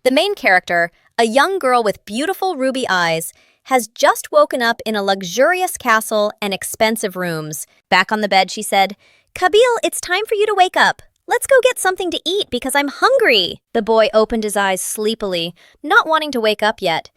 The main character, a young girl with beautiful ruby eyes, has just woken up in a luxurious castle and expensive rooms. Back on the bed, she said, "Kabil, it's time for you to wake up. Let's go get something to eat because I'm hungry." The boy opened his eyes sleepily, not wanting to wake up yet.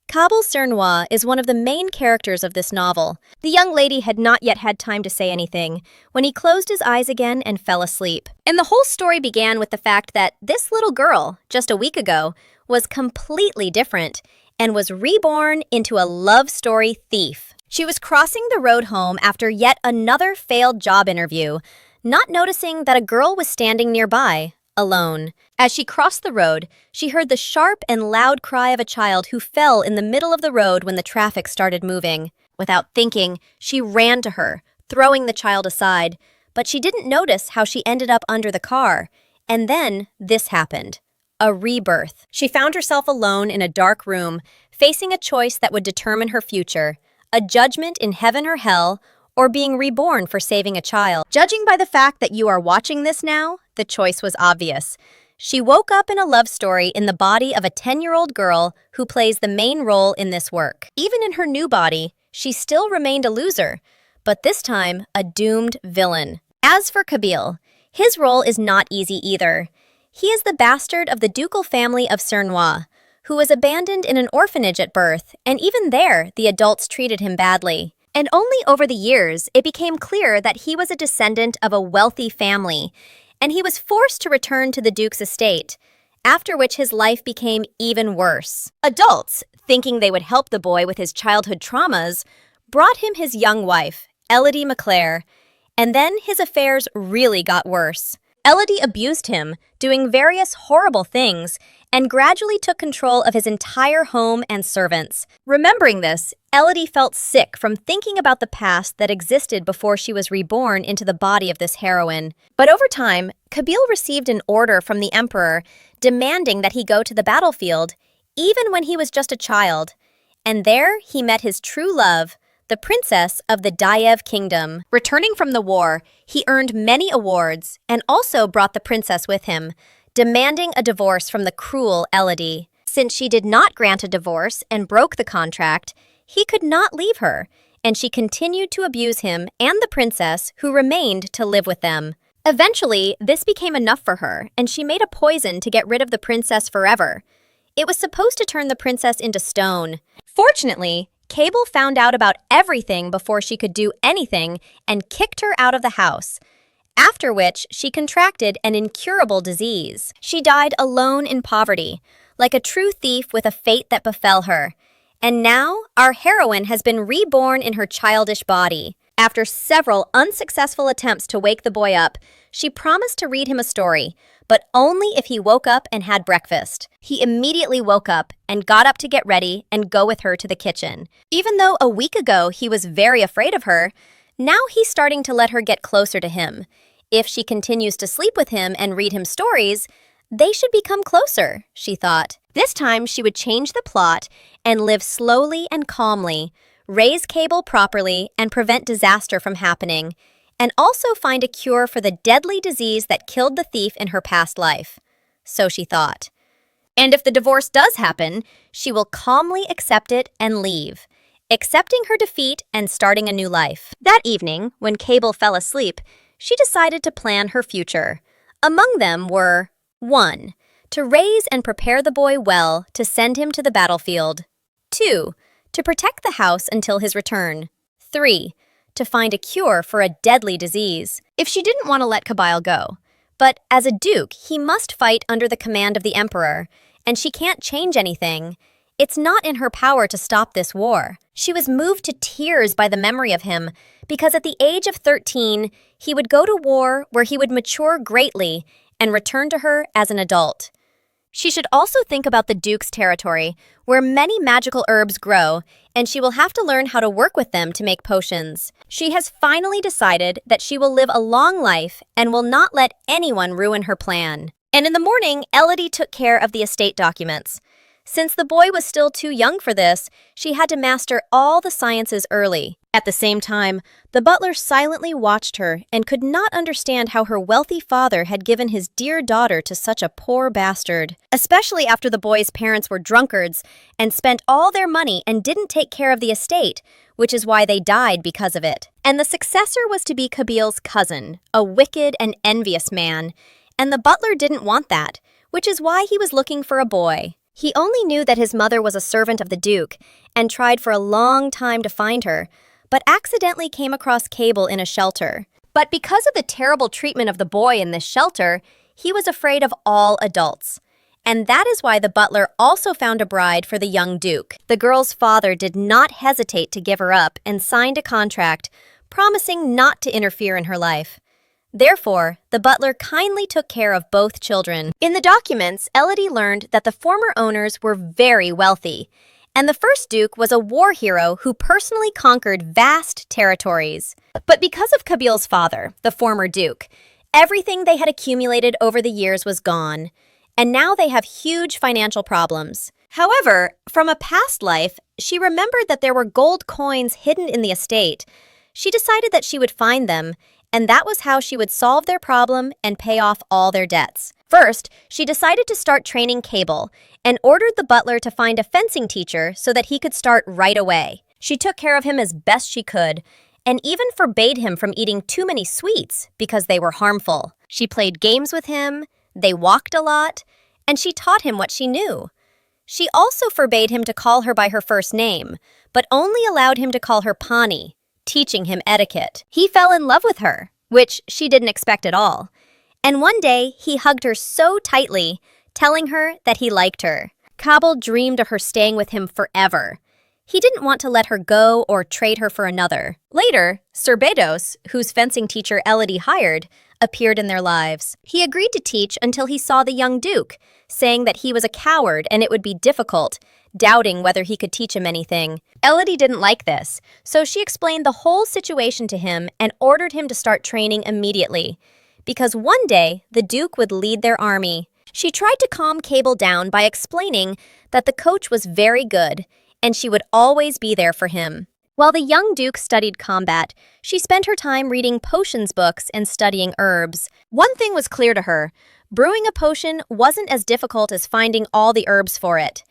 Kabil Srong is one of the main characters of this novel. The young lady had not yet had time to say anything when he closed his eyes again and fell asleep. And the whole story began with the fact that this little girl, just a week ago, was completely different and was reborn into a love story thief. She was crossing the road home after yet another failed job interview, not noticing that a girl was standing nearby, alone. As she crossed the road, she heard the sharp and loud cry of a child who fell in the middle of the road when the traffic started moving. Without thinking, she ran to her, throwing the child aside, but she didn't notice how she ended up under the car. And then this happened. A rebirth. She found herself alone in a dark room, facing a choice that would determine her future, a judgment in heaven or hell, or being reborn for saving a child. Judging by the fact that you are watching this now, the choice was obvious. She woke up in a love story in the body of a 10-year-old girl who plays the main role in this work. Even in her new body, she still remained a loser, but this time a doomed villain. As for Kabil, his role is not easy either. He is the bastard of the ducal family of Srong, who was abandoned in an orphanage at birth, and even there, the adults treated him badly. And only over the years, it became clear that he was a descendant of a wealthy family, and he was forced to return to the Duke's estate, after which his life became even worse. Adults, thinking they would help the boy with his childhood traumas, brought him his young wife, Elodie McClare, and then his affairs really got worse. Elodie abused him, doing various horrible things, and gradually took control of his entire home and servants. Remembering this, Elodie felt sick from thinking about the past that existed before she was reborn into the body of this heroine. But over time, Kabil received an order from the emperor demanding that he go to the battlefield, even when he was just a child. And there he met his true love, the princess of the Dayev kingdom. Returning from the war, he earned many awards and also brought the princess with him, demanding a divorce from the cruel Elodie. Since she did not grant a divorce and broke the contract, he could not leave her, and she continued to abuse him and the princess, who remained to live with them. Eventually, this became enough for her, and she made a poison to get rid of the princess forever. It was supposed to turn the princess into stone. Fortunately, Kabil found out about everything before she could do anything and kicked her out of the house, after which she contracted an incurable disease. She died alone in poverty, like a true thief with a fate that befell her. And now, our heroine has been reborn in her childish body. After several unsuccessful attempts to wake the boy up, she promised to read him a story, but only if he woke up and had breakfast. He immediately woke up and got up to get ready and go with her to the kitchen. Even though a week ago he was very afraid of her, now he's starting to let her get closer to him. If she continues to sleep with him and read him stories, they should become closer, she thought. This time she would change the plot and live slowly and calmly, raise Kabil properly and prevent disaster from happening, and also find a cure for the deadly disease that killed the thief in her past life. So she thought. And if the divorce does happen, she will calmly accept it and leave, accepting her defeat and starting a new life. That evening, when Kabil fell asleep, she decided to plan her future. Among them were 1. To raise and prepare the boy well to send him to the battlefield. 2. To protect the house until his return. 3. To find a cure for a deadly disease. If she didn't want to let Kabil go. But as a duke, he must fight under the command of the emperor, and she can't change anything. It's not in her power to stop this war. She was moved to tears by the memory of him, because at the age of 13, he would go to war where he would mature greatly and return to her as an adult. She should also think about the Duke's territory, where many magical herbs grow, and she will have to learn how to work with them to make potions. She has finally decided that she will live a long life and will not let anyone ruin her plan. And in the morning, Elodie took care of the estate documents. Since the boy was still too young for this, she had to master all the sciences early. At the same time, the butler silently watched her and could not understand how her wealthy father had given his dear daughter to such a poor bastard, especially after the boy's parents were drunkards and spent all their money and didn't take care of the estate, which is why they died because of it. And the successor was to be Kabil's cousin, a wicked and envious man, and the butler didn't want that, which is why he was looking for a boy. He only knew that his mother was a servant of the Duke and tried for a long time to find her, but accidentally came across Cable in a shelter. But because of the terrible treatment of the boy in this shelter, he was afraid of all adults. And that is why the butler also found a bride for the young Duke. The girl's father did not hesitate to give her up and signed a contract, promising not to interfere in her life. Therefore, the butler kindly took care of both children. In the documents, Elodie learned that the former owners were very wealthy, and the first Duke was a war hero who personally conquered vast territories. But because of Kabil's father, the former Duke, everything they had accumulated over the years was gone, and now they have huge financial problems. However, from a past life, she remembered that there were gold coins hidden in the estate. She decided that she would find them, and that was how she would solve their problem and pay off all their debts. First, she decided to start training Cable and ordered the butler to find a fencing teacher so that he could start right away. She took care of him as best she could and even forbade him from eating too many sweets because they were harmful. She played games with him, they walked a lot, and she taught him what she knew. She also forbade him to call her by her first name, but only allowed him to call her Pani, teaching him etiquette. He fell in love with her, which she didn't expect at all. And one day, he hugged her so tightly, telling her that he liked her. Cable dreamed of her staying with him forever. He didn't want to let her go or trade her for another. Later, Srong, whose fencing teacher Elodie hired, appeared in their lives. He agreed to teach until he saw the young Duke, saying that he was a coward and it would be difficult, doubting whether he could teach him anything. Elodie didn't like this, so she explained the whole situation to him and ordered him to start training immediately, because one day the Duke would lead their army. She tried to calm Cable down by explaining that the coach was very good and she would always be there for him. While the young Duke studied combat, she spent her time reading potions books and studying herbs. One thing was clear to her: brewing a potion wasn't as difficult as finding all the herbs for it.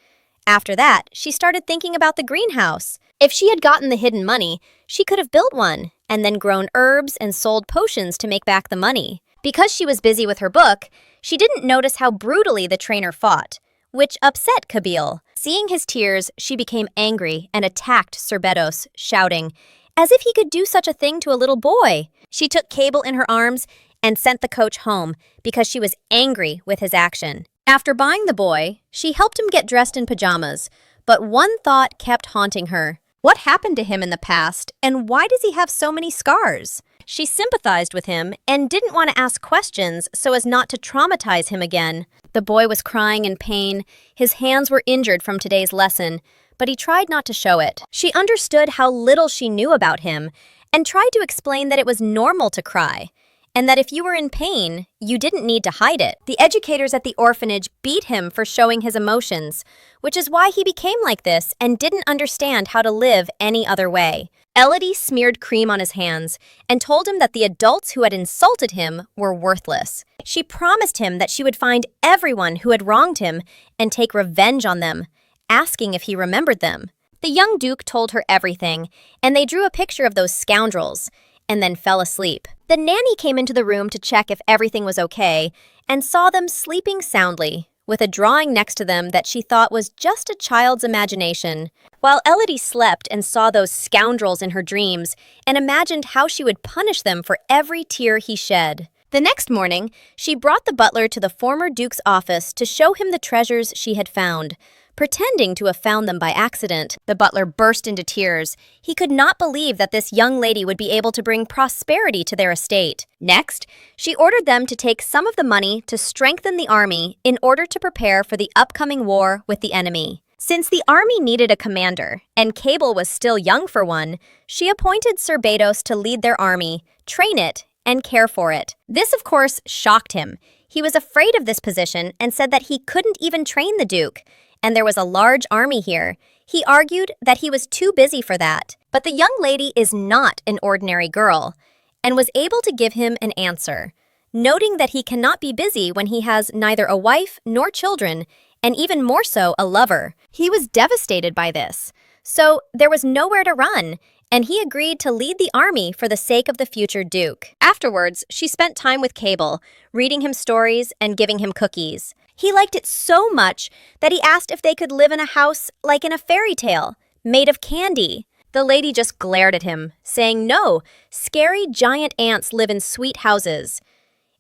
After that, she started thinking about the greenhouse. If she had gotten the hidden money, she could have built one and then grown herbs and sold potions to make back the money. Because she was busy with her book, she didn't notice how brutally the trainer fought, which upset Kabil. Seeing his tears, she became angry and attacked Srong, shouting, as if he could do such a thing to a little boy. She took Cable in her arms and sent the coach home because she was angry with his action. After buying the boy, she helped him get dressed in pajamas, but one thought kept haunting her. What happened to him in the past, and why does he have so many scars? She sympathized with him and didn't want to ask questions so as not to traumatize him again. The boy was crying in pain. His hands were injured from today's lesson, but he tried not to show it. She understood how little she knew about him and tried to explain that it was normal to cry, and that if you were in pain, you didn't need to hide it. The educators at the orphanage beat him for showing his emotions, which is why he became like this and didn't understand how to live any other way. Elodie smeared cream on his hands and told him that the adults who had insulted him were worthless. She promised him that she would find everyone who had wronged him and take revenge on them, asking if he remembered them. The young Duke told her everything, and they drew a picture of those scoundrels, and then fell asleep. The nanny came into the room to check if everything was okay and saw them sleeping soundly, with a drawing next to them that she thought was just a child's imagination. While Elodie slept and saw those scoundrels in her dreams and imagined how she would punish them for every tear he shed. The next morning, she brought the butler to the former Duke's office to show him the treasures she had found, pretending to have found them by accident. The butler burst into tears. He could not believe that this young lady would be able to bring prosperity to their estate. Next, she ordered them to take some of the money to strengthen the army in order to prepare for the upcoming war with the enemy. Since the army needed a commander, and Cable was still young for one, she appointed Srong to lead their army, train it, and care for it. This, of course, shocked him. He was afraid of this position and said that he couldn't even train the Duke, and there was a large army here. He argued that he was too busy for that. But the young lady is not an ordinary girl and was able to give him an answer, noting that he cannot be busy when he has neither a wife nor children, and even more so, a lover. He was devastated by this. So there was nowhere to run, and he agreed to lead the army for the sake of the future duke. Afterwards, she spent time with Cable, reading him stories and giving him cookies. He liked it so much that he asked if they could live in a house like in a fairy tale, made of candy. The lady just glared at him, saying no, scary giant ants live in sweet houses.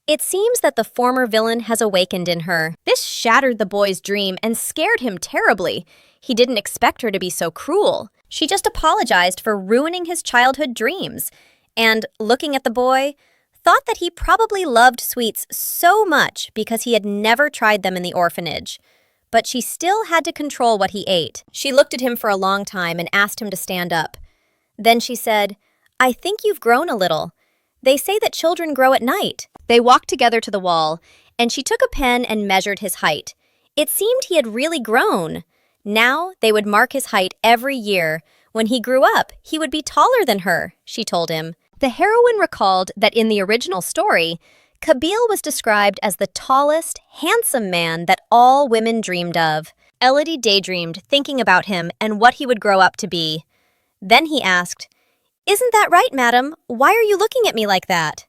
It seems that the former villain has awakened in her. This shattered the boy's dream and scared him terribly. He didn't expect her to be so cruel. She just apologized for ruining his childhood dreams, and, looking at the boy, thought that he probably loved sweets so much because he had never tried them in the orphanage. But she still had to control what he ate. She looked at him for a long time and asked him to stand up. Then she said, "I think you've grown a little. They say that children grow at night." They walked together to the wall, and she took a pen and measured his height. It seemed he had really grown. Now they would mark his height every year. When he grew up, he would be taller than her, she told him. The heroine recalled that in the original story, Kabil was described as the tallest, handsome man that all women dreamed of. Elodie daydreamed, thinking about him and what he would grow up to be. Then he asked, "Isn't that right, madam? Why are you looking at me like that?"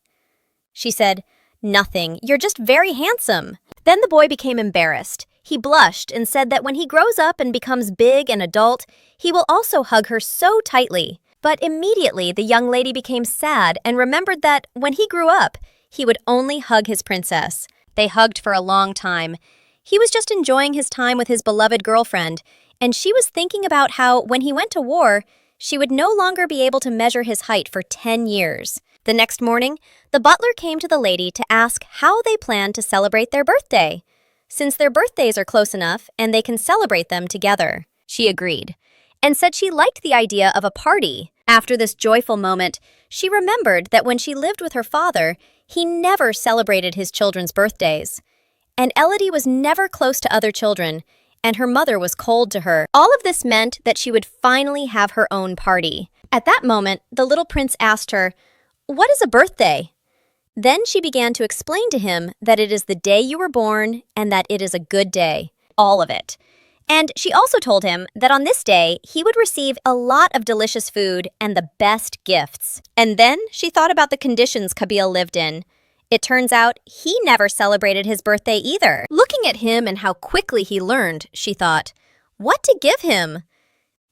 She said, "Nothing. You're just very handsome." Then the boy became embarrassed. He blushed and said that when he grows up and becomes big and adult, he will also hug her so tightly. But immediately the young lady became sad and remembered that when he grew up, he would only hug his princess. They hugged for a long time. He was just enjoying his time with his beloved girlfriend, and she was thinking about how, when he went to war, she would no longer be able to measure his height for 10 years. The next morning, the butler came to the lady to ask how they planned to celebrate their birthday, since their birthdays are close enough and they can celebrate them together. She agreed, and said she liked the idea of a party. After this joyful moment, she remembered that when she lived with her father, he never celebrated his children's birthdays. And Elodie was never close to other children, and her mother was cold to her. All of this meant that she would finally have her own party. At that moment, the little prince asked her, "What is a birthday?" Then she began to explain to him that it is the day you were born and that it is a good day. All of it. And she also told him that on this day, he would receive a lot of delicious food and the best gifts. And then she thought about the conditions Kabil lived in. It turns out he never celebrated his birthday either. Looking at him and how quickly he learned, she thought, what to give him?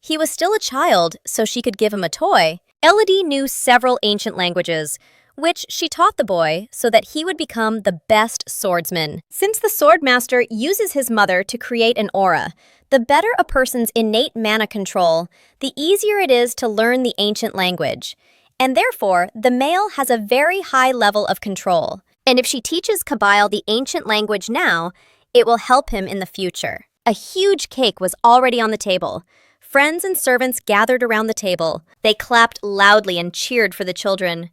He was still a child, so she could give him a toy. Elodie knew several ancient languages, which she taught the boy so that he would become the best swordsman. Since the swordmaster uses his mother to create an aura, the better a person's innate mana control, the easier it is to learn the ancient language. And therefore, the male has a very high level of control. And if she teaches Kabil the ancient language now, it will help him in the future. A huge cake was already on the table. Friends and servants gathered around the table. They clapped loudly and cheered for the children.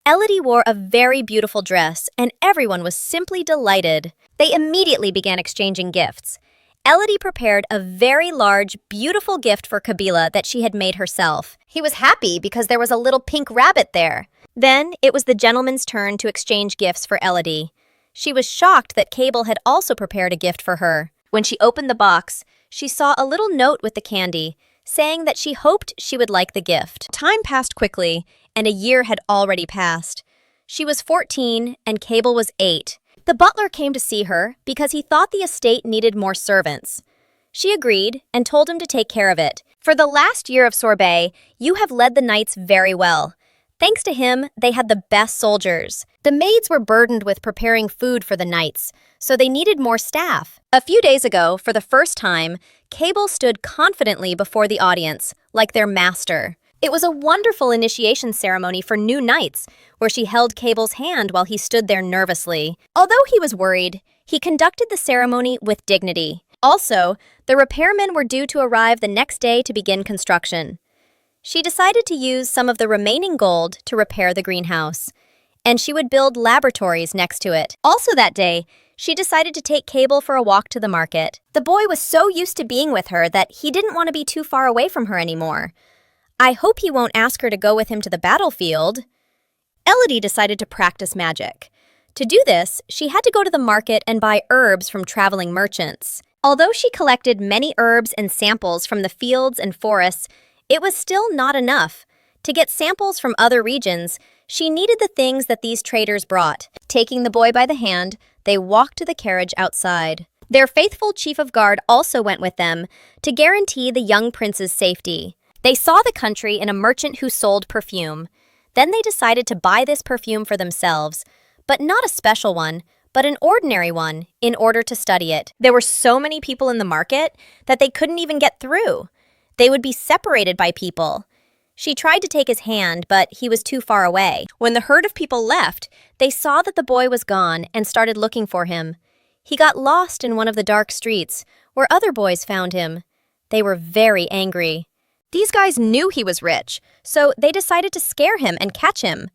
Elodie wore a very beautiful dress, and everyone was simply delighted. They immediately began exchanging gifts. Elodie prepared a very large, beautiful gift for Kabil that she had made herself. He was happy because there was a little pink rabbit there. Then it was the gentleman's turn to exchange gifts for Elodie. She was shocked that Cable had also prepared a gift for her. When she opened the box, she saw a little note with the candy, saying that she hoped she would like the gift. Time passed quickly, and a year had already passed. She was 14, and Cable was 8. The butler came to see her because he thought the estate needed more servants. She agreed and told him to take care of it. For the last year of sorbet, you have led the knights very well. Thanks to him, they had the best soldiers. The maids were burdened with preparing food for the knights, so they needed more staff. A few days ago, for the first time, Cable stood confidently before the audience, like their master. It was a wonderful initiation ceremony for new knights, where she held Cable's hand while he stood there nervously. Although he was worried, he conducted the ceremony with dignity. Also, the repairmen were due to arrive the next day to begin construction. She decided to use some of the remaining gold to repair the greenhouse, and she would build laboratories next to it. Also that day, she decided to take Cable for a walk to the market. The boy was so used to being with her that he didn't want to be too far away from her anymore. I hope he won't ask her to go with him to the battlefield. Elodie decided to practice magic. To do this, she had to go to the market and buy herbs from traveling merchants. Although she collected many herbs and samples from the fields and forests, it was still not enough. To get samples from other regions, she needed the things that these traders brought. Taking the boy by the hand, they walked to the carriage outside. Their faithful chief of guard also went with them to guarantee the young prince's safety. They saw the country in a merchant who sold perfume. Then they decided to buy this perfume for themselves, but not a special one, but an ordinary one, in order to study it. There were so many people in the market that they couldn't even get through. They would be separated by people. She tried to take his hand, but he was too far away. When the herd of people left, they saw that the boy was gone and started looking for him. He got lost in one of the dark streets, where other boys found him. They were very angry. These guys knew he was rich, so they decided to scare him and catch him.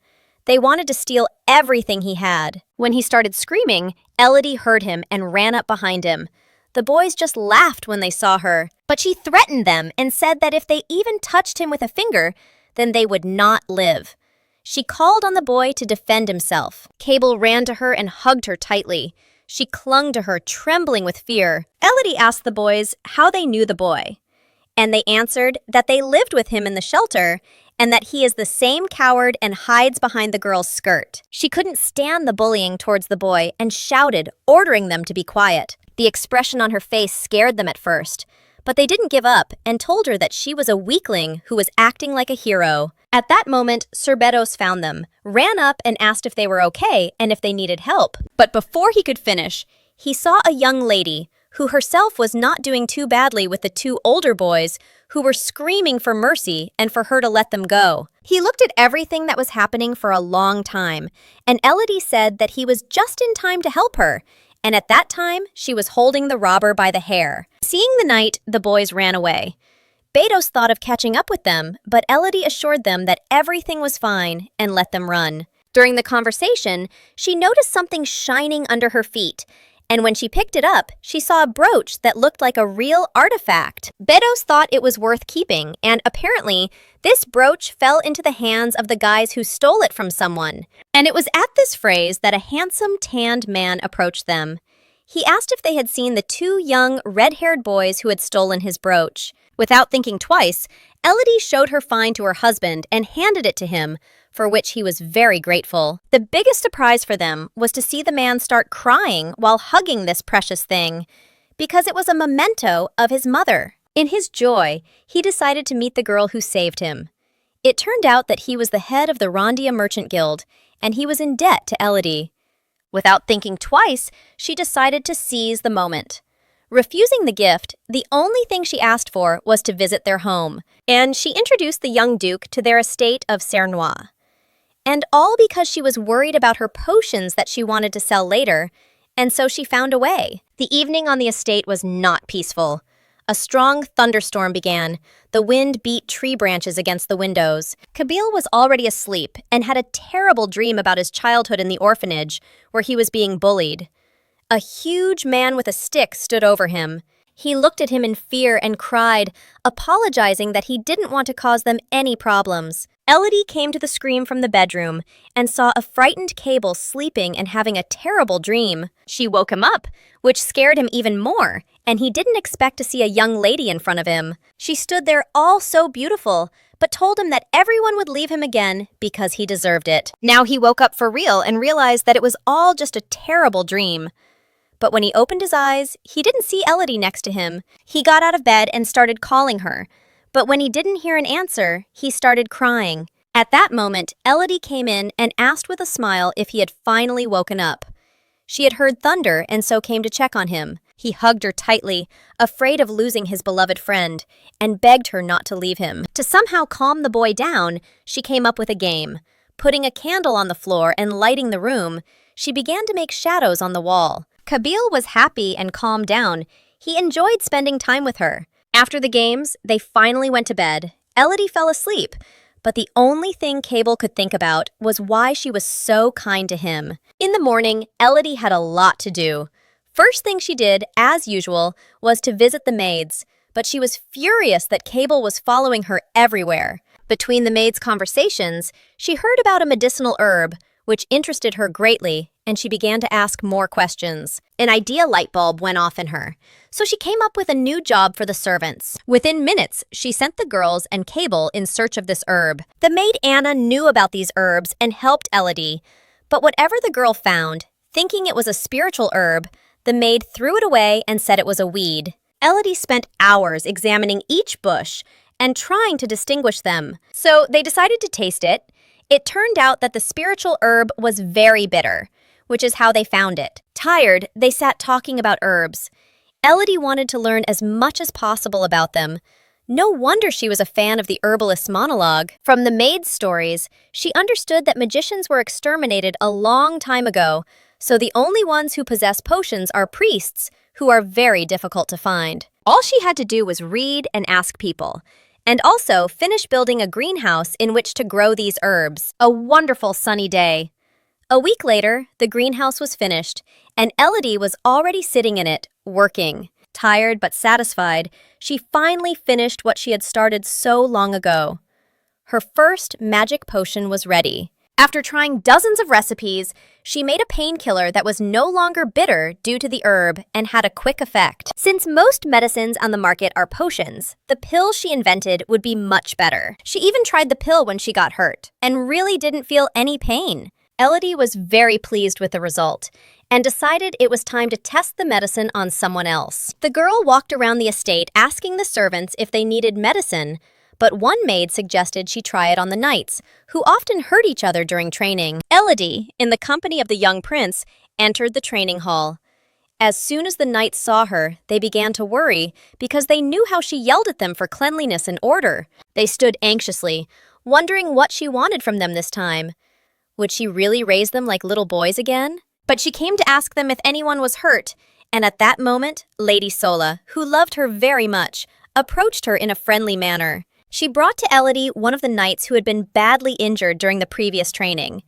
They wanted to steal everything he had. When he started screaming, Elodie heard him and ran up behind him. The boys just laughed when they saw her, but she threatened them and said that if they even touched him with a finger, then they would not live. She called on the boy to defend himself. Cable ran to her and hugged her tightly. She clung to her, trembling with fear. Elodie asked the boys how they knew the boy, and they answered that they lived with him in the shelter and that he is the same coward and hides behind the girl's skirt. She couldn't stand the bullying towards the boy and shouted, ordering them to be quiet. The expression on her face scared them at first, but they didn't give up and told her that she was a weakling who was acting like a hero. At that moment, Sir Beddos found them, ran up and asked if they were okay and if they needed help. But before he could finish, he saw a young lady who herself was not doing too badly with the two older boys who were screaming for mercy and for her to let them go. He looked at everything that was happening for a long time, and Elodie said that he was just in time to help her, and at that time, she was holding the robber by the hair. Seeing the knight, the boys ran away. Beddos thought of catching up with them, but Elodie assured them that everything was fine and let them run. During the conversation, she noticed something shining under her feet, and when she picked it up, she saw a brooch that looked like a real artifact. Beddos thought it was worth keeping, and apparently, this brooch fell into the hands of the guys who stole it from someone. And it was at this phrase that a handsome, tanned man approached them. He asked if they had seen the two young, red-haired boys who had stolen his brooch. Without thinking twice, Elodie showed her find to her husband and handed it to him, for which he was very grateful. The biggest surprise for them was to see the man start crying while hugging this precious thing, because it was a memento of his mother. In his joy, he decided to meet the girl who saved him. It turned out that he was the head of the Rondia Merchant Guild, and he was in debt to Elodie. Without thinking twice, she decided to seize the moment. Refusing the gift, the only thing she asked for was to visit their home, and she introduced the young duke to their estate of Cernois. And all because she was worried about her potions that she wanted to sell later, and so she found a way. The evening on the estate was not peaceful. A strong thunderstorm began. The wind beat tree branches against the windows. Kabeel was already asleep and had a terrible dream about his childhood in the orphanage, where he was being bullied. A huge man with a stick stood over him. He looked at him in fear and cried, apologizing that he didn't want to cause them any problems. Elodie came to the scream from the bedroom and saw a frightened Cable sleeping and having a terrible dream. She woke him up, which scared him even more, and he didn't expect to see a young lady in front of him. She stood there all so beautiful, but told him that everyone would leave him again because he deserved it. Now he woke up for real and realized that it was all just a terrible dream. But when he opened his eyes, he didn't see Elodie next to him. He got out of bed and started calling her. But when he didn't hear an answer, he started crying. At that moment, Elodie came in and asked with a smile if he had finally woken up. She had heard thunder and so came to check on him. He hugged her tightly, afraid of losing his beloved friend, and begged her not to leave him. To somehow calm the boy down, she came up with a game. Putting a candle on the floor and lighting the room, she began to make shadows on the wall. Kabeel was happy and calmed down. He enjoyed spending time with her. After the games, they finally went to bed. Elodie fell asleep, but the only thing Cable could think about was why she was so kind to him. In the morning, Elodie had a lot to do. First thing she did, as usual, was to visit the maids, but she was furious that Cable was following her everywhere. Between the maids' conversations, she heard about a medicinal herb, which interested her greatly, and she began to ask more questions. An idea light bulb went off in her, so she came up with a new job for the servants. Within minutes, she sent the girls and Cable in search of this herb. The maid Anna knew about these herbs and helped Elodie, but whatever the girl found, thinking it was a spiritual herb, the maid threw it away and said it was a weed. Elodie spent hours examining each bush and trying to distinguish them, so they decided to taste it. It turned out that the spiritual herb was very bitter, which is how they found it. Tired, they sat talking about herbs. Elodie wanted to learn as much as possible about them. No wonder she was a fan of the herbalist's monologue. From the maid's stories, she understood that magicians were exterminated a long time ago, so the only ones who possess potions are priests, who are very difficult to find. All she had to do was read and ask people, and also finish building a greenhouse in which to grow these herbs. A wonderful sunny day. A week later, the greenhouse was finished, and Elodie was already sitting in it, working. Tired but satisfied, she finally finished what she had started so long ago. Her first magic potion was ready. After trying dozens of recipes, she made a painkiller that was no longer bitter due to the herb and had a quick effect. Since most medicines on the market are potions, the pill she invented would be much better. She even tried the pill when she got hurt and really didn't feel any pain. Elodie was very pleased with the result and decided it was time to test the medicine on someone else. The girl walked around the estate asking the servants if they needed medicine, but one maid suggested she try it on the knights, who often hurt each other during training. Elodie, in the company of the young prince, entered the training hall. As soon as the knights saw her, they began to worry because they knew how she yelled at them for cleanliness and order. They stood anxiously, wondering what she wanted from them this time. Would she really raise them like little boys again? But she came to ask them if anyone was hurt, and at that moment, Lady Sola, who loved her very much, approached her in a friendly manner. She brought to Elodie one of the knights who had been badly injured during the previous training.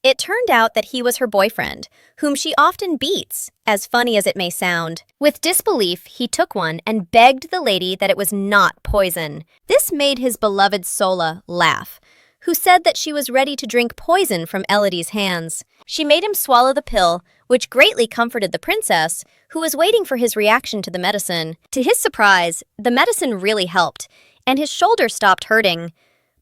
It turned out that he was her boyfriend, whom she often beats, as funny as it may sound. With disbelief, he took one and begged the lady that it was not poison. This made his beloved Sola laugh, who said that she was ready to drink poison from Elodie's hands. She made him swallow the pill, which greatly comforted the princess, who was waiting for his reaction to the medicine. To his surprise, the medicine really helped, and his shoulder stopped hurting.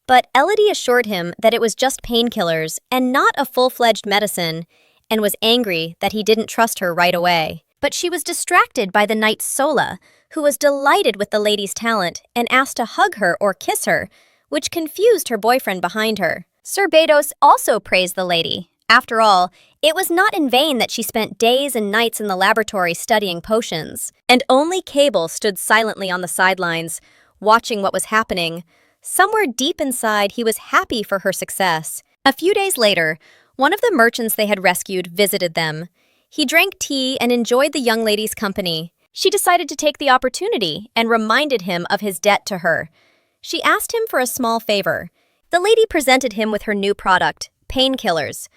But Elodie assured him that it was just painkillers and not a full-fledged medicine, and was angry that he didn't trust her right away. But she was distracted by the knight Sola, who was delighted with the lady's talent and asked to hug her or kiss her, which confused her boyfriend behind her. Sir Bedos also praised the lady. After all, it was not in vain that she spent days and nights in the laboratory studying potions. And only Cable stood silently on the sidelines, watching what was happening. Somewhere deep inside, he was happy for her success. A few days later, one of the merchants they had rescued visited them. He drank tea and enjoyed the young lady's company. She decided to take the opportunity and reminded him of his debt to her. She asked him for a small favor. The lady presented him with her new product, painkillers,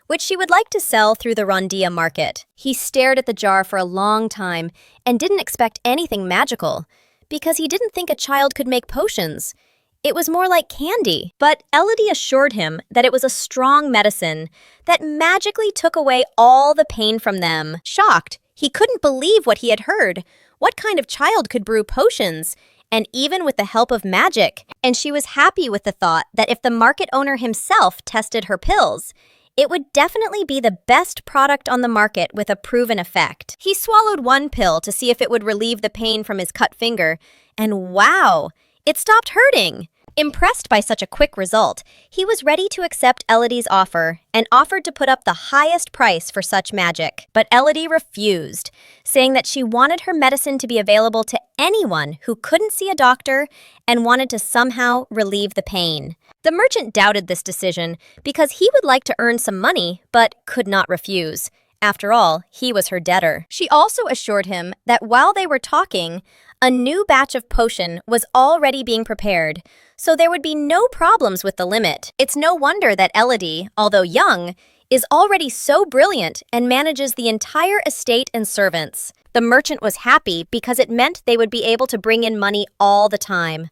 which she would like to sell through the Rondia market. He stared at the jar for a long time and didn't expect anything magical, because he didn't think a child could make potions. It was more like candy. But Elodie assured him that it was a strong medicine that magically took away all the pain from them. Shocked, he couldn't believe what he had heard. What kind of child could brew potions? And even with the help of magic. And she was happy with the thought that if the market owner himself tested her pills, it would definitely be the best product on the market with a proven effect. He swallowed one pill to see if it would relieve the pain from his cut finger, and wow, it stopped hurting. Impressed by such a quick result, he was ready to accept Elodie's offer and offered to put up the highest price for such magic. But Elodie refused, saying that she wanted her medicine to be available to anyone who couldn't see a doctor and wanted to somehow relieve the pain. The merchant doubted this decision because he would like to earn some money, but could not refuse. After all, he was her debtor. She also assured him that while they were talking, a new batch of potion was already being prepared, so there would be no problems with the limit. It's no wonder that Elodie, although young, is already so brilliant and manages the entire estate and servants. The merchant was happy because it meant they would be able to bring in money all the time.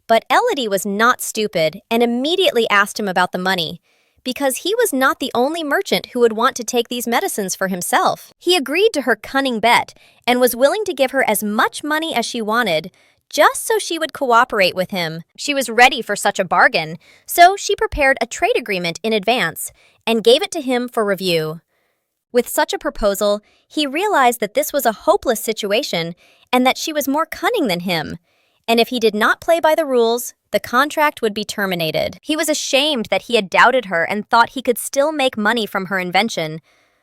But Elodie was not stupid and immediately asked him about the money, because he was not the only merchant who would want to take these medicines for himself. He agreed to her cunning bet and was willing to give her as much money as she wanted, just so she would cooperate with him. She was ready for such a bargain, so she prepared a trade agreement in advance and gave it to him for review. With such a proposal, he realized that this was a hopeless situation and that she was more cunning than him. And if he did not play by the rules, the contract would be terminated. He was ashamed that he had doubted her and thought he could still make money from her invention.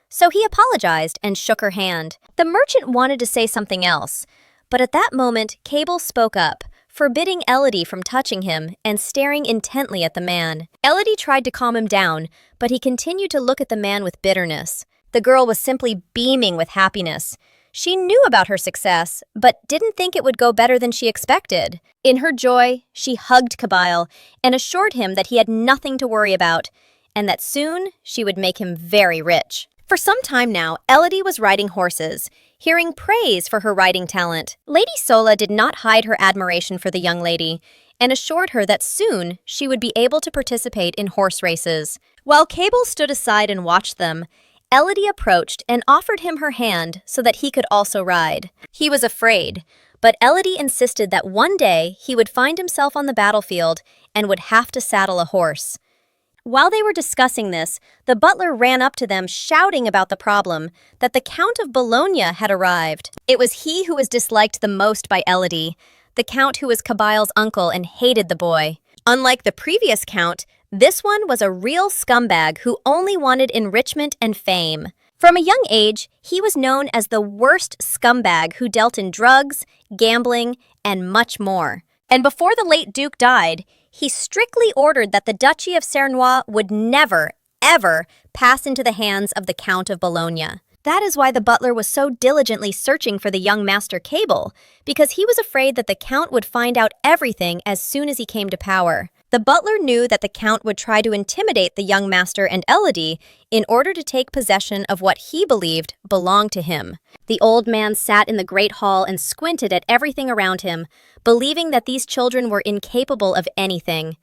So he apologized and shook her hand. The merchant wanted to say something else, but at that moment, Cable spoke up, forbidding Elodie from touching him and staring intently at the man. Elodie tried to calm him down, but he continued to look at the man with bitterness. The girl was simply beaming with happiness. She knew about her success, but didn't think it would go better than she expected. In her joy, she hugged Kabyle and assured him that he had nothing to worry about, and that soon she would make him very rich. For some time now, Elodie was riding horses, hearing praise for her riding talent. Lady Sola did not hide her admiration for the young lady, and assured her that soon she would be able to participate in horse races. While Cable stood aside and watched them, Elodie approached and offered him her hand so that he could also ride. He was afraid, but Elodie insisted that one day he would find himself on the battlefield and would have to saddle a horse. While they were discussing this, the butler ran up to them shouting about the problem, that the Count of Bologna had arrived. It was he who was disliked the most by Elodie, the Count who was Kabyle's uncle and hated the boy. Unlike the previous Count, this one was a real scumbag who only wanted enrichment and fame. From a young age, he was known as the worst scumbag who dealt in drugs, gambling, and much more. And before the late Duke died, he strictly ordered that the Duchy of Cernois would never, ever pass into the hands of the Count of Bologna. That is why the butler was so diligently searching for the young Master Cable, because he was afraid that the Count would find out everything as soon as he came to power. The butler knew that the Count would try to intimidate the young master and Elodie in order to take possession of what he believed belonged to him. The old man sat in the great hall and squinted at everything around him, believing that these children were incapable of anything.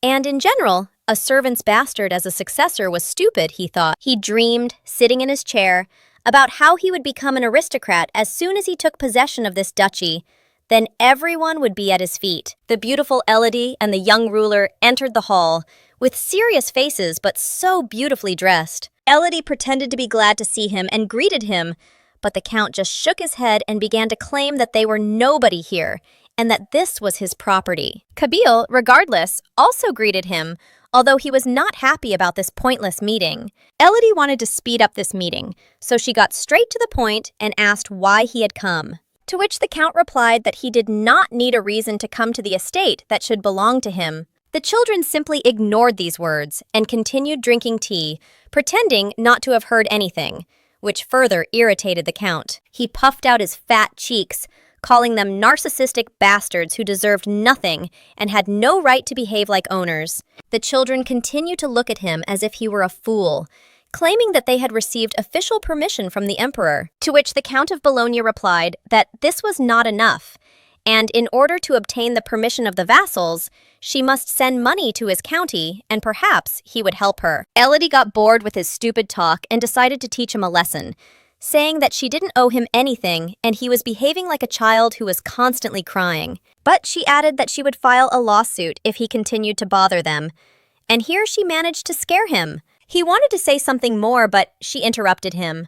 And in general, a servant's bastard as a successor was stupid, he thought. He dreamed, sitting in his chair, about how he would become an aristocrat as soon as he took possession of this duchy. Then everyone would be at his feet. The beautiful Elodie and the young ruler entered the hall, with serious faces but so beautifully dressed. Elodie pretended to be glad to see him and greeted him, but the Count just shook his head and began to claim that they were nobody here, and that this was his property. Kabyle, regardless, also greeted him, although he was not happy about this pointless meeting. Elodie wanted to speed up this meeting, so she got straight to the point and asked why he had come. To which the Count replied that he did not need a reason to come to the estate that should belong to him. The children simply ignored these words and continued drinking tea, pretending not to have heard anything, which further irritated the Count. He puffed out his fat cheeks, calling them narcissistic bastards who deserved nothing and had no right to behave like owners. The children continued to look at him as if he were a fool, claiming that they had received official permission from the emperor, to which the Count of Bologna replied that this was not enough, and in order to obtain the permission of the vassals, she must send money to his county, and perhaps he would help her. Elodie got bored with his stupid talk and decided to teach him a lesson, saying that she didn't owe him anything and he was behaving like a child who was constantly crying. But she added that she would file a lawsuit if he continued to bother them, and here she managed to scare him. He wanted to say something more, but she interrupted him.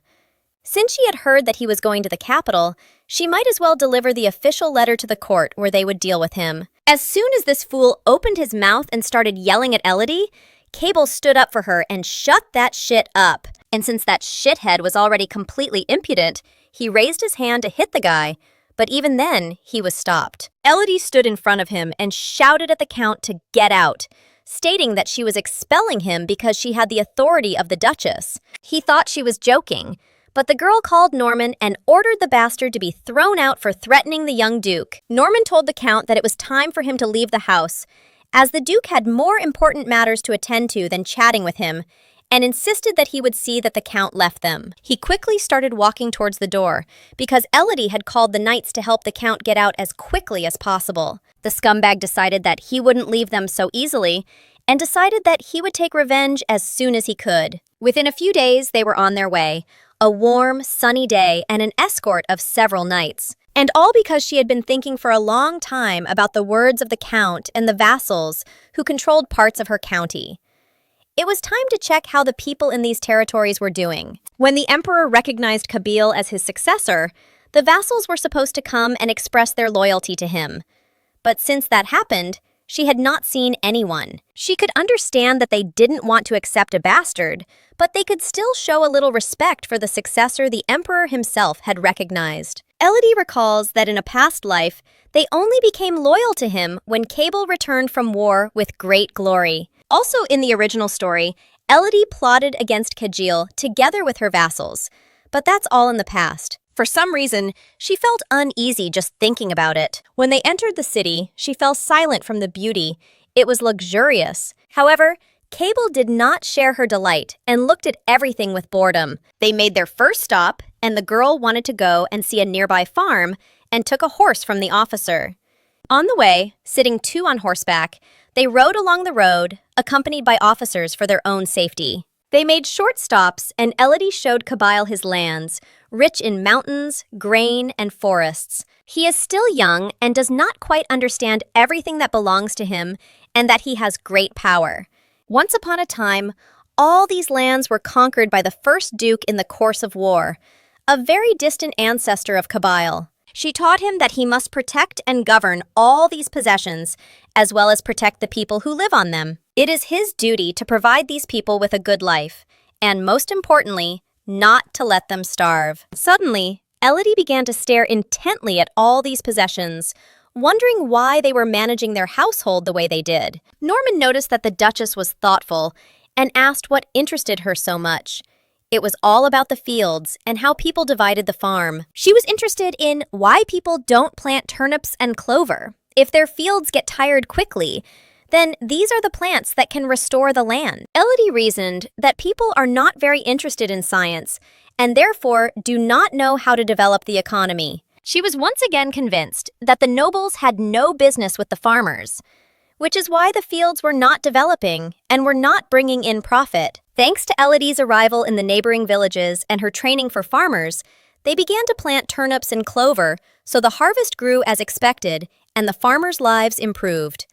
Since she had heard that he was going to the capital, she might as well deliver the official letter to the court where they would deal with him. As soon as this fool opened his mouth and started yelling at Elodie, Cable stood up for her and shut that shit up. And since that shithead was already completely impudent, he raised his hand to hit the guy, but even then, he was stopped. Elodie stood in front of him and shouted at the Count to get out, stating that she was expelling him because she had the authority of the Duchess. He thought she was joking, but the girl called Norman and ordered the bastard to be thrown out for threatening the young Duke. Norman told the Count that it was time for him to leave the house, as the Duke had more important matters to attend to than chatting with him, and insisted that he would see that the Count left them. He quickly started walking towards the door, because Elodie had called the knights to help the Count get out as quickly as possible. The scumbag decided that he wouldn't leave them so easily, and decided that he would take revenge as soon as he could. Within a few days, they were on their way, a warm, sunny day and an escort of several knights. And all because she had been thinking for a long time about the words of the Count and the vassals who controlled parts of her county. It was time to check how the people in these territories were doing. When the emperor recognized Kabil as his successor, the vassals were supposed to come and express their loyalty to him. But since that happened, she had not seen anyone. She could understand that they didn't want to accept a bastard, but they could still show a little respect for the successor the emperor himself had recognized. Elodie recalls that in a past life, they only became loyal to him when Cable returned from war with great glory. Also in the original story, Elodie plotted against Kajil together with her vassals, but that's all in the past. For some reason, she felt uneasy just thinking about it. When they entered the city, she fell silent from the beauty. It was luxurious. However, Cable did not share her delight and looked at everything with boredom. They made their first stop, and the girl wanted to go and see a nearby farm and took a horse from the officer. On the way, sitting two on horseback, they rode along the road, accompanied by officers for their own safety. They made short stops, and Elodie showed Kabyle his lands, rich in mountains, grain, and forests. He is still young and does not quite understand everything that belongs to him and that he has great power. Once upon a time, all these lands were conquered by the first duke in the course of war, a very distant ancestor of Kabyle. She taught him that he must protect and govern all these possessions, as well as protect the people who live on them. It is his duty to provide these people with a good life, and most importantly, not to let them starve. Suddenly, Elodie began to stare intently at all these possessions, wondering why they were managing their household the way they did. Norman noticed that the Duchess was thoughtful and asked what interested her so much. It was all about the fields and how people divided the farm. She was interested in why people don't plant turnips and clover. If their fields get tired quickly, then these are the plants that can restore the land. Elodie reasoned that people are not very interested in science and therefore do not know how to develop the economy. She was once again convinced that the nobles had no business with the farmers, which is why the fields were not developing and were not bringing in profit. Thanks to Elodie's arrival in the neighboring villages and her training for farmers, they began to plant turnips and clover, so the harvest grew as expected and the farmers' lives improved.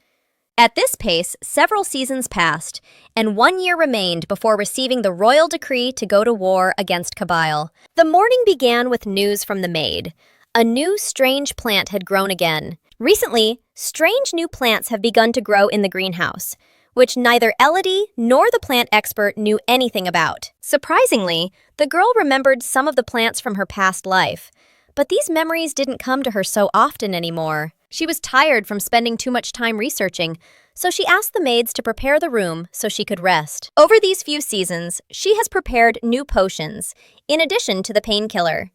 At this pace, several seasons passed, and 1 year remained before receiving the royal decree to go to war against Kabyle. The morning began with news from the maid. A new, strange plant had grown again. Recently, strange new plants have begun to grow in the greenhouse, which neither Elodie nor the plant expert knew anything about. Surprisingly, the girl remembered some of the plants from her past life, but these memories didn't come to her so often anymore. She was tired from spending too much time researching, so she asked the maids to prepare the room so she could rest. Over these few seasons, she has prepared new potions, in addition to the painkiller.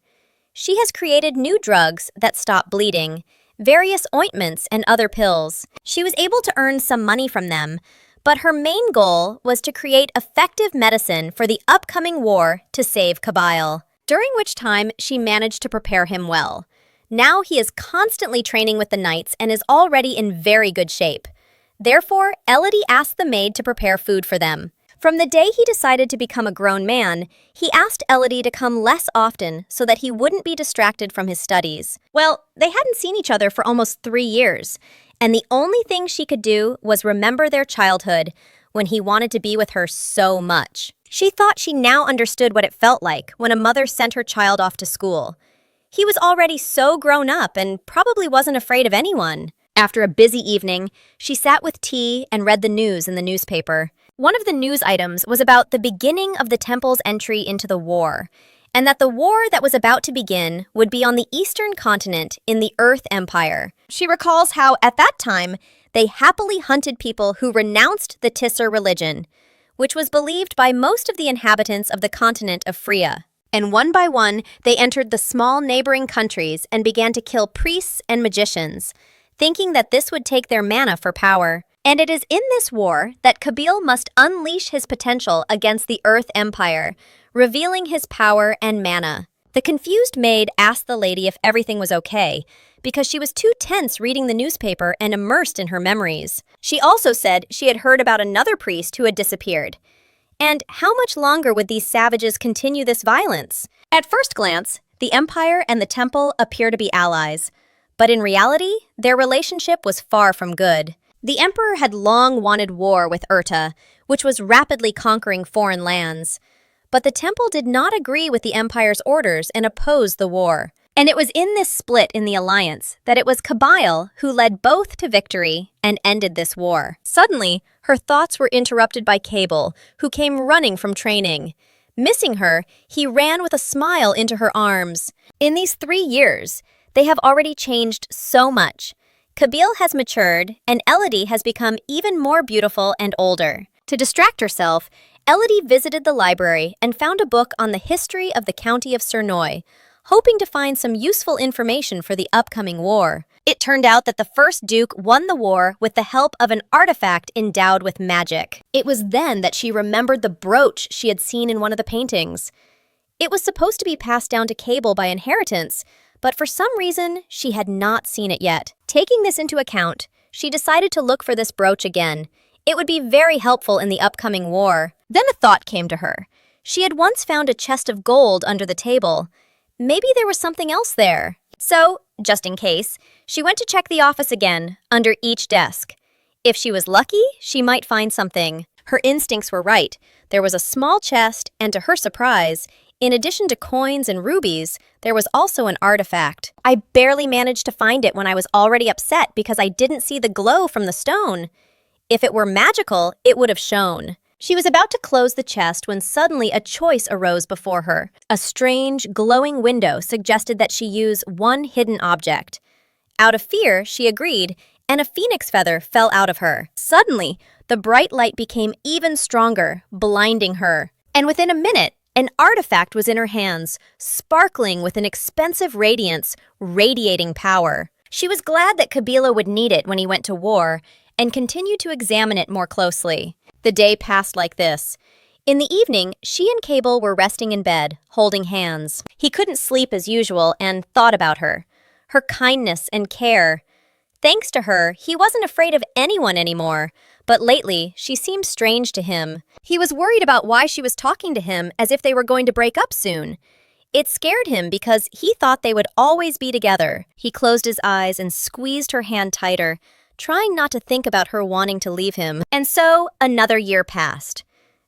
She has created new drugs that stop bleeding, various ointments and other pills. She was able to earn some money from them, but her main goal was to create effective medicine for the upcoming war to save Kabyle, during which time she managed to prepare him well. Now he is constantly training with the knights and is already in very good shape. Therefore, Elodie asked the maid to prepare food for them. From the day he decided to become a grown man, he asked Elodie to come less often so that he wouldn't be distracted from his studies. Well, they hadn't seen each other for almost 3 years, and the only thing she could do was remember their childhood when he wanted to be with her so much. She thought she now understood what it felt like when a mother sent her child off to school. He was already so grown up and probably wasn't afraid of anyone. After a busy evening, she sat with tea and read the news in the newspaper. One of the news items was about the beginning of the temple's entry into the war, and that the war that was about to begin would be on the eastern continent in the Earth Empire. She recalls how, at that time, they happily hunted people who renounced the Tisser religion, which was believed by most of the inhabitants of the continent of Phria. And one by one, they entered the small neighboring countries and began to kill priests and magicians, thinking that this would take their mana for power. And it is in this war that Kabil must unleash his potential against the Earth Empire, revealing his power and mana. The confused maid asked the lady if everything was okay, because she was too tense reading the newspaper and immersed in her memories. She also said she had heard about another priest who had disappeared. And how much longer would these savages continue this violence? At first glance, the Empire and the Temple appear to be allies. But in reality, their relationship was far from good. The Emperor had long wanted war with Urta, which was rapidly conquering foreign lands. But the Temple did not agree with the Empire's orders and opposed the war. And it was in this split in the alliance that it was Kabyle who led both to victory and ended this war. Suddenly, her thoughts were interrupted by Cable, who came running from training. Missing her, he ran with a smile into her arms. In these 3 years, they have already changed so much. Kabil has matured, and Elodie has become even more beautiful and older. To distract herself, Elodie visited the library and found a book on the history of the county of Cernoy, hoping to find some useful information for the upcoming war. It turned out that the first duke won the war with the help of an artifact endowed with magic. It was then that she remembered the brooch she had seen in one of the paintings. It was supposed to be passed down to Cable by inheritance, but for some reason, she had not seen it yet. Taking this into account, she decided to look for this brooch again. It would be very helpful in the upcoming war. Then a thought came to her. She had once found a chest of gold under the table. Maybe there was something else there. So, just in case, she went to check the office again, under each desk. If she was lucky, she might find something. Her instincts were right. There was a small chest, and to her surprise, in addition to coins and rubies, there was also an artifact. I barely managed to find it when I was already upset because I didn't see the glow from the stone. If it were magical, it would have shone. She was about to close the chest when suddenly a choice arose before her. A strange, glowing window suggested that she use one hidden object. Out of fear, she agreed, and a phoenix feather fell out of her. Suddenly, the bright light became even stronger, blinding her. And within a minute, an artifact was in her hands, sparkling with an expensive radiance, radiating power. She was glad that Kabila would need it when he went to war, and continued to examine it more closely. The day passed like this. In the evening, she and Cable were resting in bed, holding hands. He couldn't sleep as usual and thought about her. Her kindness and care. Thanks to her, he wasn't afraid of anyone anymore. But lately, she seemed strange to him. He was worried about why she was talking to him as if they were going to break up soon. It scared him because he thought they would always be together. He closed his eyes and squeezed her hand tighter, trying not to think about her wanting to leave him. And so, another year passed.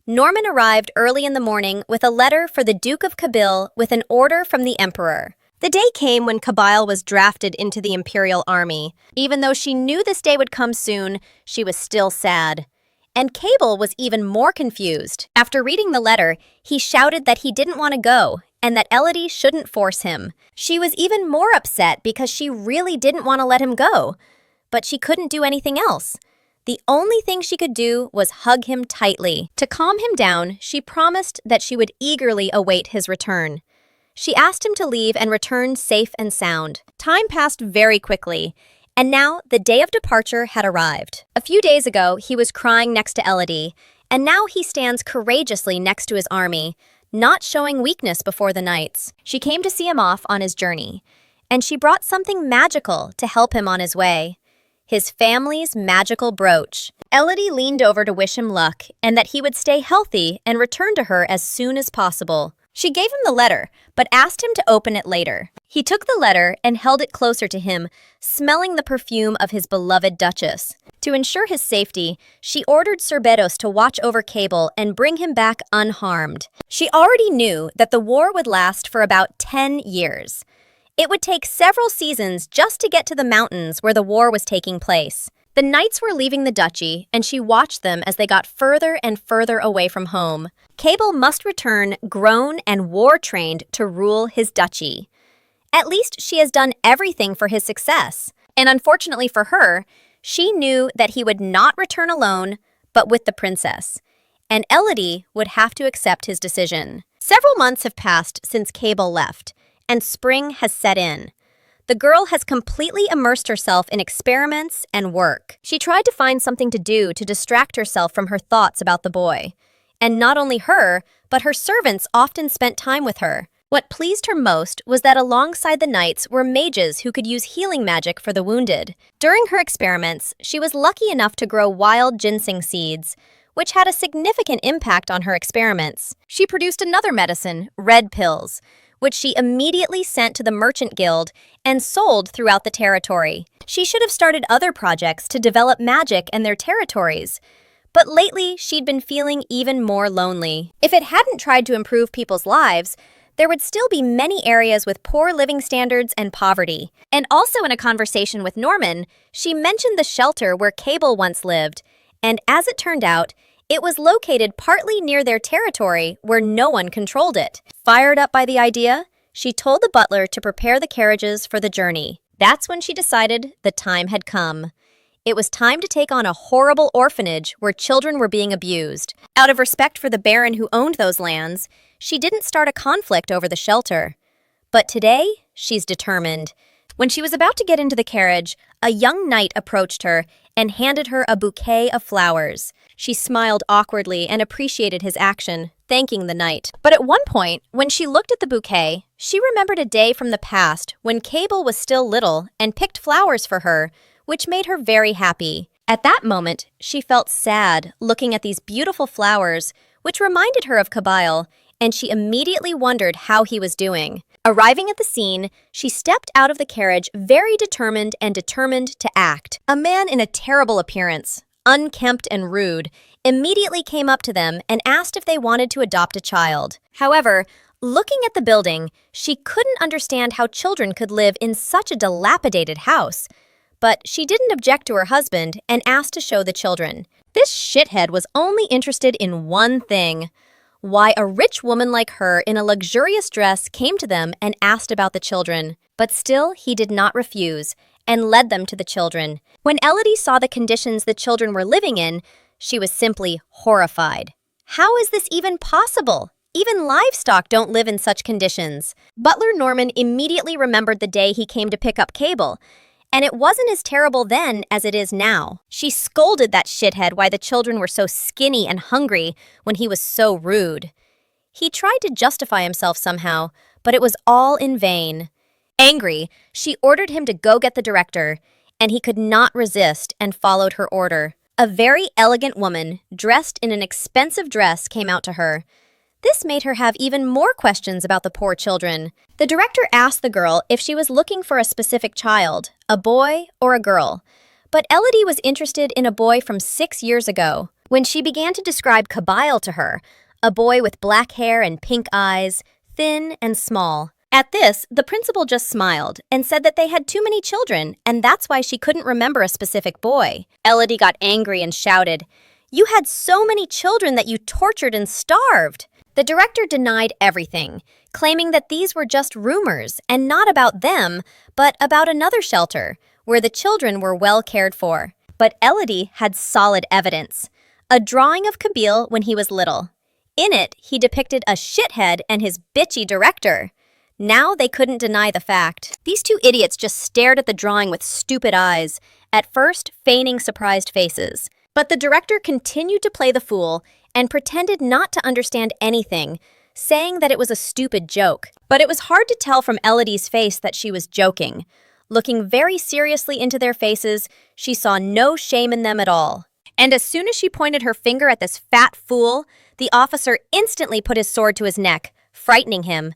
Norman arrived early in the morning with a letter for the Duke of Kabil with an order from the Emperor. The day came when Kabyle was drafted into the Imperial Army. Even though she knew this day would come soon, she was still sad. And Cable was even more confused. After reading the letter, he shouted that he didn't want to go, and that Elodie shouldn't force him. She was even more upset because she really didn't want to let him go. But she couldn't do anything else. The only thing she could do was hug him tightly. To calm him down, she promised that she would eagerly await his return. She asked him to leave and return safe and sound. Time passed very quickly, and now the day of departure had arrived. A few days ago, he was crying next to Elodie, and now he stands courageously next to his army, not showing weakness before the knights. She came to see him off on his journey, and she brought something magical to help him on his way. His family's magical brooch. Elodie leaned over to wish him luck and that he would stay healthy and return to her as soon as possible. She gave him the letter, but asked him to open it later. He took the letter and held it closer to him, smelling the perfume of his beloved Duchess. To ensure his safety, she ordered Cerberus to watch over Cable and bring him back unharmed. She already knew that the war would last for about 10 years. It would take several seasons just to get to the mountains where the war was taking place. The knights were leaving the duchy, and she watched them as they got further and further away from home. Cable must return grown and war-trained to rule his duchy. At least she has done everything for his success. And unfortunately for her, she knew that he would not return alone, but with the princess. And Elodie would have to accept his decision. Several months have passed since Cable left, and spring has set in. The girl has completely immersed herself in experiments and work. She tried to find something to do to distract herself from her thoughts about the boy. And not only her, but her servants often spent time with her. What pleased her most was that alongside the knights were mages who could use healing magic for the wounded. During her experiments, she was lucky enough to grow wild ginseng seeds, which had a significant impact on her experiments. She produced another medicine, red pills, which she immediately sent to the merchant guild and sold throughout the territory. She should have started other projects to develop magic in their territories. But lately, she'd been feeling even more lonely. If it hadn't tried to improve people's lives, there would still be many areas with poor living standards and poverty. And also in a conversation with Norman, she mentioned the shelter where Cable once lived, and as it turned out, it was located partly near their territory where no one controlled it. Fired up by the idea, she told the butler to prepare the carriages for the journey. That's when she decided the time had come. It was time to take on a horrible orphanage where children were being abused. Out of respect for the baron who owned those lands, she didn't start a conflict over the shelter. But today, she's determined. When she was about to get into the carriage, a young knight approached her and handed her a bouquet of flowers. She smiled awkwardly and appreciated his action, thanking the knight. But at one point, when she looked at the bouquet, she remembered a day from the past when Cable was still little and picked flowers for her, which made her very happy. At that moment, she felt sad looking at these beautiful flowers, which reminded her of Kabyle, and she immediately wondered how he was doing. Arriving at the scene, she stepped out of the carriage very determined to act. A man in a terrible appearance, unkempt and rude, immediately came up to them and asked if they wanted to adopt a child. However, looking at the building, she couldn't understand how children could live in such a dilapidated house. But she didn't object to her husband and asked to show the children. This shithead was only interested in one thing: why a rich woman like her in a luxurious dress came to them and asked about the children. But still, he did not refuse and led them to the children. When Elodie saw the conditions the children were living in, she was simply horrified. How is this even possible? Even livestock don't live in such conditions. Butler Norman immediately remembered the day he came to pick up Cable, and it wasn't as terrible then as it is now. She scolded that shithead why the children were so skinny and hungry when he was so rude. He tried to justify himself somehow, but it was all in vain. Angry, she ordered him to go get the director, and he could not resist and followed her order. A very elegant woman, dressed in an expensive dress, came out to her. This made her have even more questions about the poor children. The director asked the girl if she was looking for a specific child, a boy or a girl. But Elodie was interested in a boy from 6 years ago. When she began to describe Kabyle to her, a boy with black hair and pink eyes, thin and small. At this, the principal just smiled and said that they had too many children, and that's why she couldn't remember a specific boy. Elodie got angry and shouted, "You had so many children that you tortured and starved." The director denied everything, claiming that these were just rumors and not about them, but about another shelter, where the children were well cared for. But Elodie had solid evidence: a drawing of Kabyle when he was little. In it, he depicted a shithead and his bitchy director. Now they couldn't deny the fact. These two idiots just stared at the drawing with stupid eyes, at first feigning surprised faces. But the director continued to play the fool and pretended not to understand anything, saying that it was a stupid joke. But it was hard to tell from Elodie's face that she was joking. Looking very seriously into their faces, she saw no shame in them at all. And as soon as she pointed her finger at this fat fool, the officer instantly put his sword to his neck, frightening him.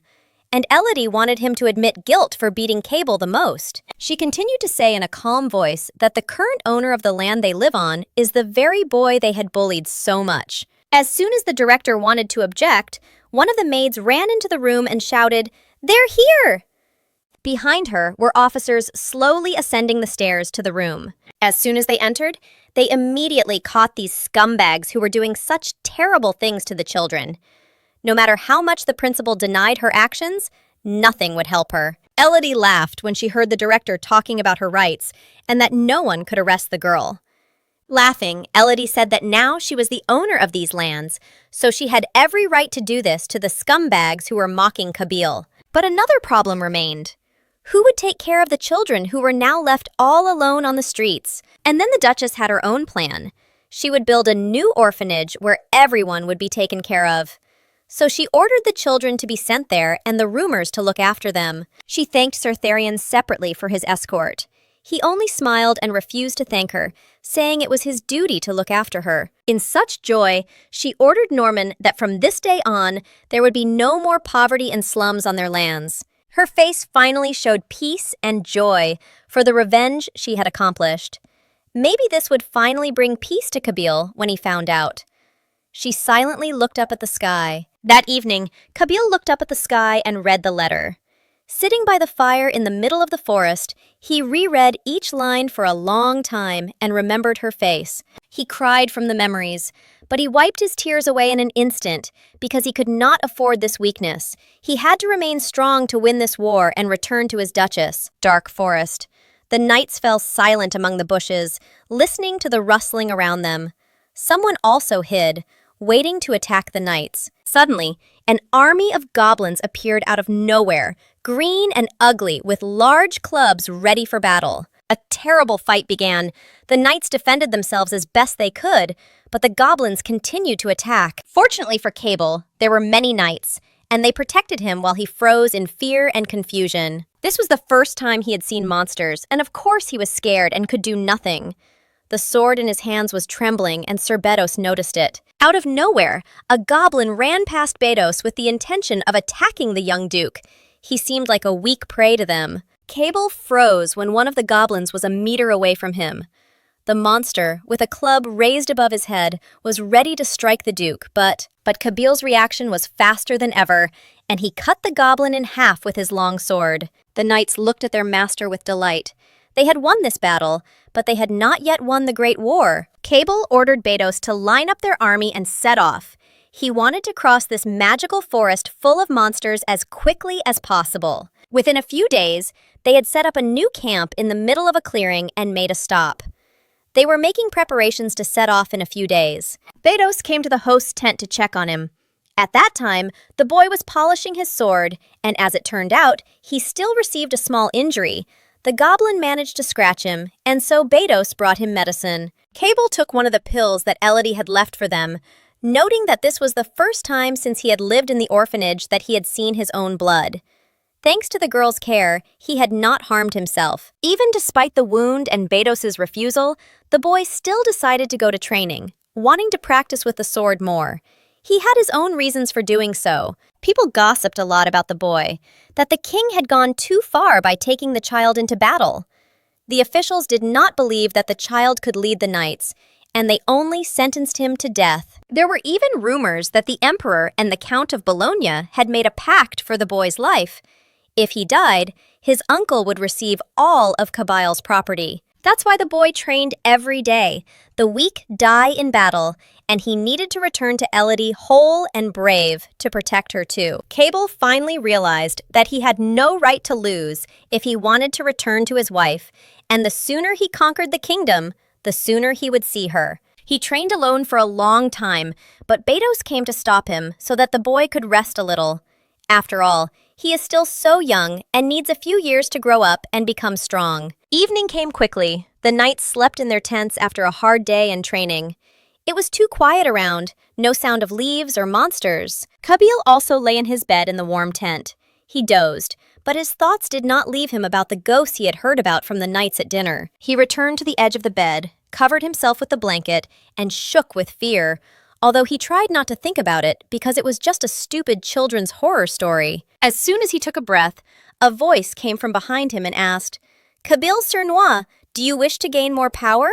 And Elodie wanted him to admit guilt for beating Cable the most. She continued to say in a calm voice that the current owner of the land they live on is the very boy they had bullied so much. As soon as the director wanted to object, one of the maids ran into the room and shouted, "They're here!" Behind her were officers slowly ascending the stairs to the room. As soon as they entered, they immediately caught these scumbags who were doing such terrible things to the children. No matter how much the principal denied her actions, nothing would help her. Elodie laughed when she heard the director talking about her rights and that no one could arrest the girl. Laughing, Elodie said that now she was the owner of these lands, so she had every right to do this to the scumbags who were mocking Kabyle. But another problem remained. Who would take care of the children who were now left all alone on the streets? And then the Duchess had her own plan. She would build a new orphanage where everyone would be taken care of. So she ordered the children to be sent there and the roomers to look after them. She thanked Sir Therion separately for his escort. He only smiled and refused to thank her, saying it was his duty to look after her. In such joy, she ordered Norman that from this day on, there would be no more poverty and slums on their lands. Her face finally showed peace and joy for the revenge she had accomplished. Maybe this would finally bring peace to Kabil when he found out. She silently looked up at the sky. That evening, Kabil looked up at the sky and read the letter. Sitting by the fire in the middle of the forest, he reread each line for a long time and remembered her face. He cried from the memories, but he wiped his tears away in an instant because he could not afford this weakness. He had to remain strong to win this war and return to his Duchess. Dark forest. The knights fell silent among the bushes, listening to the rustling around them. Someone also hid, waiting to attack the knights. Suddenly, an army of goblins appeared out of nowhere, green and ugly, with large clubs ready for battle. A terrible fight began. The knights defended themselves as best they could, but the goblins continued to attack. Fortunately for Cable, there were many knights, and they protected him while he froze in fear and confusion. This was the first time he had seen monsters, and of course he was scared and could do nothing. The sword in his hands was trembling, and Sir Bedos noticed it. Out of nowhere, a goblin ran past Bedos with the intention of attacking the young duke. He seemed like a weak prey to them. Cable froze when one of the goblins was a meter away from him. The monster, with a club raised above his head, was ready to strike the duke, but Kabil's reaction was faster than ever, and he cut the goblin in half with his long sword. The knights looked at their master with delight. They had won this battle, but they had not yet won the Great War. Cable ordered Bedos to line up their army and set off. He wanted to cross this magical forest full of monsters as quickly as possible. Within a few days, they had set up a new camp in the middle of a clearing and made a stop. They were making preparations to set off in a few days. Bedos came to the host's tent to check on him. At that time, the boy was polishing his sword, and as it turned out, he still received a small injury. The goblin managed to scratch him, and so Bedos brought him medicine. Cable took one of the pills that Elodie had left for them, noting that this was the first time since he had lived in the orphanage that he had seen his own blood. Thanks to the girl's care, he had not harmed himself. Even despite the wound and Bedos's refusal, the boy still decided to go to training, wanting to practice with the sword more. He had his own reasons for doing so. People gossiped a lot about the boy, that the king had gone too far by taking the child into battle. The officials did not believe that the child could lead the knights, and they only sentenced him to death. There were even rumors that the emperor and the Count of Bologna had made a pact for the boy's life. If he died, his uncle would receive all of Kabil's property. That's why the boy trained every day. The weak die in battle, and he needed to return to Elodie whole and brave to protect her too. Cable finally realized that he had no right to lose if he wanted to return to his wife, and the sooner he conquered the kingdom, the sooner he would see her. He trained alone for a long time, but Bedos came to stop him so that the boy could rest a little. After all, he is still so young and needs a few years to grow up and become strong. Evening came quickly. The knights slept in their tents after a hard day and training. It was too quiet around, no sound of leaves or monsters. Kabil also lay in his bed in the warm tent. He dozed, but his thoughts did not leave him about the ghosts he had heard about from the knights at dinner. He returned to the edge of the bed, covered himself with the blanket, and shook with fear, although he tried not to think about it because it was just a stupid children's horror story. As soon as he took a breath, a voice came from behind him and asked, "Kabil Sir Noir, do you wish to gain more power?"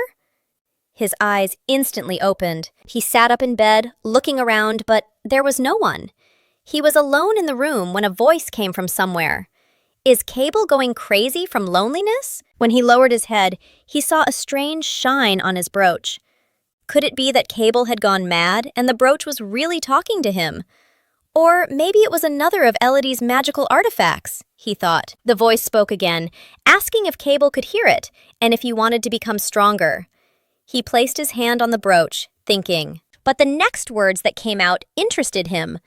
His eyes instantly opened. He sat up in bed, looking around, but there was no one. He was alone in the room when a voice came from somewhere. Is Cable going crazy from loneliness? When he lowered his head, he saw a strange shine on his brooch. Could it be that Cable had gone mad and the brooch was really talking to him? Or maybe it was another of Elodie's magical artifacts, he thought. The voice spoke again, asking if Cable could hear it and if he wanted to become stronger. He placed his hand on the brooch, thinking. But the next words that came out interested him.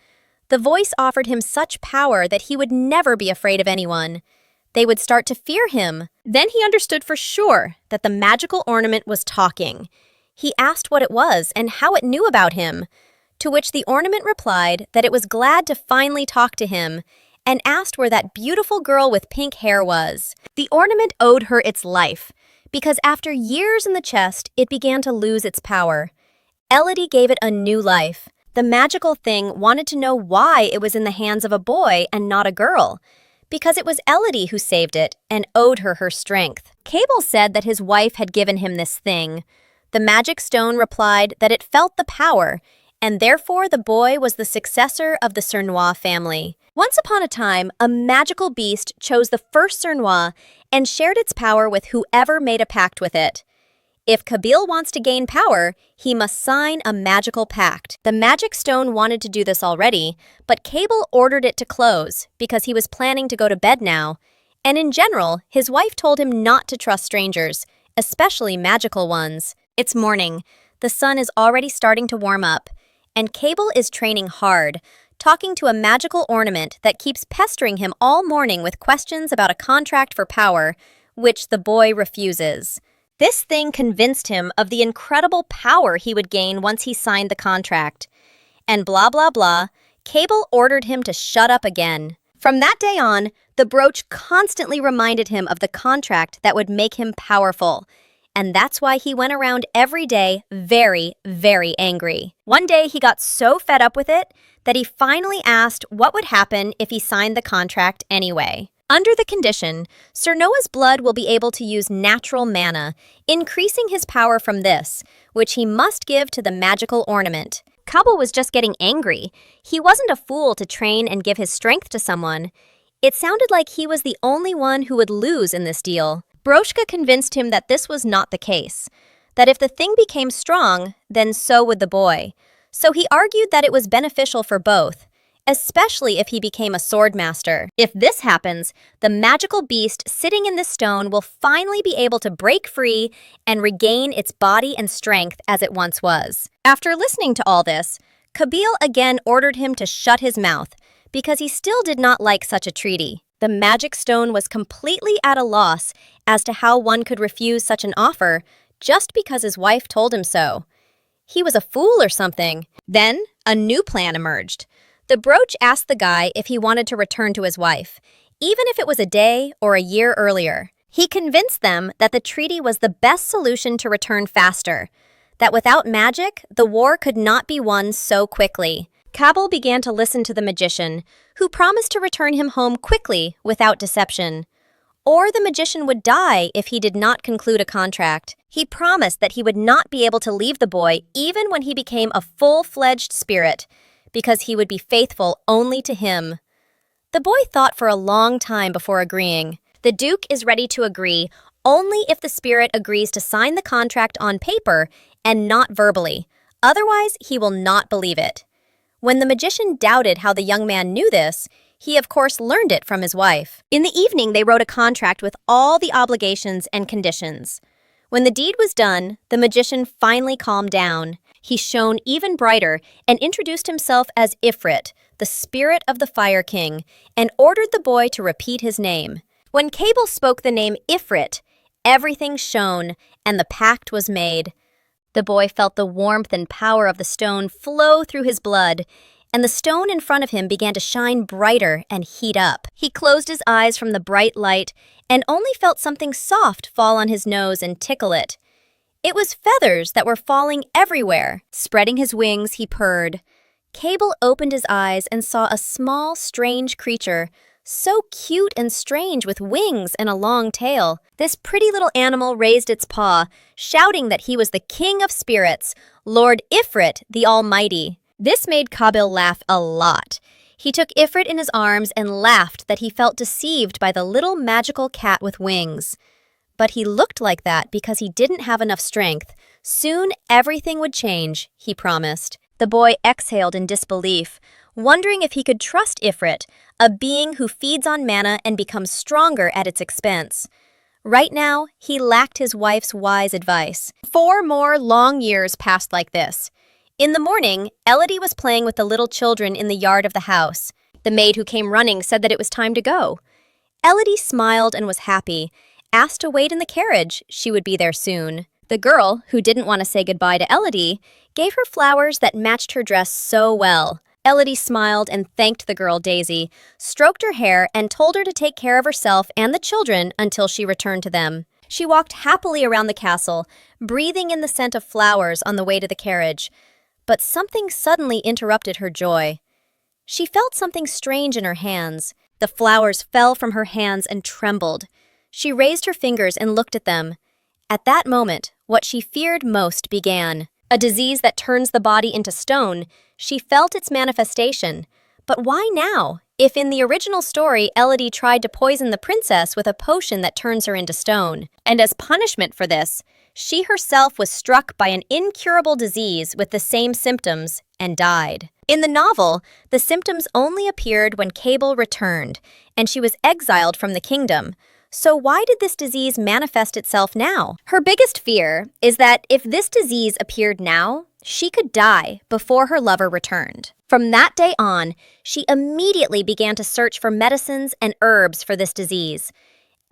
The voice offered him such power that he would never be afraid of anyone. they would start to fear him. Then he understood for sure that the magical ornament was talking. He asked what it was and how it knew about him, to which the ornament replied that it was glad to finally talk to him and asked where that beautiful girl with pink hair was. The ornament owed her its life, because after years in the chest, it began to lose its power. Elodie gave it a new life. The magical thing wanted to know why it was in the hands of a boy and not a girl, because it was Elodie who saved it and owed her her strength. Cable said that his wife had given him this thing. The magic stone replied that it felt the power, and therefore the boy was the successor of the Cernois family. Once upon a time, a magical beast chose the first Cernois and shared its power with whoever made a pact with it. If Kabil wants to gain power, he must sign a magical pact. The magic stone wanted to do this already, but Cable ordered it to close because he was planning to go to bed now. And in general, his wife told him not to trust strangers, especially magical ones. It's morning. The sun is already starting to warm up, and Cable is training hard, talking to a magical ornament that keeps pestering him all morning with questions about a contract for power, which the boy refuses. This thing convinced him of the incredible power he would gain once he signed the contract. And blah blah blah, Cable ordered him to shut up again. From that day on, the brooch constantly reminded him of the contract that would make him powerful. And that's why he went around every day very, very angry. One day he got so fed up with it that he finally asked what would happen if he signed the contract anyway. Under the condition, Cernoa's blood will be able to use natural mana, increasing his power from this, which he must give to the magical ornament. Kabul was just getting angry. He wasn't a fool to train and give his strength to someone. It sounded like he was the only one who would lose in this deal. Broshka convinced him that this was not the case, that if the thing became strong, then so would the boy. So he argued that it was beneficial for both, especially if he became a sword master. If this happens, the magical beast sitting in this stone will finally be able to break free and regain its body and strength as it once was. After listening to all this, Kabil again ordered him to shut his mouth because he still did not like such a treaty. The magic stone was completely at a loss as to how one could refuse such an offer just because his wife told him so. He was a fool or something. Then, a new plan emerged. The brooch asked the guy if he wanted to return to his wife, even if it was a day or a year earlier. He convinced them that the treaty was the best solution to return faster, that without magic, the war could not be won so quickly. Kabul began to listen to the magician, who promised to return him home quickly without deception. Or the magician would die if he did not conclude a contract. He promised that he would not be able to leave the boy even when he became a full-fledged spirit, because he would be faithful only to him. The boy thought for a long time before agreeing. The Duke is ready to agree only if the spirit agrees to sign the contract on paper and not verbally. Otherwise, he will not believe it. When the magician doubted how the young man knew this, he of course learned it from his wife. In the evening, they wrote a contract with all the obligations and conditions. When the deed was done, the magician finally calmed down. He shone even brighter and introduced himself as Ifrit, the spirit of the Fire King, and ordered the boy to repeat his name. When Cable spoke the name Ifrit, everything shone and the pact was made. The boy felt the warmth and power of the stone flow through his blood, and the stone in front of him began to shine brighter and heat up. He closed his eyes from the bright light and only felt something soft fall on his nose and tickle it. It was feathers that were falling everywhere. Spreading his wings, he purred. Cable opened his eyes and saw a small, strange creature, so cute and strange with wings and a long tail. This pretty little animal raised its paw, shouting that he was the king of spirits, Lord Ifrit the Almighty. This made Kabil laugh a lot. He took Ifrit in his arms and laughed that he felt deceived by the little magical cat with wings. But he looked like that because he didn't have enough strength. Soon everything would change, he promised. The boy exhaled in disbelief, wondering if he could trust Ifrit, a being who feeds on mana and becomes stronger at its expense. Right now, he lacked his wife's wise advice. 4 more long years passed like this. In the morning, Elodie was playing with the little children in the yard of the house. The maid who came running said that it was time to go. Elodie smiled and was happy, asked to wait in the carriage, she would be there soon. The girl, who didn't want to say goodbye to Elodie, gave her flowers that matched her dress so well. Elodie smiled and thanked the girl Daisy, stroked her hair, and told her to take care of herself and the children until she returned to them. She walked happily around the castle, breathing in the scent of flowers on the way to the carriage. But something suddenly interrupted her joy. She felt something strange in her hands. The flowers fell from her hands and trembled. She raised her fingers and looked at them. At that moment, what she feared most began. A disease that turns the body into stone. She felt its manifestation. But why now? If in the original story, Elodie tried to poison the princess with a potion that turns her into stone. And as punishment for this, she herself was struck by an incurable disease with the same symptoms and died. In the novel, the symptoms only appeared when Cable returned, and she was exiled from the kingdom. So why did this disease manifest itself now? Her biggest fear is that if this disease appeared now, she could die before her lover returned. From that day on, she immediately began to search for medicines and herbs for this disease.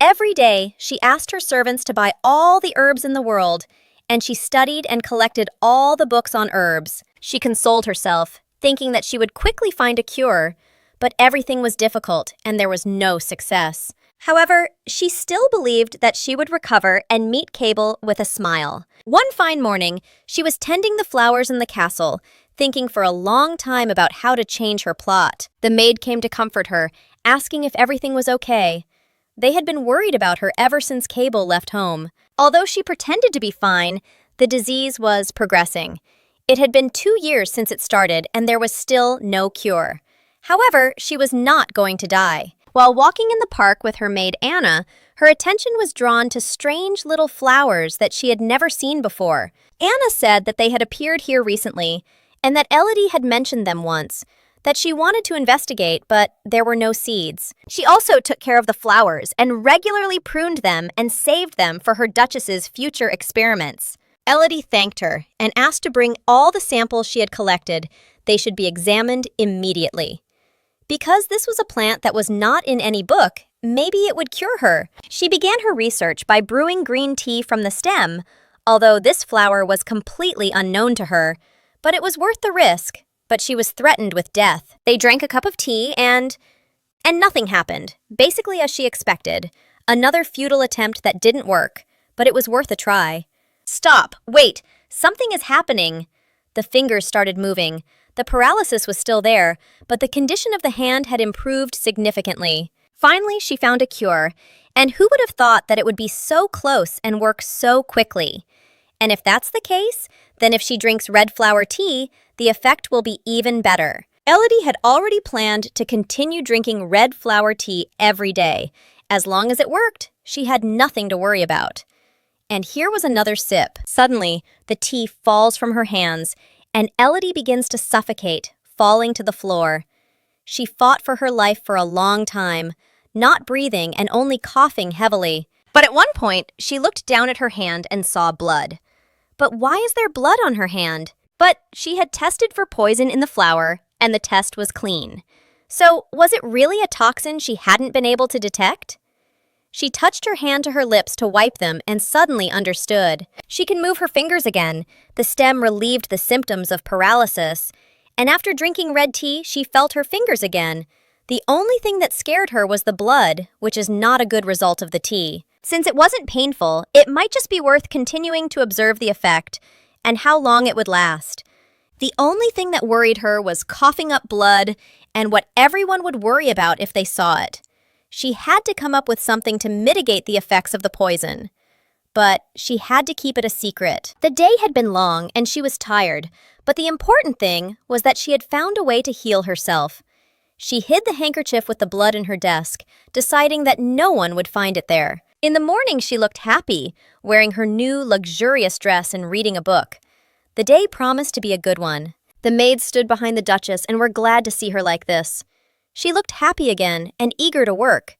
Every day, she asked her servants to buy all the herbs in the world, and she studied and collected all the books on herbs. She consoled herself, thinking that she would quickly find a cure, but everything was difficult and there was no success. However, she still believed that she would recover and meet Cable with a smile. One fine morning, she was tending the flowers in the castle, thinking for a long time about how to change her plot. The maid came to comfort her, asking if everything was okay. They had been worried about her ever since Cable left home. Although she pretended to be fine, the disease was progressing. It had been 2 years since it started, and there was still no cure. However, she was not going to die. While walking in the park with her maid Anna, her attention was drawn to strange little flowers that she had never seen before. Anna said that they had appeared here recently, and that Elodie had mentioned them once, that she wanted to investigate, but there were no seeds. She also took care of the flowers and regularly pruned them and saved them for her Duchess's future experiments. Elodie thanked her and asked to bring all the samples she had collected. They should be examined immediately. Because this was a plant that was not in any book, maybe it would cure her. She began her research by brewing green tea from the stem, although this flower was completely unknown to her. But it was worth the risk, but she was threatened with death. They drank a cup of tea and nothing happened, basically as she expected. Another futile attempt that didn't work, but it was worth a try. Stop! Wait! Something is happening! The fingers started moving. The paralysis was still there, but the condition of the hand had improved significantly. Finally, she found a cure, and who would have thought that it would be so close and work so quickly? And if that's the case, then if she drinks red flower tea, the effect will be even better. Elodie had already planned to continue drinking red flower tea every day. As long as it worked, she had nothing to worry about. And here was another sip. Suddenly, the tea falls from her hands, and Elodie begins to suffocate, falling to the floor. She fought for her life for a long time, not breathing and only coughing heavily. But at one point, she looked down at her hand and saw blood. But why is there blood on her hand? But she had tested for poison in the flower, and the test was clean. So, was it really a toxin she hadn't been able to detect? She touched her hand to her lips to wipe them and suddenly understood. She can move her fingers again. The stem relieved the symptoms of paralysis. And after drinking red tea, she felt her fingers again. The only thing that scared her was the blood, which is not a good result of the tea. Since it wasn't painful, it might just be worth continuing to observe the effect and how long it would last. The only thing that worried her was coughing up blood and what everyone would worry about if they saw it. She had to come up with something to mitigate the effects of the poison. But she had to keep it a secret. The day had been long and she was tired, but the important thing was that she had found a way to heal herself. She hid the handkerchief with the blood in her desk, deciding that no one would find it there. In the morning, she looked happy, wearing her new luxurious dress and reading a book. The day promised to be a good one. The maids stood behind the Duchess and were glad to see her like this. She looked happy again and eager to work.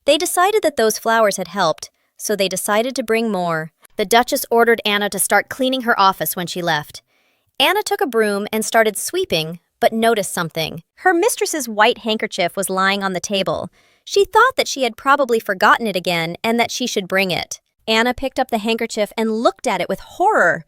They decided that those flowers had helped, so they decided to bring more. The Duchess ordered Anna to start cleaning her office when she left. Anna took a broom and started sweeping, but noticed something. Her mistress's white handkerchief was lying on the table. She thought that she had probably forgotten it again and that she should bring it. Anna picked up the handkerchief and looked at it with horror.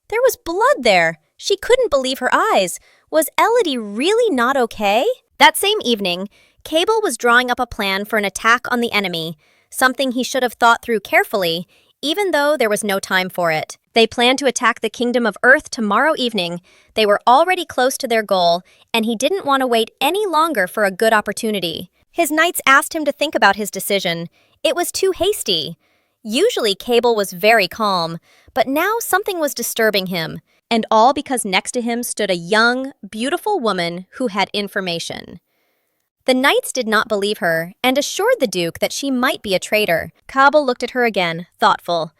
There was blood there. She couldn't believe her eyes. Was Elodie really not okay? That same evening, Cable was drawing up a plan for an attack on the enemy, something he should have thought through carefully, even though there was no time for it. They planned to attack the Kingdom of Earth tomorrow evening. They were already close to their goal, and he didn't want to wait any longer for a good opportunity. His knights asked him to think about his decision. It was too hasty. Usually Cable was very calm, but now something was disturbing him, and all because next to him stood a young, beautiful woman who had information. The knights did not believe her and assured the Duke that she might be a traitor. Cable looked at her again, thoughtful.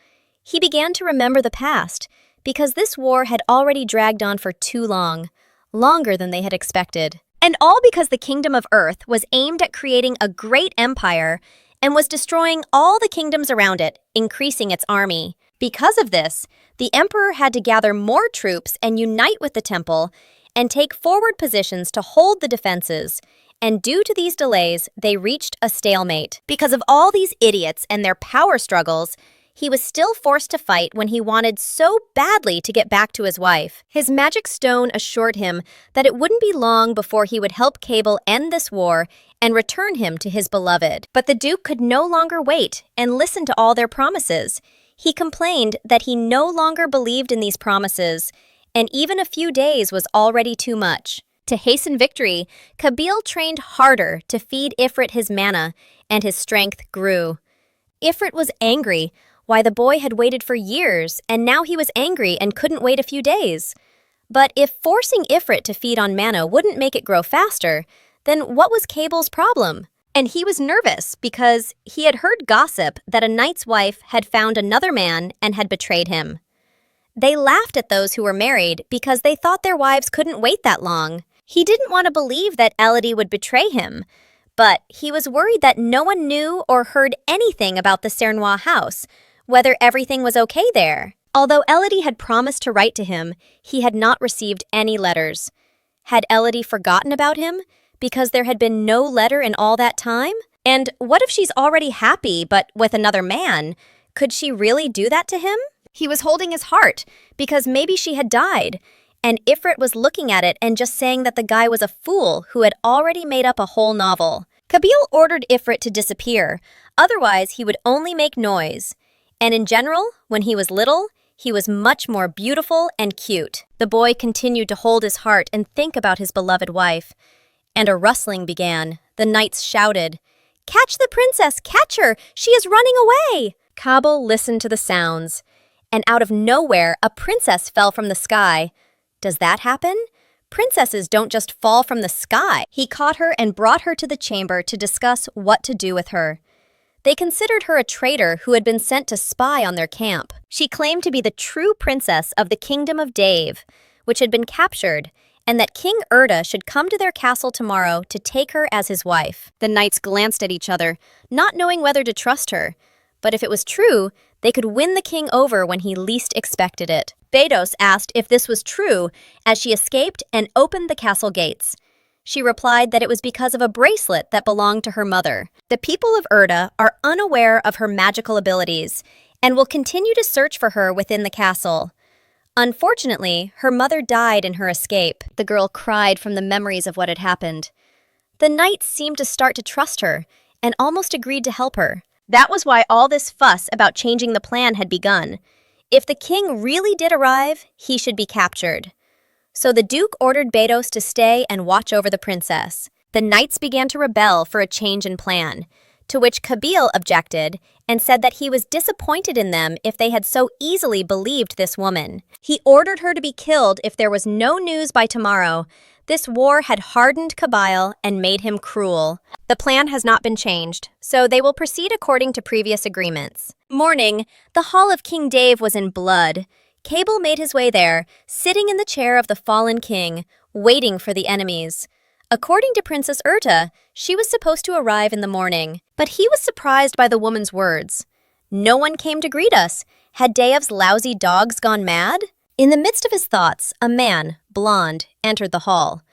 He began to remember the past, because this war had already dragged on for too long, longer than they had expected. And all because the Kingdom of Earth was aimed at creating a great empire and was destroying all the kingdoms around it, increasing its army. Because of this, the Emperor had to gather more troops and unite with the temple and take forward positions to hold the defenses. And due to these delays, they reached a stalemate. Because of all these idiots and their power struggles, he was still forced to fight when he wanted so badly to get back to his wife. His magic stone assured him that it wouldn't be long before he would help Cable end this war and return him to his beloved. But the Duke could no longer wait and listen to all their promises. He complained that he no longer believed in these promises, and even a few days was already too much. To hasten victory, Kabil trained harder to feed Ifrit his mana, and his strength grew. Ifrit was angry. Why, the boy had waited for years, and now he was angry and couldn't wait a few days. But if forcing Ifrit to feed on mana wouldn't make it grow faster, then what was Cable's problem? And he was nervous because he had heard gossip that a knight's wife had found another man and had betrayed him. They laughed at those who were married because they thought their wives couldn't wait that long. He didn't want to believe that Elodie would betray him, but he was worried that no one knew or heard anything about the Cernois house, whether everything was okay there. Although Elodie had promised to write to him, he had not received any letters. Had Elodie forgotten about him because there had been no letter in all that time? And what if she's already happy but with another man? Could she really do that to him? He was holding his heart because maybe she had died, and Ifrit was looking at it and just saying that the guy was a fool who had already made up a whole novel. Kabil ordered Ifrit to disappear, otherwise he would only make noise. And in general, when he was little, he was much more beautiful and cute. The boy continued to hold his heart and think about his beloved wife. And a rustling began. The knights shouted, "Catch the princess! Catch her! She is running away!" Kabul listened to the sounds, and out of nowhere, a princess fell from the sky. Does that happen? Princesses don't just fall from the sky. He caught her and brought her to the chamber to discuss what to do with her. They considered her a traitor who had been sent to spy on their camp. She claimed to be the true princess of the Kingdom of Dave, which had been captured, and that King Erda should come to their castle tomorrow to take her as his wife. The knights glanced at each other, not knowing whether to trust her. But if it was true, they could win the king over when he least expected it. Bedos asked if this was true as she escaped and opened the castle gates. She replied that it was because of a bracelet that belonged to her mother. The people of Erda are unaware of her magical abilities and will continue to search for her within the castle. Unfortunately, her mother died in her escape. The girl cried from the memories of what had happened. The knights seemed to start to trust her and almost agreed to help her. That was why all this fuss about changing the plan had begun. If the king really did arrive, he should be captured. So the Duke ordered Bedos to stay and watch over the princess. The knights began to rebel for a change in plan, to which Kabil objected and said that he was disappointed in them if they had so easily believed this woman. He ordered her to be killed if there was no news by tomorrow. This war had hardened Kabil and made him cruel. The plan has not been changed, so they will proceed according to previous agreements. Morning, the hall of King Dave was in blood. Cable made his way there, sitting in the chair of the fallen king, waiting for the enemies. According to Princess Urta, she was supposed to arrive in the morning, but he was surprised by the woman's words. No one came to greet us. Had Daev's lousy dogs gone mad? In the midst of his thoughts, a man, blonde, entered the hall.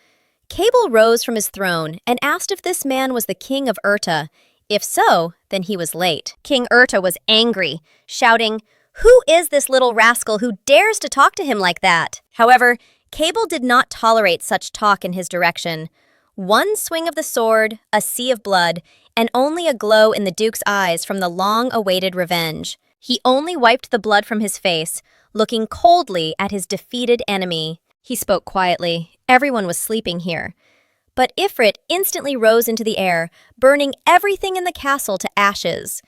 Cable rose from his throne and asked if this man was the king of Urta. If so, then he was late. King Urta was angry, shouting, "Who is this little rascal who dares to talk to him like that?" However, Cable did not tolerate such talk in his direction. One swing of the sword, a sea of blood, and only a glow in the Duke's eyes from the long-awaited revenge. He only wiped the blood from his face, looking coldly at his defeated enemy. He spoke quietly. Everyone was sleeping here. But Ifrit instantly rose into the air, burning everything in the castle to ashes.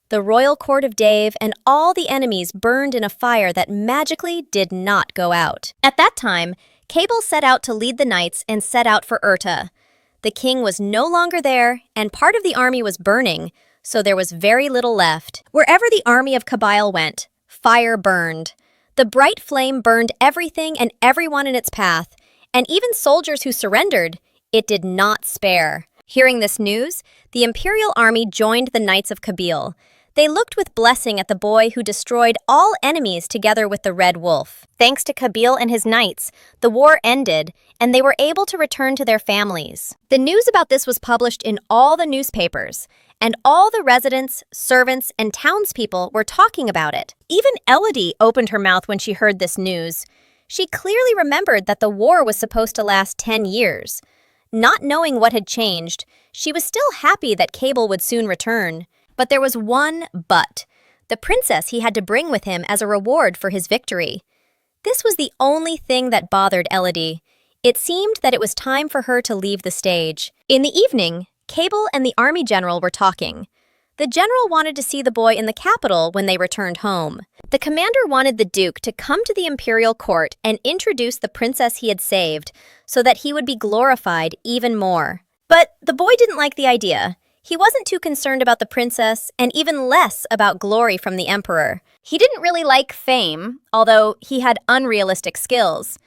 The royal court of Dave and all the enemies burned in a fire that magically did not go out. At that time, Cable set out to lead the knights and set out for Urta. The king was no longer there, and part of the army was burning, so there was very little left. Wherever the army of Kabyle went, fire burned. The bright flame burned everything and everyone in its path, and even soldiers who surrendered, it did not spare. Hearing this news, the imperial army joined the Knights of Kabyle. They looked with blessing at the boy who destroyed all enemies together with the Red Wolf. Thanks to Kabyle and his knights, the war ended, and they were able to return to their families. The news about this was published in all the newspapers, and all the residents, servants, and townspeople were talking about it. Even Elodie opened her mouth when she heard this news. She clearly remembered that the war was supposed to last 10 years. Not knowing what had changed, she was still happy that Cable would soon return. But there was one but. The princess he had to bring with him as a reward for his victory. This was the only thing that bothered Elodie. It seemed that it was time for her to leave the stage. In the evening, Cable and the army general were talking. The general wanted to see the boy in the capital when they returned home. The commander wanted the Duke to come to the imperial court and introduce the princess he had saved, so that he would be glorified even more. But the boy didn't like the idea. He wasn't too concerned about the princess, and even less about glory from the emperor. He didn't really like fame, although he had unrealistic skills.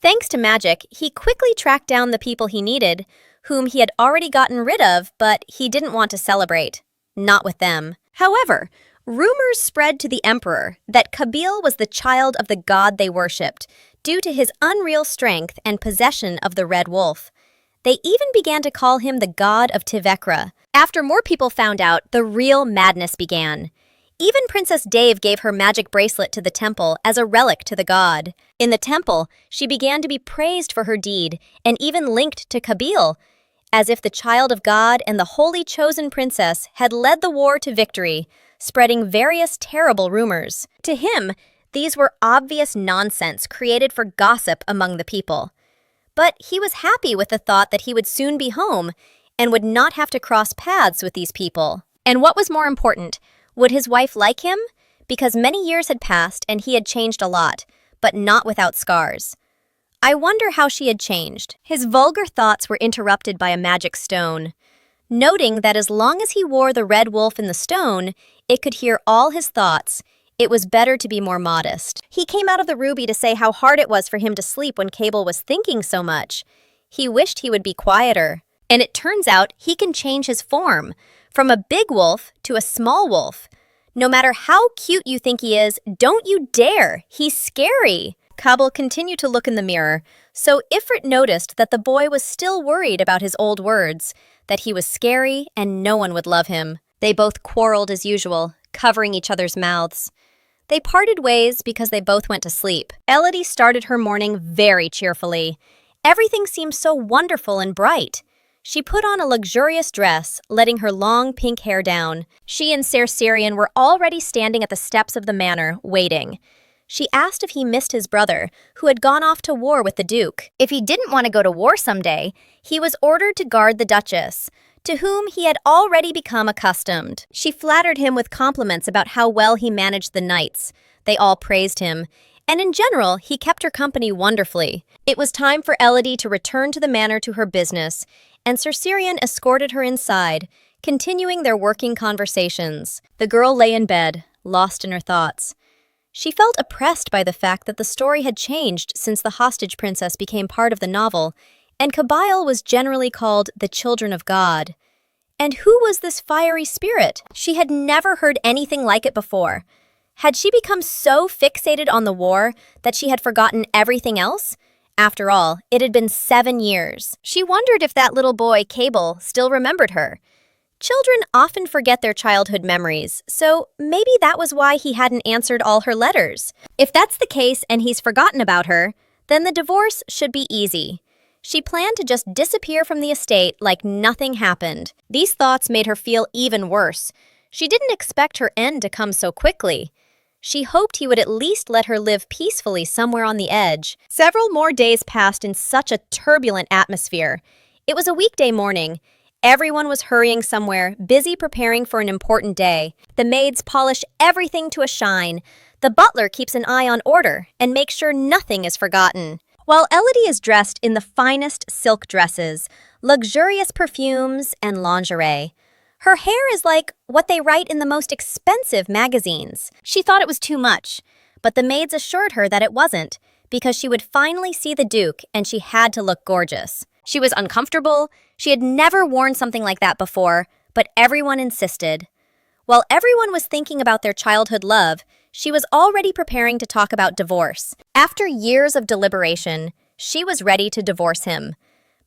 Thanks to magic, he quickly tracked down the people he needed, whom he had already gotten rid of, but he didn't want to celebrate. Not with them. However, rumors spread to the emperor that Kabyle was the child of the god they worshipped, due to his unreal strength and possession of the Red Wolf. They even began to call him the god of Tivekra. After more people found out, the real madness began. Even Princess Dave gave her magic bracelet to the temple as a relic to the god. In the temple, she began to be praised for her deed and even linked to Kabyle, as if the child of God and the holy chosen princess had led the war to victory, spreading various terrible rumors. To him, these were obvious nonsense created for gossip among the people. But he was happy with the thought that he would soon be home and would not have to cross paths with these people. And what was more important, would his wife like him? Because many years had passed and he had changed a lot, but not without scars. I wonder how she had changed. His vulgar thoughts were interrupted by a magic stone. Noting that as long as he wore the red wolf in the stone, it could hear all his thoughts, it was better to be more modest. He came out of the ruby to say how hard it was for him to sleep when Cable was thinking so much. He wished he would be quieter. And it turns out he can change his form, from a big wolf to a small wolf. No matter how cute you think he is, don't you dare! He's scary! Cable continued to look in the mirror, so Ifrit noticed that the boy was still worried about his old words, that he was scary and no one would love him. They both quarreled as usual, covering each other's mouths. They parted ways because they both went to sleep. Elodie started her morning very cheerfully. Everything seemed so wonderful and bright. She put on a luxurious dress, letting her long pink hair down. She and Cerserian were already standing at the steps of the manor, waiting. She asked if he missed his brother, who had gone off to war with the Duke. If he didn't want to go to war someday, he was ordered to guard the Duchess, to whom he had already become accustomed. She flattered him with compliments about how well he managed the knights. They all praised him, and in general, he kept her company wonderfully. It was time for Elodie to return to the manor to her business, and Cerserian escorted her inside, continuing their working conversations. The girl lay in bed, lost in her thoughts. She felt oppressed by the fact that the story had changed since the hostage princess became part of the novel, and Kabyle was generally called the Children of God. And who was this fiery spirit? She had never heard anything like it before. Had she become so fixated on the war that she had forgotten everything else? After all, it had been 7 years. She wondered if that little boy, Cable, still remembered her. Children often forget their childhood memories, so maybe that was why he hadn't answered all her letters. If that's the case and he's forgotten about her, then the divorce should be easy. She planned to just disappear from the estate like nothing happened. These thoughts made her feel even worse. She didn't expect her end to come so quickly. She hoped he would at least let her live peacefully somewhere on the edge. Several more days passed in such a turbulent atmosphere. It was a weekday morning. Everyone was hurrying somewhere, busy preparing for an important day. The maids polish everything to a shine. The butler keeps an eye on order and makes sure nothing is forgotten. While Elodie is dressed in the finest silk dresses, luxurious perfumes, and lingerie, her hair is like what they write in the most expensive magazines. She thought it was too much, but the maids assured her that it wasn't, because she would finally see the Duke and she had to look gorgeous. She was uncomfortable. She had never worn something like that before, but everyone insisted. While everyone was thinking about their childhood love, she was already preparing to talk about divorce. After years of deliberation, she was ready to divorce him.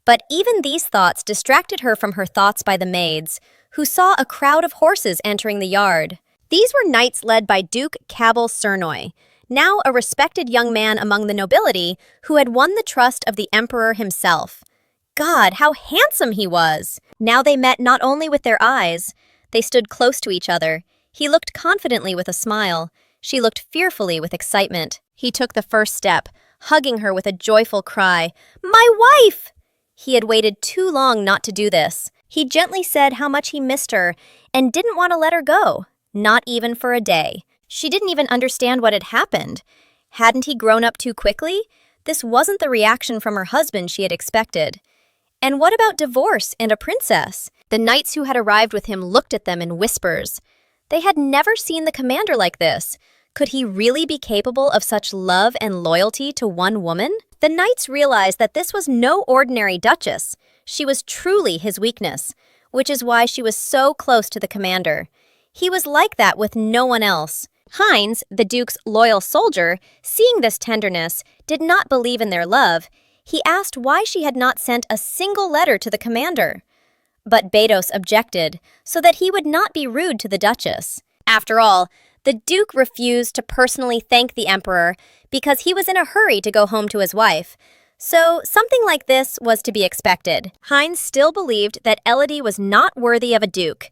But even these thoughts distracted her from her thoughts by the maids, who saw a crowd of horses entering the yard. These were knights led by Duke Cabell Cernoy, now a respected young man among the nobility who had won the trust of the emperor himself. God, how handsome he was! Now they met not only with their eyes, they stood close to each other. He looked confidently with a smile. She looked fearfully with excitement. He took the first step, hugging her with a joyful cry, "My wife!" He had waited too long not to do this. He gently said how much he missed her and didn't want to let her go, not even for a day. She didn't even understand what had happened. Hadn't he grown up too quickly? This wasn't the reaction from her husband she had expected. And what about divorce and a princess? The knights who had arrived with him looked at them in whispers. They had never seen the commander like this. Could he really be capable of such love and loyalty to one woman? The knights realized that this was no ordinary duchess. She was truly his weakness, which is why she was so close to the commander. He was like that with no one else. Heinz, the Duke's loyal soldier, seeing this tenderness, did not believe in their love. He asked why she had not sent a single letter to the commander. But Bedos objected, so that he would not be rude to the Duchess. After all, the Duke refused to personally thank the Emperor because he was in a hurry to go home to his wife. So something like this was to be expected. Heinz still believed that Elodie was not worthy of a Duke,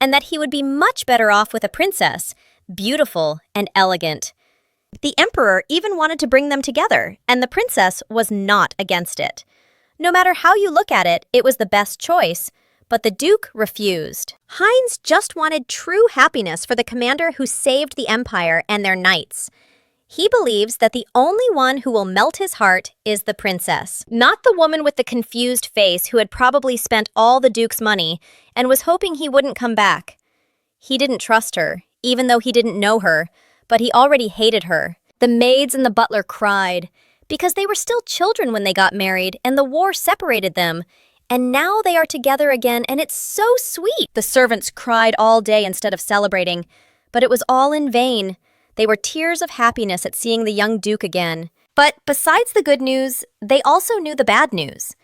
and that he would be much better off with a princess, beautiful and elegant. The Emperor even wanted to bring them together, and the princess was not against it. No matter how you look at it, it was the best choice, but the Duke refused. Heinz just wanted true happiness for the commander who saved the empire and their knights. He believes that the only one who will melt his heart is the princess, not the woman with the confused face who had probably spent all the Duke's money and was hoping he wouldn't come back. He didn't trust her, even though he didn't know her, but he already hated her. The maids and the butler cried, because they were still children when they got married and the war separated them, and now they are together again and it's so sweet. The servants cried all day instead of celebrating, but it was all in vain. They were tears of happiness at seeing the young Duke again. But besides the good news, they also knew the bad news.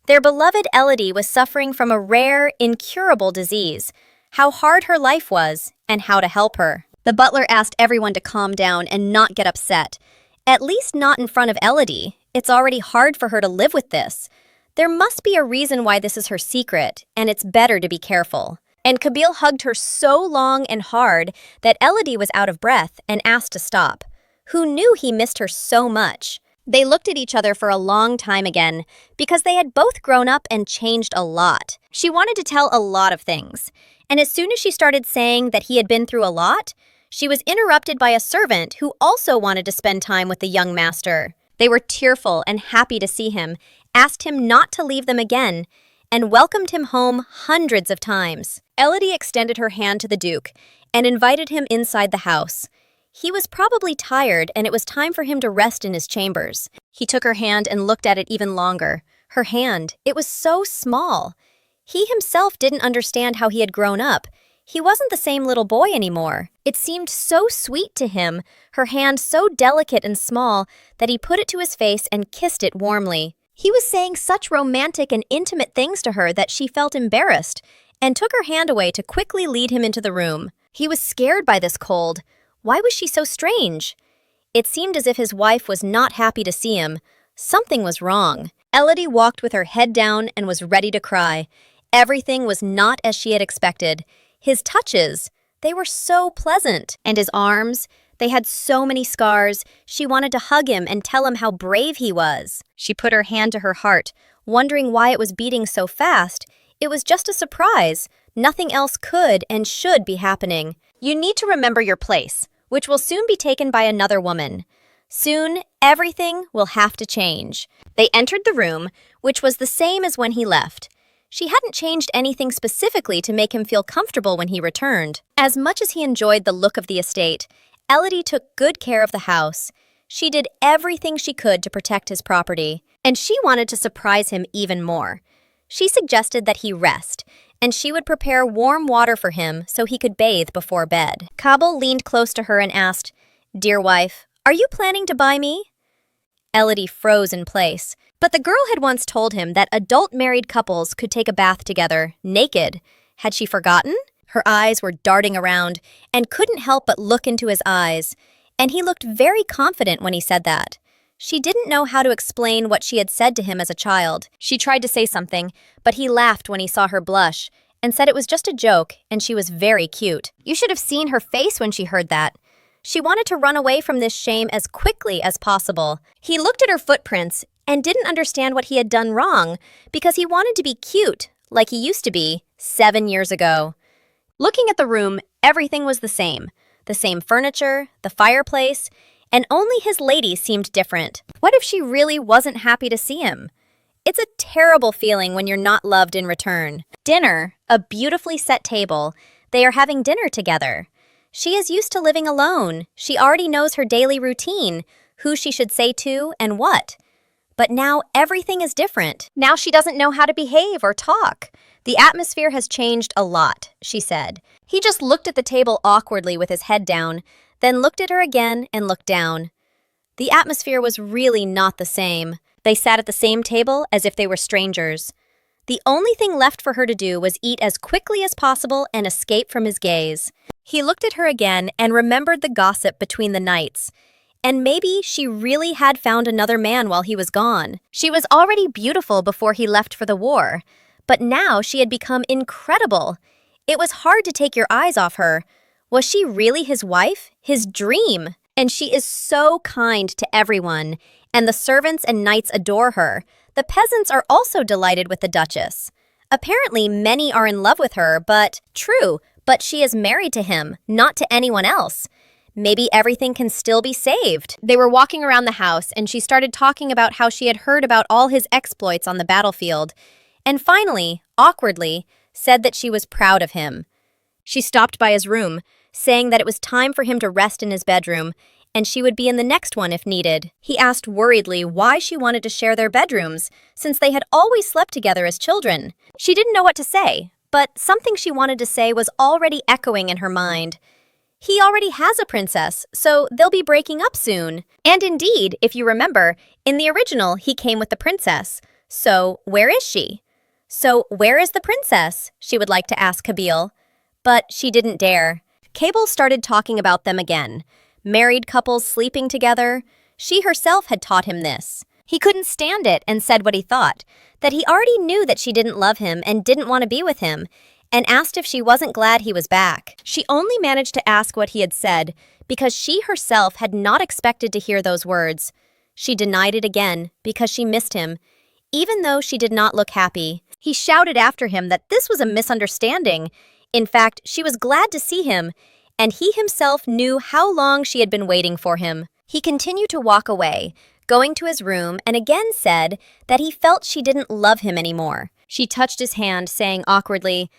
Their beloved Elodie was suffering from a rare, incurable disease, how hard her life was, and how to help her. The butler asked everyone to calm down and not get upset. At least not in front of Elodie. It's already hard for her to live with this. There must be a reason why this is her secret, and it's better to be careful. And Cabell hugged her so long and hard that Elodie was out of breath and asked to stop. Who knew he missed her so much? They looked at each other for a long time again, because they had both grown up and changed a lot. She wanted to tell a lot of things, and as soon as she started saying that he had been through a lot, she was interrupted by a servant who also wanted to spend time with the young master. They were tearful and happy to see him, asked him not to leave them again, and welcomed him home hundreds of times. Elodie extended her hand to the Duke and invited him inside the house. He was probably tired, and it was time for him to rest in his chambers. He took her hand and looked at it even longer. Her hand, it was so small. He himself didn't understand how he had grown up. He wasn't the same little boy anymore. It seemed so sweet to him, her hand so delicate and small, that he put it to his face and kissed it warmly. He was saying such romantic and intimate things to her that she felt embarrassed, and took her hand away to quickly lead him into the room. He was scared by this cold. Why was she so strange? It seemed as if his wife was not happy to see him. Something was wrong. Elodie walked with her head down and was ready to cry. Everything was not as she had expected. His touches, they were so pleasant. And his arms, they had so many scars. She wanted to hug him and tell him how brave he was. She put her hand to her heart, wondering why it was beating so fast. It was just a surprise. Nothing else could and should be happening. You need to remember your place, which will soon be taken by another woman. Soon, everything will have to change. They entered the room, which was the same as when he left. She hadn't changed anything specifically to make him feel comfortable when he returned. As much as he enjoyed the look of the estate, Elodie took good care of the house. She did everything she could to protect his property, and she wanted to surprise him even more. She suggested that he rest, and she would prepare warm water for him so he could bathe before bed. Kabul leaned close to her and asked, "Dear wife, are you planning to buy me?" Elodie froze in place, but the girl had once told him that adult married couples could take a bath together, naked. Had she forgotten? Her eyes were darting around and couldn't help but look into his eyes, and he looked very confident when he said that. She didn't know how to explain what she had said to him as a child. She tried to say something, but he laughed when he saw her blush and said it was just a joke and she was very cute. You should have seen her face when she heard that. She wanted to run away from this shame as quickly as possible. He looked at her footprints and didn't understand what he had done wrong because he wanted to be cute, like he used to be 7 years ago. Looking at the room, everything was the same. The same furniture, the fireplace, and only his lady seemed different. What if she really wasn't happy to see him? It's a terrible feeling when you're not loved in return. Dinner, a beautifully set table. They are having dinner together. She is used to living alone. She already knows her daily routine, who she should say to and what. But now everything is different. Now she doesn't know how to behave or talk. The atmosphere has changed a lot, she said. He just looked at the table awkwardly with his head down, then looked at her again and looked down. The atmosphere was really not the same. They sat at the same table as if they were strangers. The only thing left for her to do was eat as quickly as possible and escape from his gaze. He looked at her again and remembered the gossip between the nights. And maybe she really had found another man while he was gone. She was already beautiful before he left for the war, but now she had become incredible. It was hard to take your eyes off her. Was she really his wife? His dream? And she is so kind to everyone, and the servants and knights adore her. The peasants are also delighted with the Duchess. Apparently, many are in love with her, but she is married to him, not to anyone else. Maybe everything can still be saved. They were walking around the house, and she started talking about how she had heard about all his exploits on the battlefield, and finally, awkwardly, said that she was proud of him. She stopped by his room, saying that it was time for him to rest in his bedroom, and she would be in the next one if needed. He asked worriedly why she wanted to share their bedrooms, since they had always slept together as children. She didn't know what to say, but something she wanted to say was already echoing in her mind. He already has a princess, so they'll be breaking up soon. And indeed, if you remember, in the original, he came with the princess. So, where is she? So, where is the princess? She would like to ask Kabul. But she didn't dare. Kabul started talking about them again. Married couples sleeping together. She herself had taught him this. He couldn't stand it and said what he thought, that he already knew that she didn't love him and didn't want to be with him, and asked if she wasn't glad he was back. She only managed to ask what he had said because she herself had not expected to hear those words. She denied it again because she missed him, even though she did not look happy. He shouted after him that this was a misunderstanding. In fact, she was glad to see him, and he himself knew how long she had been waiting for him. He continued to walk away, going to his room, and again said that he felt she didn't love him anymore. She touched his hand, saying awkwardly,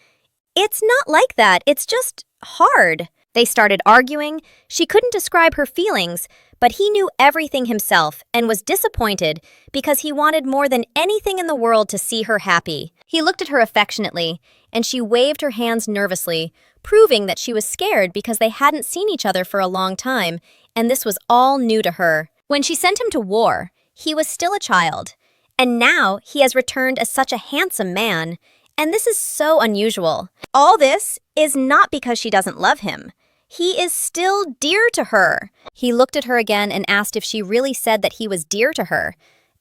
"It's not like that, it's just hard." They started arguing. She couldn't describe her feelings, but he knew everything himself and was disappointed because he wanted more than anything in the world to see her happy. He looked at her affectionately, and she waved her hands nervously, proving that she was scared because they hadn't seen each other for a long time, and this was all new to her. When she sent him to war, he was still a child, and now he has returned as such a handsome man, And this is so unusual. All this is not because she doesn't love him. He is still dear to her. He looked at her again and asked if she really said that he was dear to her.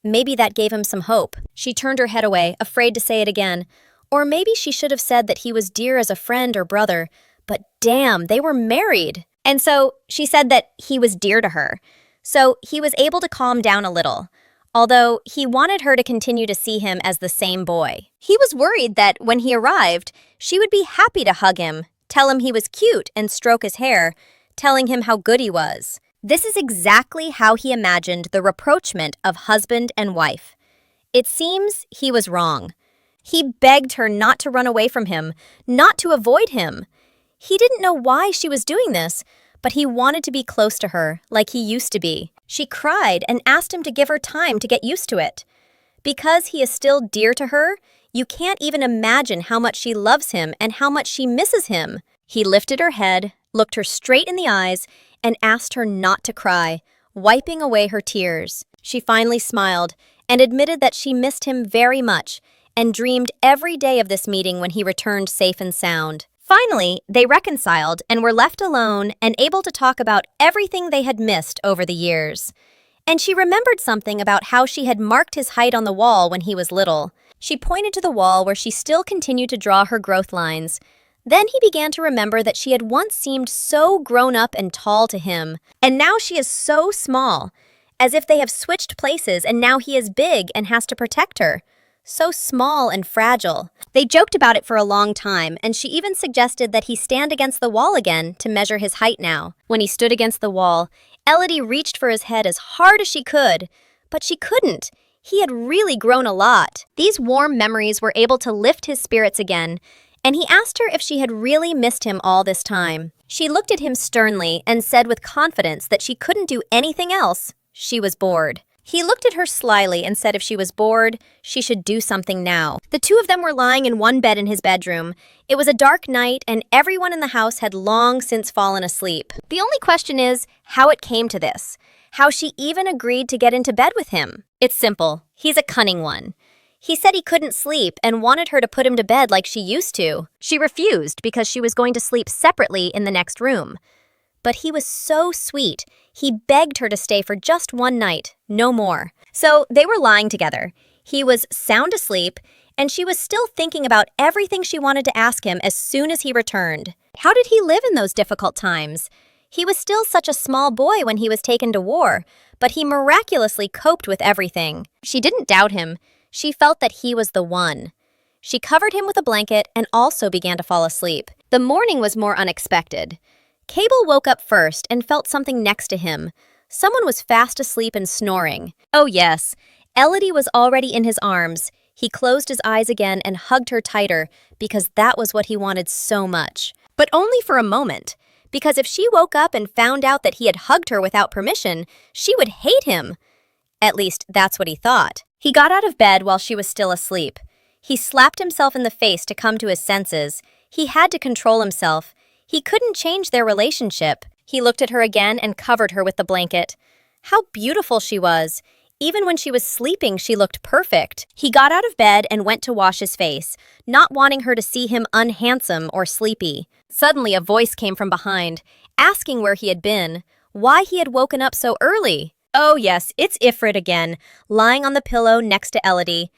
Maybe that gave him some hope. She turned her head away, afraid to say it again. Or maybe she should have said that he was dear as a friend or brother. But damn, they were married. And so she said that he was dear to her. So he was able to calm down a little, although he wanted her to continue to see him as the same boy. He was worried that when he arrived, she would be happy to hug him, tell him he was cute and stroke his hair, telling him how good he was. This is exactly how he imagined the rapprochement of husband and wife. It seems he was wrong. He begged her not to run away from him, not to avoid him. He didn't know why she was doing this, but he wanted to be close to her, like he used to be. She cried and asked him to give her time to get used to it. Because he is still dear to her, you can't even imagine how much she loves him and how much she misses him. He lifted her head, looked her straight in the eyes, and asked her not to cry, wiping away her tears. She finally smiled and admitted that she missed him very much and dreamed every day of this meeting when he returned safe and sound. Finally, they reconciled and were left alone and able to talk about everything they had missed over the years. And she remembered something about how she had marked his height on the wall when he was little. She pointed to the wall where she still continued to draw her growth lines. Then he began to remember that she had once seemed so grown up and tall to him, and now she is so small, as if they have switched places and now he is big and has to protect her. So small and fragile. They joked about it for a long time, and she even suggested that he stand against the wall again to measure his height now. When he stood against the wall, Elodie reached for his head as hard as she could, but she couldn't. He had really grown a lot. These warm memories were able to lift his spirits again, and he asked her if she had really missed him all this time. She looked at him sternly and said with confidence that she couldn't do anything else. She was bored. He looked at her slyly and said if she was bored, she should do something now. The two of them were lying in one bed in his bedroom. It was a dark night, and everyone in the house had long since fallen asleep. The only question is how it came to this, how she even agreed to get into bed with him. It's simple. He's a cunning one. He said he couldn't sleep and wanted her to put him to bed like she used to. She refused because she was going to sleep separately in the next room. But he was so sweet. He begged her to stay for just one night, no more. So they were lying together. He was sound asleep, and she was still thinking about everything she wanted to ask him as soon as he returned. How did he live in those difficult times? He was still such a small boy when he was taken to war, but he miraculously coped with everything. She didn't doubt him. She felt that he was the one. She covered him with a blanket and also began to fall asleep. The morning was more unexpected. Cable woke up first and felt something next to him. Someone was fast asleep and snoring. Oh yes, Elodie was already in his arms. He closed his eyes again and hugged her tighter because that was what he wanted so much. But only for a moment, because if she woke up and found out that he had hugged her without permission, she would hate him. At least that's what he thought. He got out of bed while she was still asleep. He slapped himself in the face to come to his senses. He had to control himself. He couldn't change their relationship. He looked at her again and covered her with the blanket. How beautiful she was. Even when she was sleeping, she looked perfect. He got out of bed and went to wash his face, not wanting her to see him unhandsome or sleepy. Suddenly, a voice came from behind, asking where he had been, why he had woken up so early. Oh yes, it's Ifrit again, lying on the pillow next to Elodie.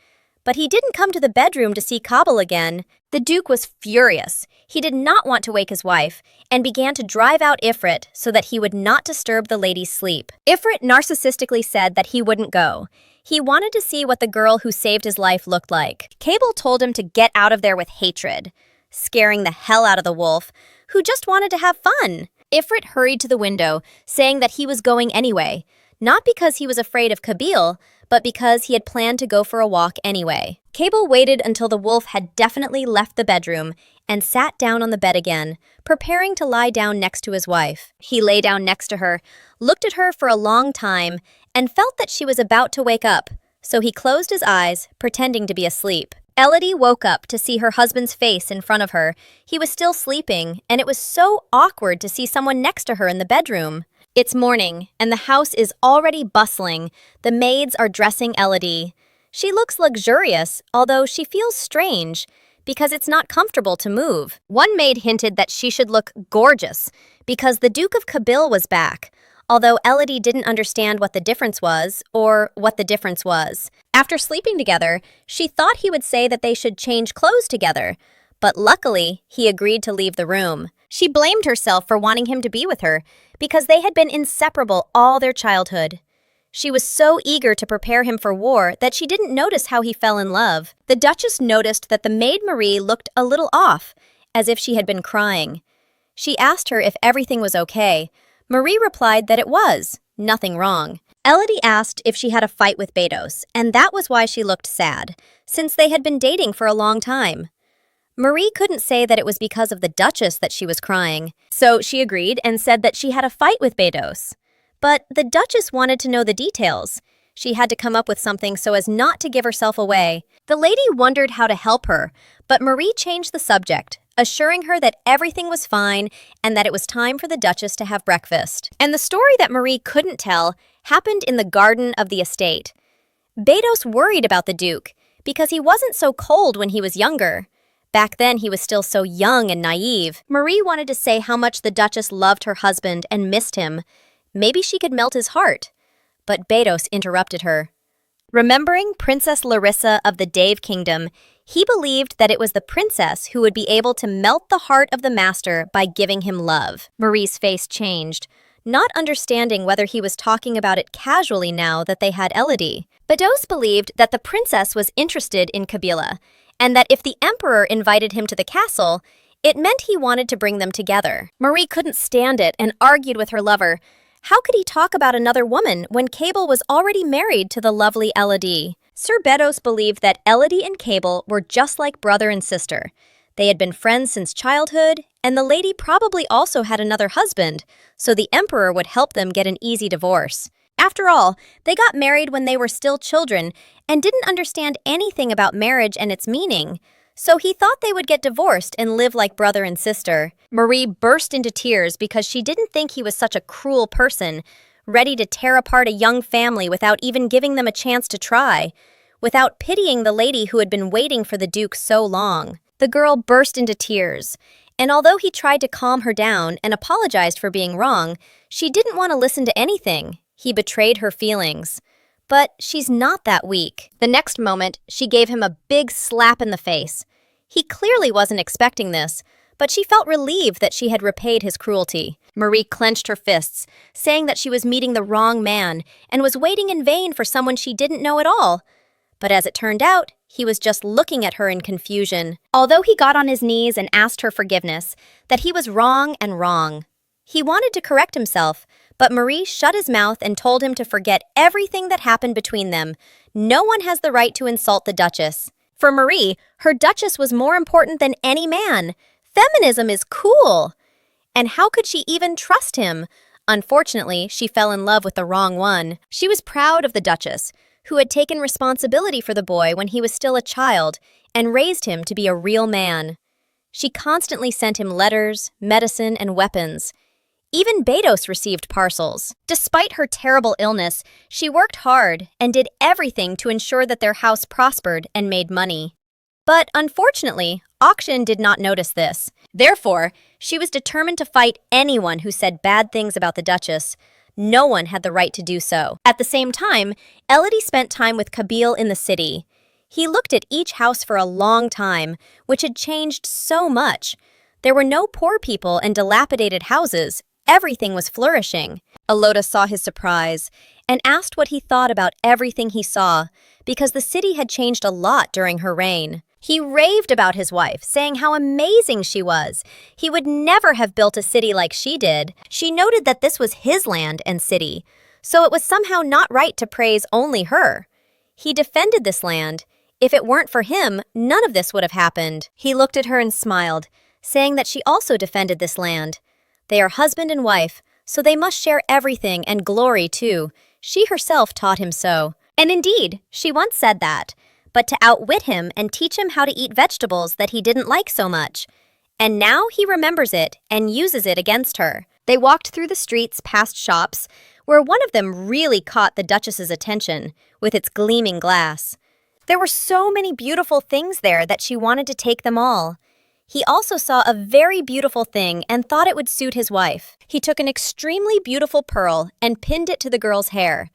But he didn't come to the bedroom to see Kabul again. The Duke was furious. He did not want to wake his wife, and began to drive out Ifrit so that he would not disturb the lady's sleep. Ifrit narcissistically said that he wouldn't go. He wanted to see what the girl who saved his life looked like. Cable told him to get out of there with hatred, scaring the hell out of the wolf, who just wanted to have fun. Ifrit hurried to the window, saying that he was going anyway, not because he was afraid of Kabil, but because he had planned to go for a walk anyway. Cable waited until the wolf had definitely left the bedroom and sat down on the bed again, preparing to lie down next to his wife. He lay down next to her, looked at her for a long time, and felt that she was about to wake up, so he closed his eyes, pretending to be asleep. Elodie woke up to see her husband's face in front of her. He was still sleeping, and it was so awkward to see someone next to her in the bedroom. It's morning, and the house is already bustling. The maids are dressing Elodie. She looks luxurious, although she feels strange. because it's not comfortable to move. One maid hinted that she should look gorgeous because the Duke of Kabil was back, although Elodie didn't understand what the difference was or what the difference was. After sleeping together, she thought he would say that they should change clothes together, but luckily, he agreed to leave the room. She blamed herself for wanting him to be with her because they had been inseparable all their childhood. She was so eager to prepare him for war that she didn't notice how he fell in love. The Duchess noticed that the maid Marie looked a little off, as if she had been crying. She asked her if everything was okay. Marie replied that it was, nothing wrong. Elodie asked if she had a fight with Bedos, and that was why she looked sad, since they had been dating for a long time. Marie couldn't say that it was because of the Duchess that she was crying, so she agreed and said that she had a fight with Bedos. But the Duchess wanted to know the details. She had to come up with something so as not to give herself away. The lady wondered how to help her, but Marie changed the subject, assuring her that everything was fine and that it was time for the Duchess to have breakfast. And the story that Marie couldn't tell happened in the garden of the estate. Bedos worried about the Duke because he wasn't so cold when he was younger. Back then, he was still so young and naive. Marie wanted to say how much the Duchess loved her husband and missed him. Maybe she could melt his heart. But Bedos interrupted her. Remembering Princess Larissa of the Dave Kingdom, he believed that it was the princess who would be able to melt the heart of the master by giving him love. Marie's face changed, not understanding whether he was talking about it casually now that they had Elodie. Bedos believed that the princess was interested in Kabila, and that if the emperor invited him to the castle, it meant he wanted to bring them together. Marie couldn't stand it and argued with her lover. How could he talk about another woman when Cable was already married to the lovely Elodie? Sir Bedos believed that Elodie and Cable were just like brother and sister. They had been friends since childhood, and the lady probably also had another husband, so the emperor would help them get an easy divorce. After all, they got married when they were still children and didn't understand anything about marriage and its meaning, so he thought they would get divorced and live like brother and sister. Marie burst into tears because she didn't think he was such a cruel person, ready to tear apart a young family without even giving them a chance to try, without pitying the lady who had been waiting for the Duke so long. The girl burst into tears, and although he tried to calm her down and apologized for being wrong, she didn't want to listen to anything. He betrayed her feelings. But she's not that weak. The next moment, she gave him a big slap in the face. He clearly wasn't expecting this, but she felt relieved that she had repaid his cruelty. Marie clenched her fists, saying that she was meeting the wrong man and was waiting in vain for someone she didn't know at all. But as it turned out, he was just looking at her in confusion. Although he got on his knees and asked her forgiveness, that he was wrong and wrong. He wanted to correct himself, but Marie shut his mouth and told him to forget everything that happened between them. No one has the right to insult the Duchess. For Marie, her Duchess was more important than any man. Feminism is cool. And how could she even trust him? Unfortunately, she fell in love with the wrong one. She was proud of the Duchess, who had taken responsibility for the boy when he was still a child and raised him to be a real man. She constantly sent him letters, medicine, and weapons. Even Bedos received parcels. Despite her terrible illness, she worked hard and did everything to ensure that their house prospered and made money. But unfortunately, Auction did not notice this. Therefore, she was determined to fight anyone who said bad things about the Duchess. No one had the right to do so. At the same time, Elodie spent time with Kabil in the city. He looked at each house for a long time, which had changed so much. There were no poor people and dilapidated houses. Everything was flourishing. Elodie saw his surprise and asked what he thought about everything he saw, because the city had changed a lot during her reign. He raved about his wife, saying how amazing she was. He would never have built a city like she did. She noted that this was his land and city, so it was somehow not right to praise only her. He defended this land. If it weren't for him, none of this would have happened. He looked at her and smiled, saying that she also defended this land. They are husband and wife, so they must share everything and glory too. She herself taught him so. And indeed, she once said that, but to outwit him and teach him how to eat vegetables that he didn't like so much. And now he remembers it and uses it against her. They walked through the streets past shops, where one of them really caught the Duchess's attention with its gleaming glass. There were so many beautiful things there that she wanted to take them all. He also saw a very beautiful thing and thought it would suit his wife. He took an extremely beautiful pearl and pinned it to the girl's hair.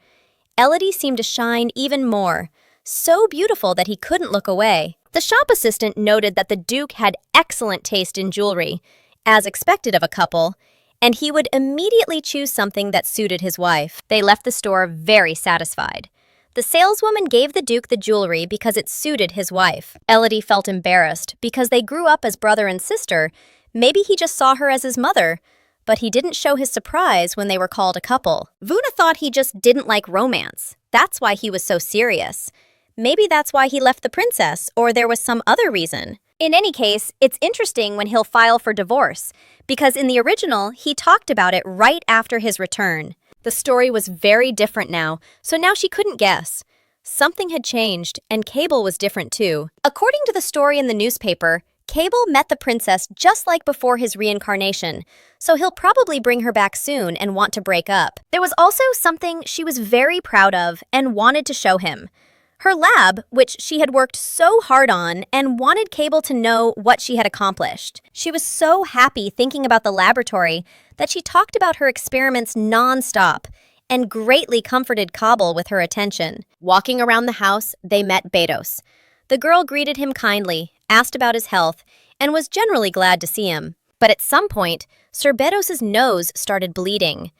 Elodie seemed to shine even more, so beautiful that he couldn't look away. The shop assistant noted that the Duke had excellent taste in jewelry, as expected of a couple, and he would immediately choose something that suited his wife. They left the store very satisfied. The saleswoman gave the Duke the jewelry because it suited his wife. Elodie felt embarrassed because they grew up as brother and sister. Maybe he just saw her as his mother, but he didn't show his surprise when they were called a couple. Vuna thought he just didn't like romance. That's why he was so serious. Maybe that's why he left the princess, or there was some other reason. In any case, it's interesting when he'll file for divorce, because in the original, he talked about it right after his return. The story was very different now, so now she couldn't guess. Something had changed, and Cable was different too. According to the story in the newspaper, Cable met the princess just like before his reincarnation, so he'll probably bring her back soon and want to break up. There was also something she was very proud of and wanted to show him. Her lab, which she had worked so hard on and wanted Cable to know what she had accomplished. She was so happy thinking about the laboratory that she talked about her experiments non-stop and greatly comforted Cable with her attention. Walking around the house, they met Bedos. The girl greeted him kindly, asked about his health, and was generally glad to see him. But at some point, Sir Bedos's nose started bleeding.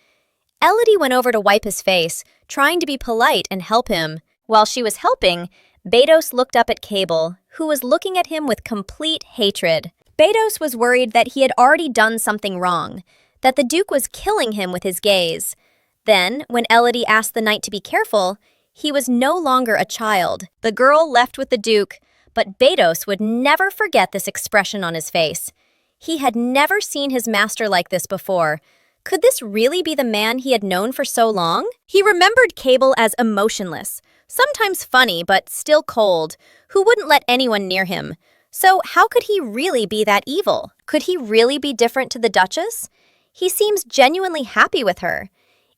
Elodie went over to wipe his face, trying to be polite and help him. While she was helping, Bedos looked up at Cable, who was looking at him with complete hatred. Bedos was worried that he had already done something wrong, that the Duke was killing him with his gaze. Then, when Elodie asked the knight to be careful, he was no longer a child. The girl left with the Duke, but Bedos would never forget this expression on his face. He had never seen his master like this before. Could this really be the man he had known for so long? He remembered Cable as emotionless, sometimes funny but still cold, who wouldn't let anyone near him. So how could he really be that evil? Could he really be different to the Duchess? He seems genuinely happy with her.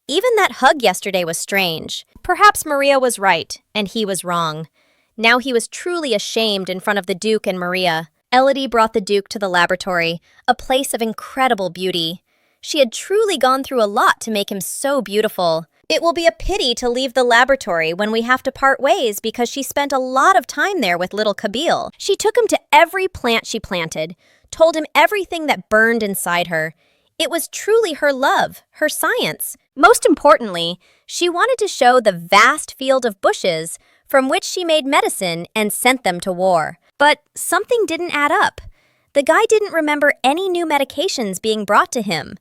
Even that hug yesterday was strange. Perhaps Maria was right, and he was wrong. Now he was truly ashamed in front of the Duke and Maria. Elodie brought the Duke to the laboratory, a place of incredible beauty. She had truly gone through a lot to make him so beautiful. It will be a pity to leave the laboratory when we have to part ways because she spent a lot of time there with little Kabil. She took him to every plant she planted, told him everything that burned inside her. It was truly her love, her science. Most importantly, she wanted to show the vast field of bushes from which she made medicine and sent them to war. But something didn't add up. The guy didn't remember any new medications being brought to him.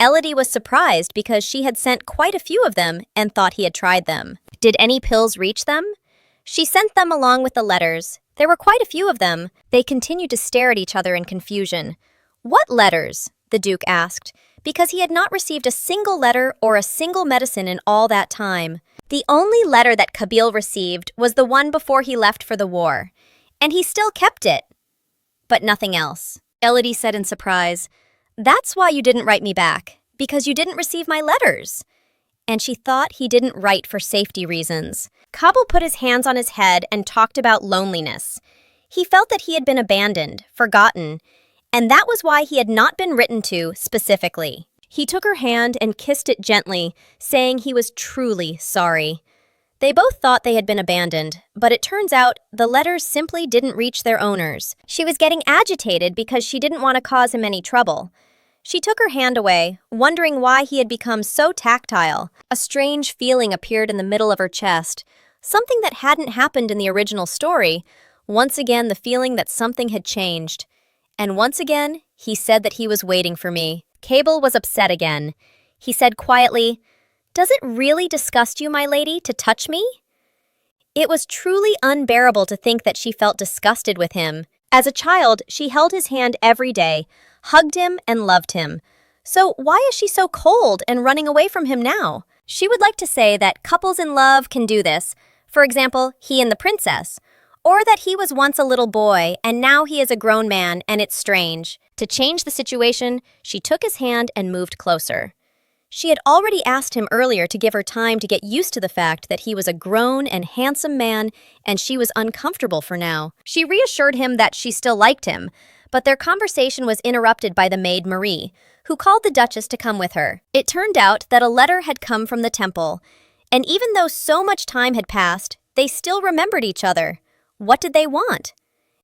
Elodie was surprised because she had sent quite a few of them and thought he had tried them. Did any pills reach them? She sent them along with the letters. There were quite a few of them. They continued to stare at each other in confusion. "What letters?" the Duke asked, because he had not received a single letter or a single medicine in all that time. The only letter that Kabil received was the one before he left for the war, and he still kept it. But nothing else. Elodie said in surprise, "That's why you didn't write me back, because you didn't receive my letters." And she thought he didn't write for safety reasons. Kabil put his hands on his head and talked about loneliness. He felt that he had been abandoned, forgotten, and that was why he had not been written to specifically. He took her hand and kissed it gently, saying he was truly sorry. They both thought they had been abandoned, but it turns out the letters simply didn't reach their owners. She was getting agitated because she didn't want to cause him any trouble. She took her hand away, wondering why he had become so tactile. A strange feeling appeared in the middle of her chest, something that hadn't happened in the original story. Once again, the feeling that something had changed. And once again, he said that he was waiting for me. Cable was upset again. He said quietly, "Does it really disgust you, my lady, to touch me?" It was truly unbearable to think that she felt disgusted with him. As a child, she held his hand every day, hugged him and loved him. So why is she so cold and running away from him now? She would like to say that couples in love can do this, for example, he and the princess, or that he was once a little boy and now he is a grown man and it's strange. To change the situation, she took his hand and moved closer. She had already asked him earlier to give her time to get used to the fact that he was a grown and handsome man, and she was uncomfortable for now. She reassured him that she still liked him, but their conversation was interrupted by the maid Marie, who called the Duchess to come with her. It turned out that a letter had come from the temple, and even though so much time had passed, they still remembered each other. What did they want?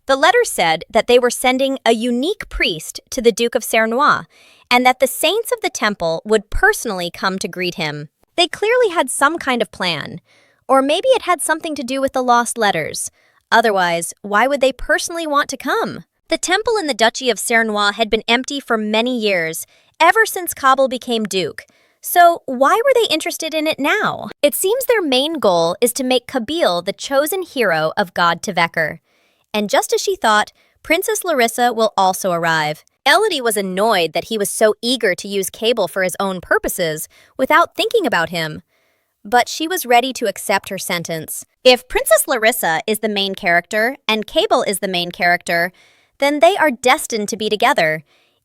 The letter said that they were sending a unique priest to the Duke of Cernois, and that the saints of the temple would personally come to greet him. They clearly had some kind of plan, or maybe it had something to do with the lost letters. Otherwise, why would they personally want to come? The temple in the Duchy of Cernois had been empty for many years, ever since Kabul became duke. So why were they interested in it now? It seems their main goal is to make Kabul the chosen hero of God Tvekar. And just as she thought, Princess Larissa will also arrive. Elodie was annoyed that he was so eager to use Cable for his own purposes without thinking about him. But she was ready to accept her sentence. If Princess Larissa is the main character and Cable is the main character, then they are destined to be together.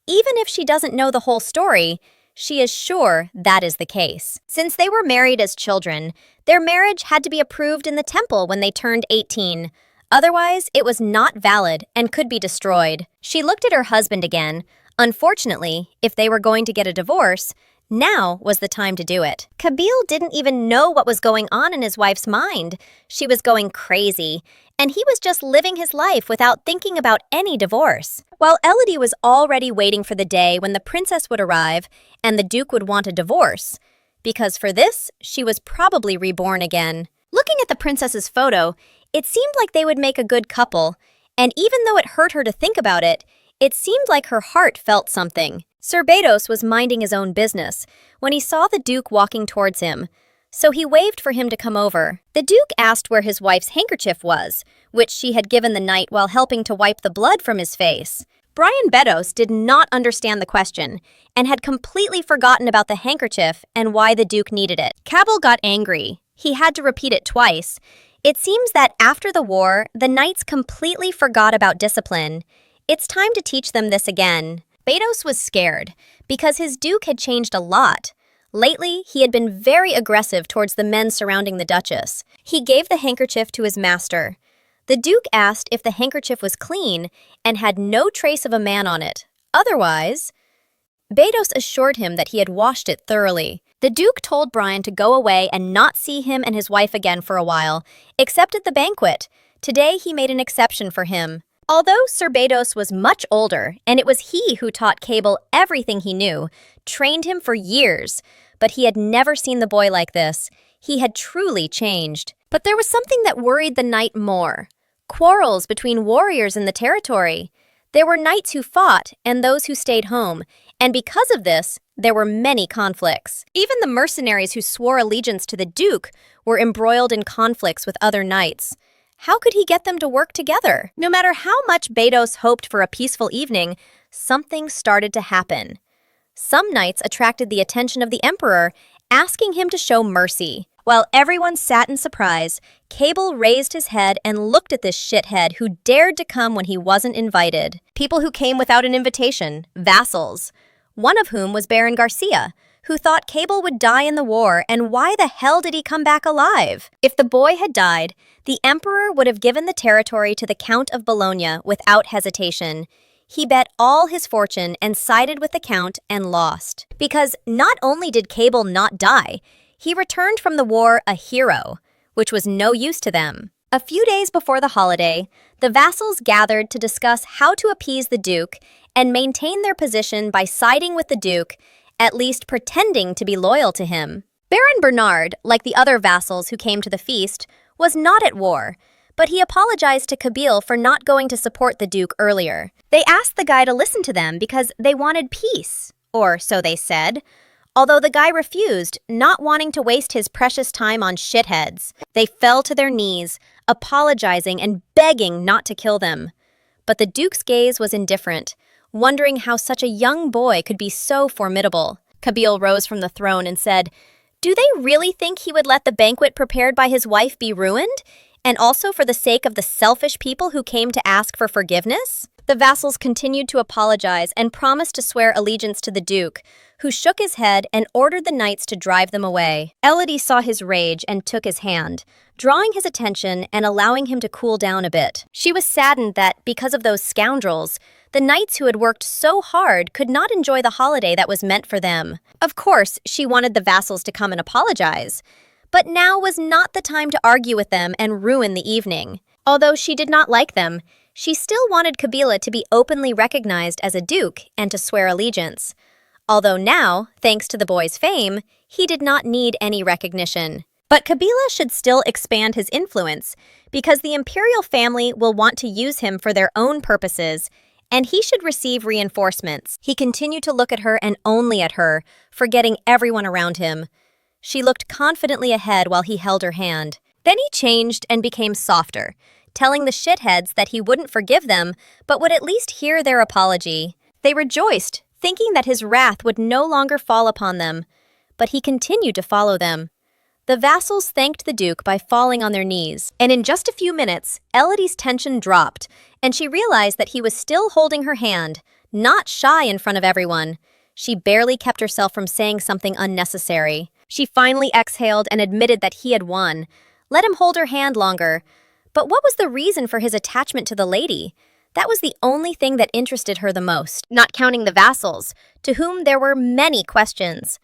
Even if she doesn't know the whole story, she is sure that is the case. Since they were married as children, their marriage had to be approved in the temple when they turned 18. Otherwise, it was not valid and could be destroyed. She looked at her husband again. Unfortunately, if they were going to get a divorce, now was the time to do it. Kabul didn't even know what was going on in his wife's mind. She was going crazy, and he was just living his life without thinking about any divorce. While Elodie was already waiting for the day when the princess would arrive and the duke would want a divorce, because for this, she was probably reborn again. Looking at the princess's photo, it seemed like they would make a good couple, and even though it hurt her to think about it, it seemed like her heart felt something. Sir Bedos was minding his own business when he saw the Duke walking towards him, so he waved for him to come over. The Duke asked where his wife's handkerchief was, which she had given the knight while helping to wipe the blood from his face. Brian Bedos did not understand the question and had completely forgotten about the handkerchief and why the Duke needed it. Cabell got angry. He had to repeat it twice. It seems that after the war, the knights completely forgot about discipline. It's time to teach them this again. Bedos was scared because his duke had changed a lot. Lately, he had been very aggressive towards the men surrounding the Duchess. He gave the handkerchief to his master. The Duke asked if the handkerchief was clean and had no trace of a man on it. Otherwise, Bedos assured him that he had washed it thoroughly. The Duke told Brian to go away and not see him and his wife again for a while, except at the banquet. Today, he made an exception for him. Although Sir Bedos was much older, and it was he who taught Cable everything he knew, trained him for years, but he had never seen the boy like this. He had truly changed. But there was something that worried the knight more. Quarrels between warriors in the territory. There were knights who fought and those who stayed home, and because of this, there were many conflicts. Even the mercenaries who swore allegiance to the Duke were embroiled in conflicts with other knights. How could he get them to work together? No matter how much Bedos hoped for a peaceful evening, something started to happen. Some knights attracted the attention of the emperor, asking him to show mercy. While everyone sat in surprise, Cable raised his head and looked at this shithead who dared to come when he wasn't invited. People who came without an invitation, vassals. One of whom was Baron Garcia, who thought Cable would die in the war, and why the hell did he come back alive? If the boy had died, the emperor would have given the territory to the Count of Bologna without hesitation. He bet all his fortune and sided with the Count and lost. Because not only did Cable not die, he returned from the war a hero, which was no use to them. A few days before the holiday, the vassals gathered to discuss how to appease the Duke and maintain their position by siding with the Duke, at least pretending to be loyal to him. Baron Bernard, like the other vassals who came to the feast, was not at war, but he apologized to Kabul for not going to support the Duke earlier. They asked the guy to listen to them because they wanted peace, or so they said, although the guy refused, not wanting to waste his precious time on shitheads. They fell to their knees, apologizing and begging not to kill them. But the Duke's gaze was indifferent, wondering how such a young boy could be so formidable. Kabul rose from the throne and said, "Do they really think he would let the banquet prepared by his wife be ruined? And also for the sake of the selfish people who came to ask for forgiveness?" The vassals continued to apologize and promised to swear allegiance to the Duke, who shook his head and ordered the knights to drive them away. Elodie saw his rage and took his hand, drawing his attention and allowing him to cool down a bit. She was saddened that, because of those scoundrels, the knights who had worked so hard could not enjoy the holiday that was meant for them. Of course, she wanted the vassals to come and apologize, but now was not the time to argue with them and ruin the evening. Although she did not like them, she still wanted Kabila to be openly recognized as a duke and to swear allegiance. Although now, thanks to the boy's fame, he did not need any recognition. But Kabila should still expand his influence because the imperial family will want to use him for their own purposes, and he should receive reinforcements. He continued to look at her and only at her, forgetting everyone around him. She looked confidently ahead while he held her hand. Then he changed and became softer, telling the shitheads that he wouldn't forgive them, but would at least hear their apology. They rejoiced, thinking that his wrath would no longer fall upon them, but he continued to follow them. The vassals thanked the Duke by falling on their knees, and in just a few minutes, Elodie's tension dropped, and she realized that he was still holding her hand, not shy in front of everyone. She barely kept herself from saying something unnecessary. She finally exhaled and admitted that he had won. Let him hold her hand longer. But what was the reason for his attachment to the lady? That was the only thing that interested her the most, not counting the vassals, to whom there were many questions.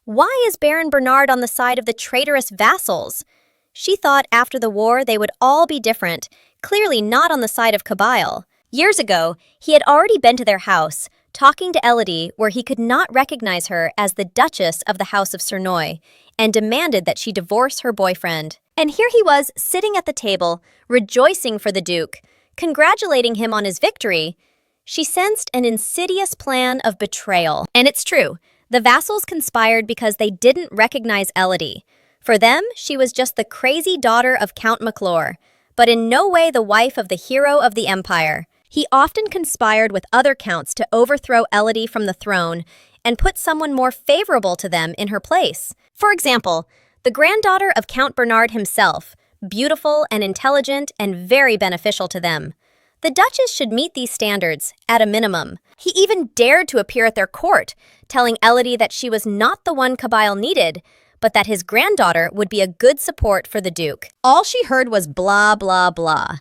Why is Baron Bernard on the side of the traitorous vassals? She thought after the war they would all be different, clearly not on the side of Kabyle. Years ago, he had already been to their house, talking to Elodie where he could not recognize her as the Duchess of the House of Cernoy, and demanded that she divorce her boyfriend. And here he was, sitting at the table, rejoicing for the Duke, congratulating him on his victory. She sensed an insidious plan of betrayal. And it's true, the vassals conspired because they didn't recognize Elodie. For them, she was just the crazy daughter of Count McClure, but in no way the wife of the hero of the empire. He often conspired with other counts to overthrow Elodie from the throne and put someone more favorable to them in her place. For example, the granddaughter of Count Bernard himself, beautiful and intelligent and very beneficial to them. The Duchess should meet these standards, at a minimum. He even dared to appear at their court, telling Elodie that she was not the one Kabyle needed, but that his granddaughter would be a good support for the Duke. All she heard was blah, blah, blah.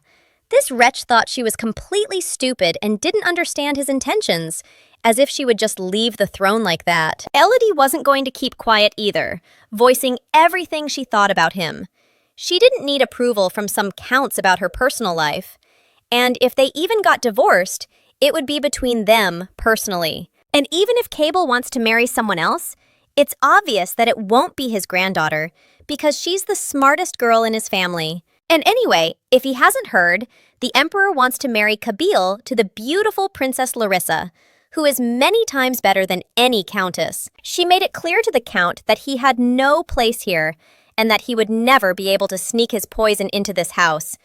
This wretch thought she was completely stupid and didn't understand his intentions, as if she would just leave the throne like that. Elodie wasn't going to keep quiet either, voicing everything she thought about him. She didn't need approval from some counts about her personal life. And if they even got divorced, it would be between them personally. And even if Cable wants to marry someone else, it's obvious that it won't be his granddaughter, because she's the smartest girl in his family. And anyway, if he hasn't heard, the Emperor wants to marry Kabyle to the beautiful Princess Larissa, who is many times better than any countess. She made it clear to the Count that he had no place here, and that he would never be able to sneak his poison into this house.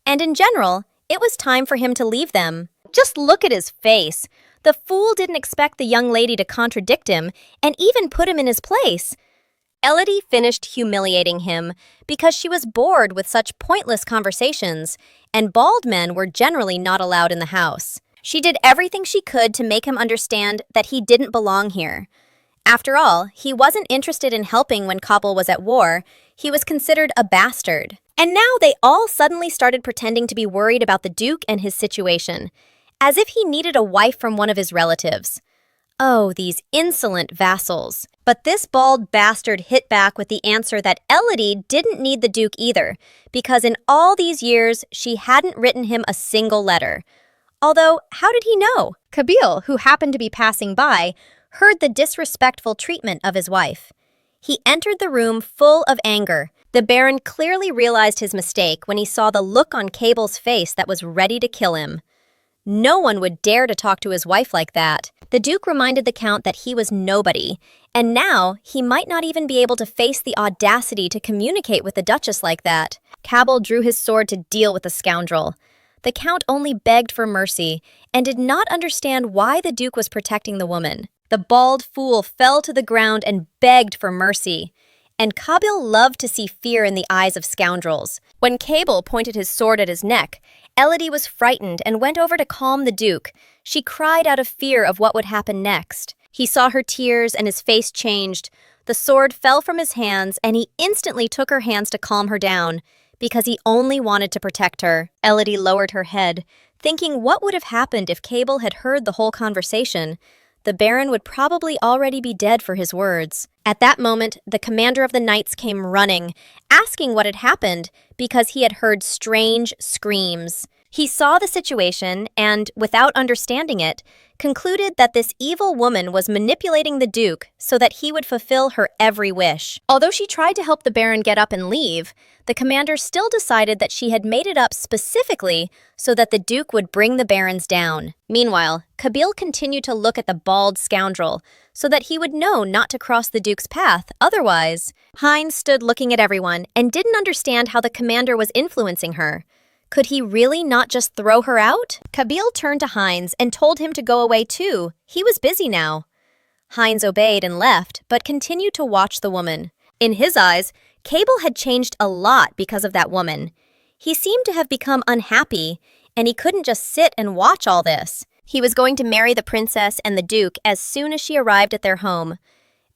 And in general, it was time for him to leave them. Just look at his face. The fool didn't expect the young lady to contradict him and even put him in his place. Elodie finished humiliating him because she was bored with such pointless conversations, and bald men were generally not allowed in the house. She did everything she could to make him understand that he didn't belong here. After all, he wasn't interested in helping when Kabyle was at war. He was considered a bastard. And now they all suddenly started pretending to be worried about the Duke and his situation, as if he needed a wife from one of his relatives. Oh, these insolent vassals. But this bald bastard hit back with the answer that Elodie didn't need the Duke either, because in all these years, she hadn't written him a single letter. Although, how did he know? Kabyle, who happened to be passing by, heard the disrespectful treatment of his wife. He entered the room full of anger. The Baron clearly realized his mistake when he saw the look on Cable's face that was ready to kill him. No one would dare to talk to his wife like that. The Duke reminded the Count that he was nobody, and now he might not even be able to face the audacity to communicate with the Duchess like that. Kabyle drew his sword to deal with the scoundrel. The Count only begged for mercy and did not understand why the Duke was protecting the woman. The bald fool fell to the ground and begged for mercy. and Kabil loved to see fear in the eyes of scoundrels. When Cable pointed his sword at his neck, Elodie was frightened and went over to calm the Duke. She cried out of fear of what would happen next. He saw her tears and his face changed. The sword fell from his hands and he instantly took her hands to calm her down, because he only wanted to protect her. Elodie lowered her head, thinking what would have happened if Cable had heard the whole conversation. The Baron would probably already be dead for his words. At that moment, the commander of the knights came running, asking what had happened because he had heard strange screams. He saw the situation and, without understanding it, concluded that this evil woman was manipulating the Duke so that he would fulfill her every wish. Although she tried to help the Baron get up and leave, the commander still decided that she had made it up specifically so that the Duke would bring the barons down. Meanwhile, Kabil continued to look at the bald scoundrel so that he would know not to cross the Duke's path otherwise. Hines stood looking at everyone and didn't understand how the commander was influencing her. Could he really not just throw her out? Kabil turned to Hines and told him to go away too. He was busy now. Hines obeyed and left, but continued to watch the woman. In his eyes, Cable had changed a lot because of that woman. He seemed to have become unhappy, and he couldn't just sit and watch all this. He was going to marry the princess and the Duke as soon as she arrived at their home.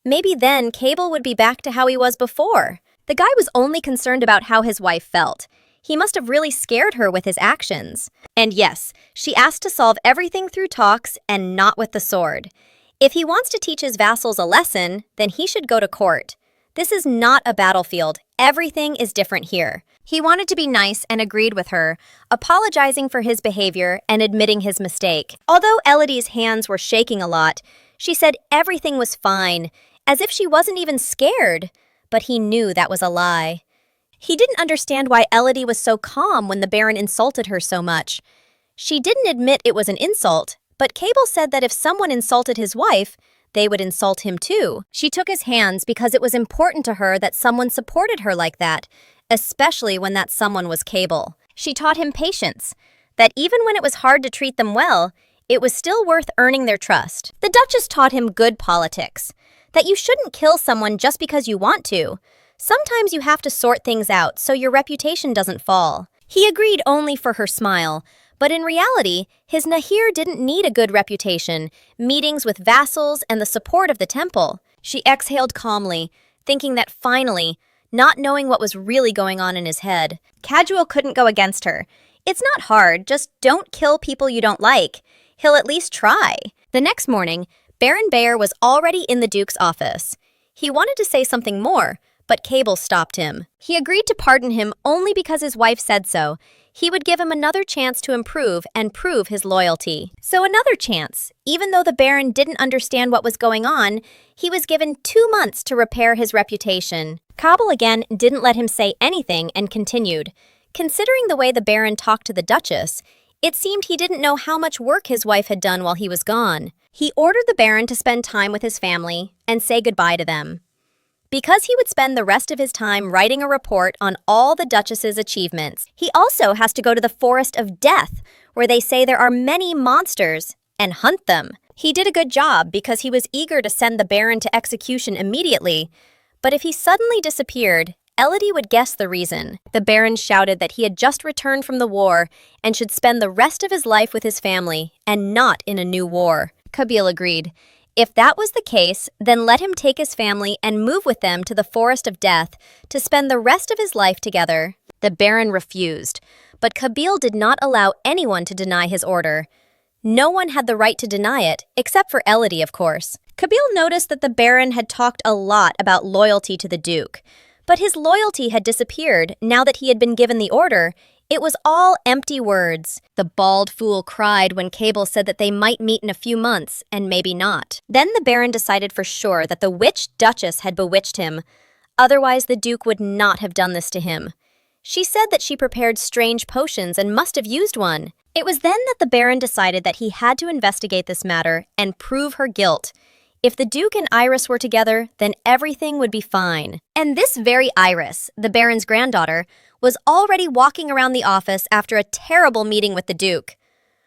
Maybe then Cable would be back to how he was before. The guy was only concerned about how his wife felt. He must have really scared her with his actions. And yes, she asked to solve everything through talks and not with the sword. If he wants to teach his vassals a lesson, then he should go to court. This is not a battlefield. Everything is different here. He wanted to be nice and agreed with her, apologizing for his behavior and admitting his mistake. Although Elodie's hands were shaking a lot, she said everything was fine, as if she wasn't even scared. But he knew that was a lie. He didn't understand why Elodie was so calm when the Baron insulted her so much. She didn't admit it was an insult, but Cable said that if someone insulted his wife, they would insult him too. She took his hands because it was important to her that someone supported her like that, especially when that someone was Cable. She taught him patience, that even when it was hard to treat them well, it was still worth earning their trust. The Duchess taught him good politics, that you shouldn't kill someone just because you want to. Sometimes you have to sort things out so your reputation doesn't fall. He agreed only for her smile, but in reality, his Nahir didn't need a good reputation, meetings with vassals, and the support of the temple. She exhaled calmly, thinking that finally, not knowing what was really going on in his head, Casual couldn't go against her. It's not hard, just don't kill people you don't like. He'll at least try. The next morning, Baron Bayer was already in the Duke's office. He wanted to say something more, but Cable stopped him. He agreed to pardon him only because his wife said so. He would give him another chance to improve and prove his loyalty. So another chance. Even though the Baron didn't understand what was going on, he was given 2 months to repair his reputation. Cable again didn't let him say anything and continued. Considering the way the Baron talked to the Duchess, it seemed he didn't know how much work his wife had done while he was gone. He ordered the Baron to spend time with his family and say goodbye to them. Because he would spend the rest of his time writing a report on all the Duchess's achievements, he also has to go to the Forest of Death, where they say there are many monsters, and hunt them. He did a good job because he was eager to send the Baron to execution immediately, but if he suddenly disappeared, Elodie would guess the reason. The Baron shouted that he had just returned from the war and should spend the rest of his life with his family and not in a new war. Kabil agreed. If that was the case, then let him take his family and move with them to the Forest of Death to spend the rest of his life together. The Baron refused, but Kabil did not allow anyone to deny his order. No one had the right to deny it, except for Elodie, of course. Kabil noticed that the Baron had talked a lot about loyalty to the Duke, but his loyalty had disappeared now that he had been given the order. It was all empty words. The bald fool cried when Cable said that they might meet in a few months, and maybe not. Then the Baron decided for sure that the witch Duchess had bewitched him. Otherwise, the Duke would not have done this to him. She said that she prepared strange potions and must have used one. It was then that the Baron decided that he had to investigate this matter and prove her guilt. If the Duke and Iris were together, then everything would be fine. And this very Iris, the Baron's granddaughter, was already walking around the office after a terrible meeting with the Duke.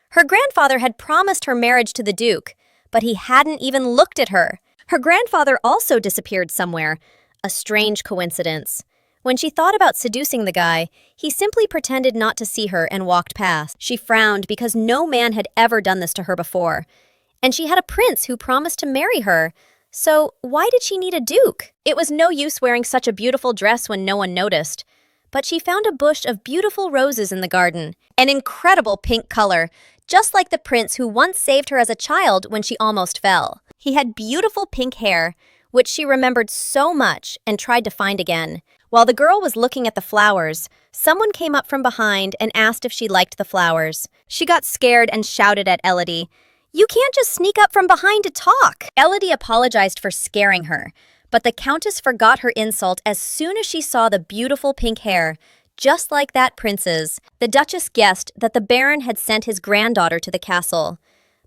Her grandfather had promised her marriage to the Duke, but he hadn't even looked at her. Her grandfather also disappeared somewhere. A strange coincidence. When she thought about seducing the guy, he simply pretended not to see her and walked past. She frowned because no man had ever done this to her before. And she had a prince who promised to marry her. So why did she need a duke? It was no use wearing such a beautiful dress when no one noticed. But she found a bush of beautiful roses in the garden, an incredible pink color, just like the prince who once saved her as a child when she almost fell. He had beautiful pink hair, which she remembered so much and tried to find again. While the girl was looking at the flowers, someone came up from behind and asked if she liked the flowers. She got scared and shouted at Elodie, "You can't just sneak up from behind to talk!" Elodie apologized for scaring her, but the Countess forgot her insult as soon as she saw the beautiful pink hair, just like that prince's. The Duchess guessed that the Baron had sent his granddaughter to the castle,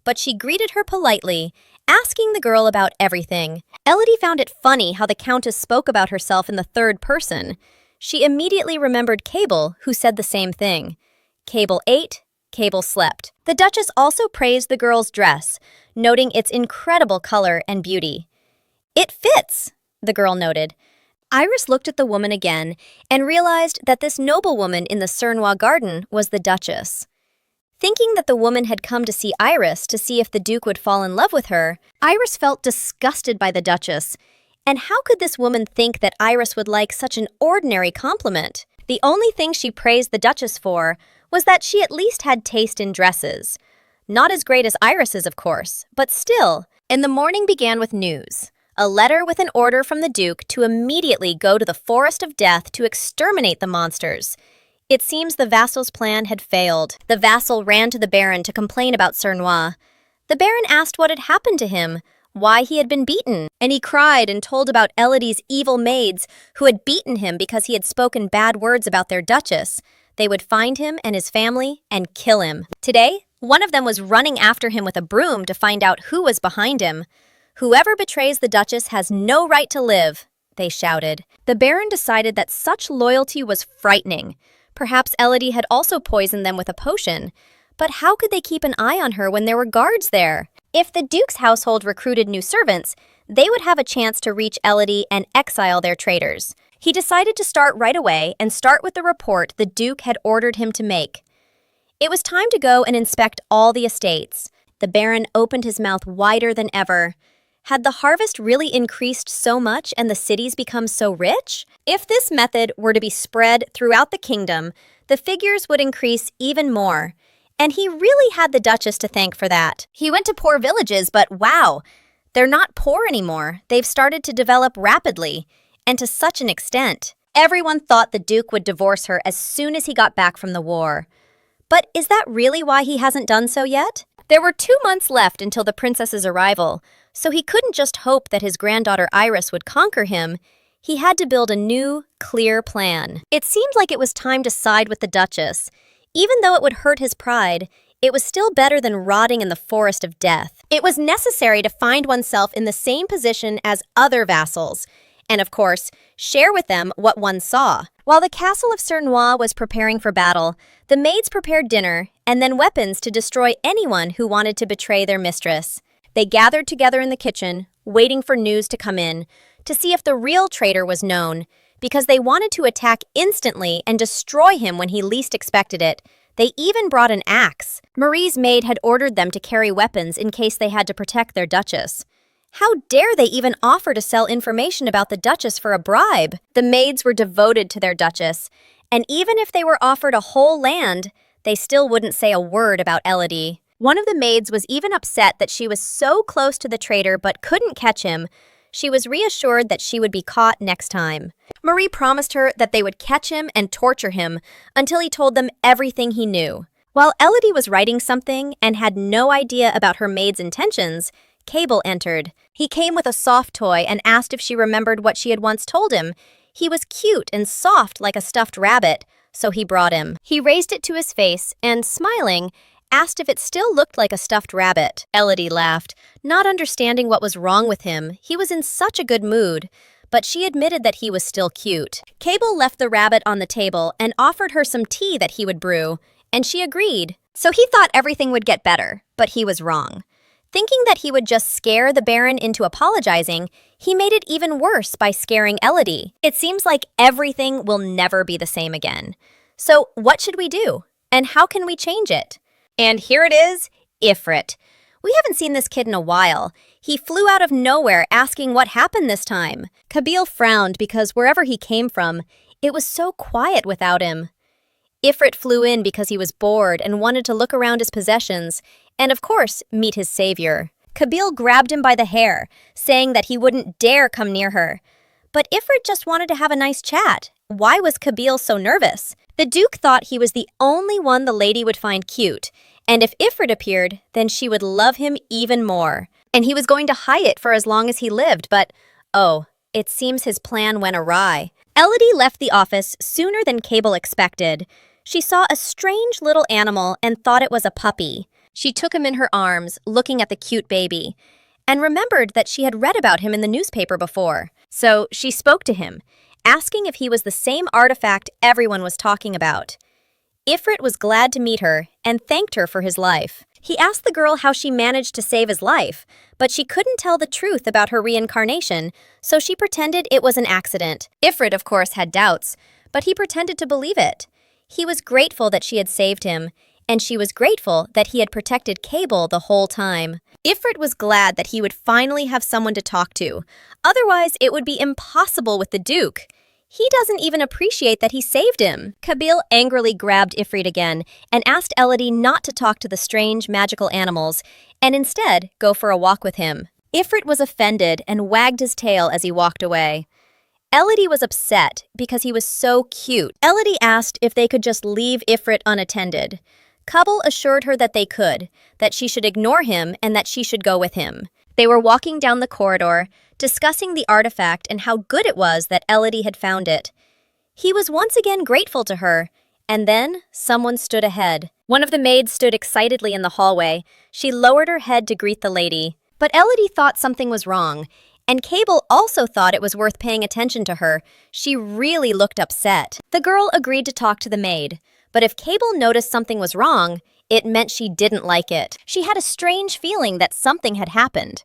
but she greeted her politely, asking the girl about everything. Elodie found it funny how the Countess spoke about herself in the third person. She immediately remembered Cable, who said the same thing. Cable ate, Cable slept. The Duchess also praised the girl's dress, noting its incredible color and beauty. "It fits," the girl noted. Iris looked at the woman again and realized that this noblewoman in the Cernois garden was the Duchess. Thinking that the woman had come to see Iris to see if the Duke would fall in love with her, Iris felt disgusted by the Duchess. And how could this woman think that Iris would like such an ordinary compliment? The only thing she praised the Duchess for was that she at least had taste in dresses. Not as great as Iris's, of course, but still. And the morning began with news. A letter with an order from the Duke to immediately go to the Forest of Death to exterminate the monsters. It seems the vassal's plan had failed. The vassal ran to the Baron to complain about Cernois. The Baron asked what had happened to him, why he had been beaten, and he cried and told about Elodie's evil maids who had beaten him because he had spoken bad words about their Duchess. They would find him and his family and kill him. Today, one of them was running after him with a broom to find out who was behind him. "Whoever betrays the Duchess has no right to live," they shouted. The Baron decided that such loyalty was frightening. Perhaps Elodie had also poisoned them with a potion. But how could they keep an eye on her when there were guards there? If the Duke's household recruited new servants, they would have a chance to reach Elodie and exile their traitors. He decided to start right away and start with the report the Duke had ordered him to make. It was time to go and inspect all the estates. The Baron opened his mouth wider than ever. Had the harvest really increased so much and the cities become so rich? If this method were to be spread throughout the kingdom, the figures would increase even more. And he really had the Duchess to thank for that. He went to poor villages, but wow, they're not poor anymore. They've started to develop rapidly, and to such an extent. Everyone thought the Duke would divorce her as soon as he got back from the war. But is that really why he hasn't done so yet? There were 2 months left until the princess's arrival, so he couldn't just hope that his granddaughter Iris would conquer him. He had to build a new, clear plan. It seemed like it was time to side with the Duchess. Even though it would hurt his pride, it was still better than rotting in the forest of death. It was necessary to find oneself in the same position as other vassals, and of course, share with them what one saw. While the castle of Cernois was preparing for battle, the maids prepared dinner and then weapons to destroy anyone who wanted to betray their mistress. They gathered together in the kitchen, waiting for news to come in, to see if the real traitor was known, because they wanted to attack instantly and destroy him when he least expected it. They even brought an axe. Marie's maid had ordered them to carry weapons in case they had to protect their Duchess. How dare they even offer to sell information about the Duchess for a bribe? The maids were devoted to their Duchess, and even if they were offered a whole land, they still wouldn't say a word about Elodie. One of the maids was even upset that she was so close to the traitor but couldn't catch him. She was reassured that she would be caught next time. Marie promised her that they would catch him and torture him until he told them everything he knew. While Elodie was writing something and had no idea about her maid's intentions, Cable entered. He came with a soft toy and asked if she remembered what she had once told him. He was cute and soft like a stuffed rabbit, so he brought him. He raised it to his face and, smiling, asked if it still looked like a stuffed rabbit. Elodie laughed, not understanding what was wrong with him. He was in such a good mood, but she admitted that he was still cute. Cable left the rabbit on the table and offered her some tea that he would brew, and she agreed. So he thought everything would get better, but he was wrong. Thinking that he would just scare the Baron into apologizing, he made it even worse by scaring Elodie. It seems like everything will never be the same again. So what should we do? And how can we change it? And here it is, Ifrit. We haven't seen this kid in a while. He flew out of nowhere asking what happened this time. Kabil frowned because wherever he came from, it was so quiet without him. Ifrit flew in because he was bored and wanted to look around his possessions and, of course, meet his savior. Kabil grabbed him by the hair, saying that he wouldn't dare come near her. But Ifrit just wanted to have a nice chat. Why was Kabil so nervous? The Duke thought he was the only one the lady would find cute, and if Ifrit appeared, then she would love him even more. And he was going to hide it for as long as he lived, but, oh, it seems his plan went awry. Elodie left the office sooner than Cable expected. She saw a strange little animal and thought it was a puppy. She took him in her arms, looking at the cute baby, and remembered that she had read about him in the newspaper before. So she spoke to him, asking if he was the same artifact everyone was talking about. Ifrit was glad to meet her and thanked her for his life. He asked the girl how she managed to save his life, but she couldn't tell the truth about her reincarnation, so she pretended it was an accident. Ifrit, of course, had doubts, but he pretended to believe it. He was grateful that she had saved him, and she was grateful that he had protected Cable the whole time. Ifrit was glad that he would finally have someone to talk to. Otherwise, it would be impossible with the Duke. He doesn't even appreciate that he saved him. Kabil angrily grabbed Ifrit again and asked Elodie not to talk to the strange magical animals and instead go for a walk with him. Ifrit was offended and wagged his tail as he walked away. Elodie was upset because he was so cute. Elodie asked if they could just leave Ifrit unattended. Kabil assured her that they could, that she should ignore him and that she should go with him. They were walking down the corridor, discussing the artifact and how good it was that Elodie had found it. He was once again grateful to her, and then someone stood ahead. One of the maids stood excitedly in the hallway. She lowered her head to greet the lady. But Elodie thought something was wrong, and Cable also thought it was worth paying attention to her. She really looked upset. The girl agreed to talk to the maid, but if Cable noticed something was wrong, it meant she didn't like it. She had a strange feeling that something had happened.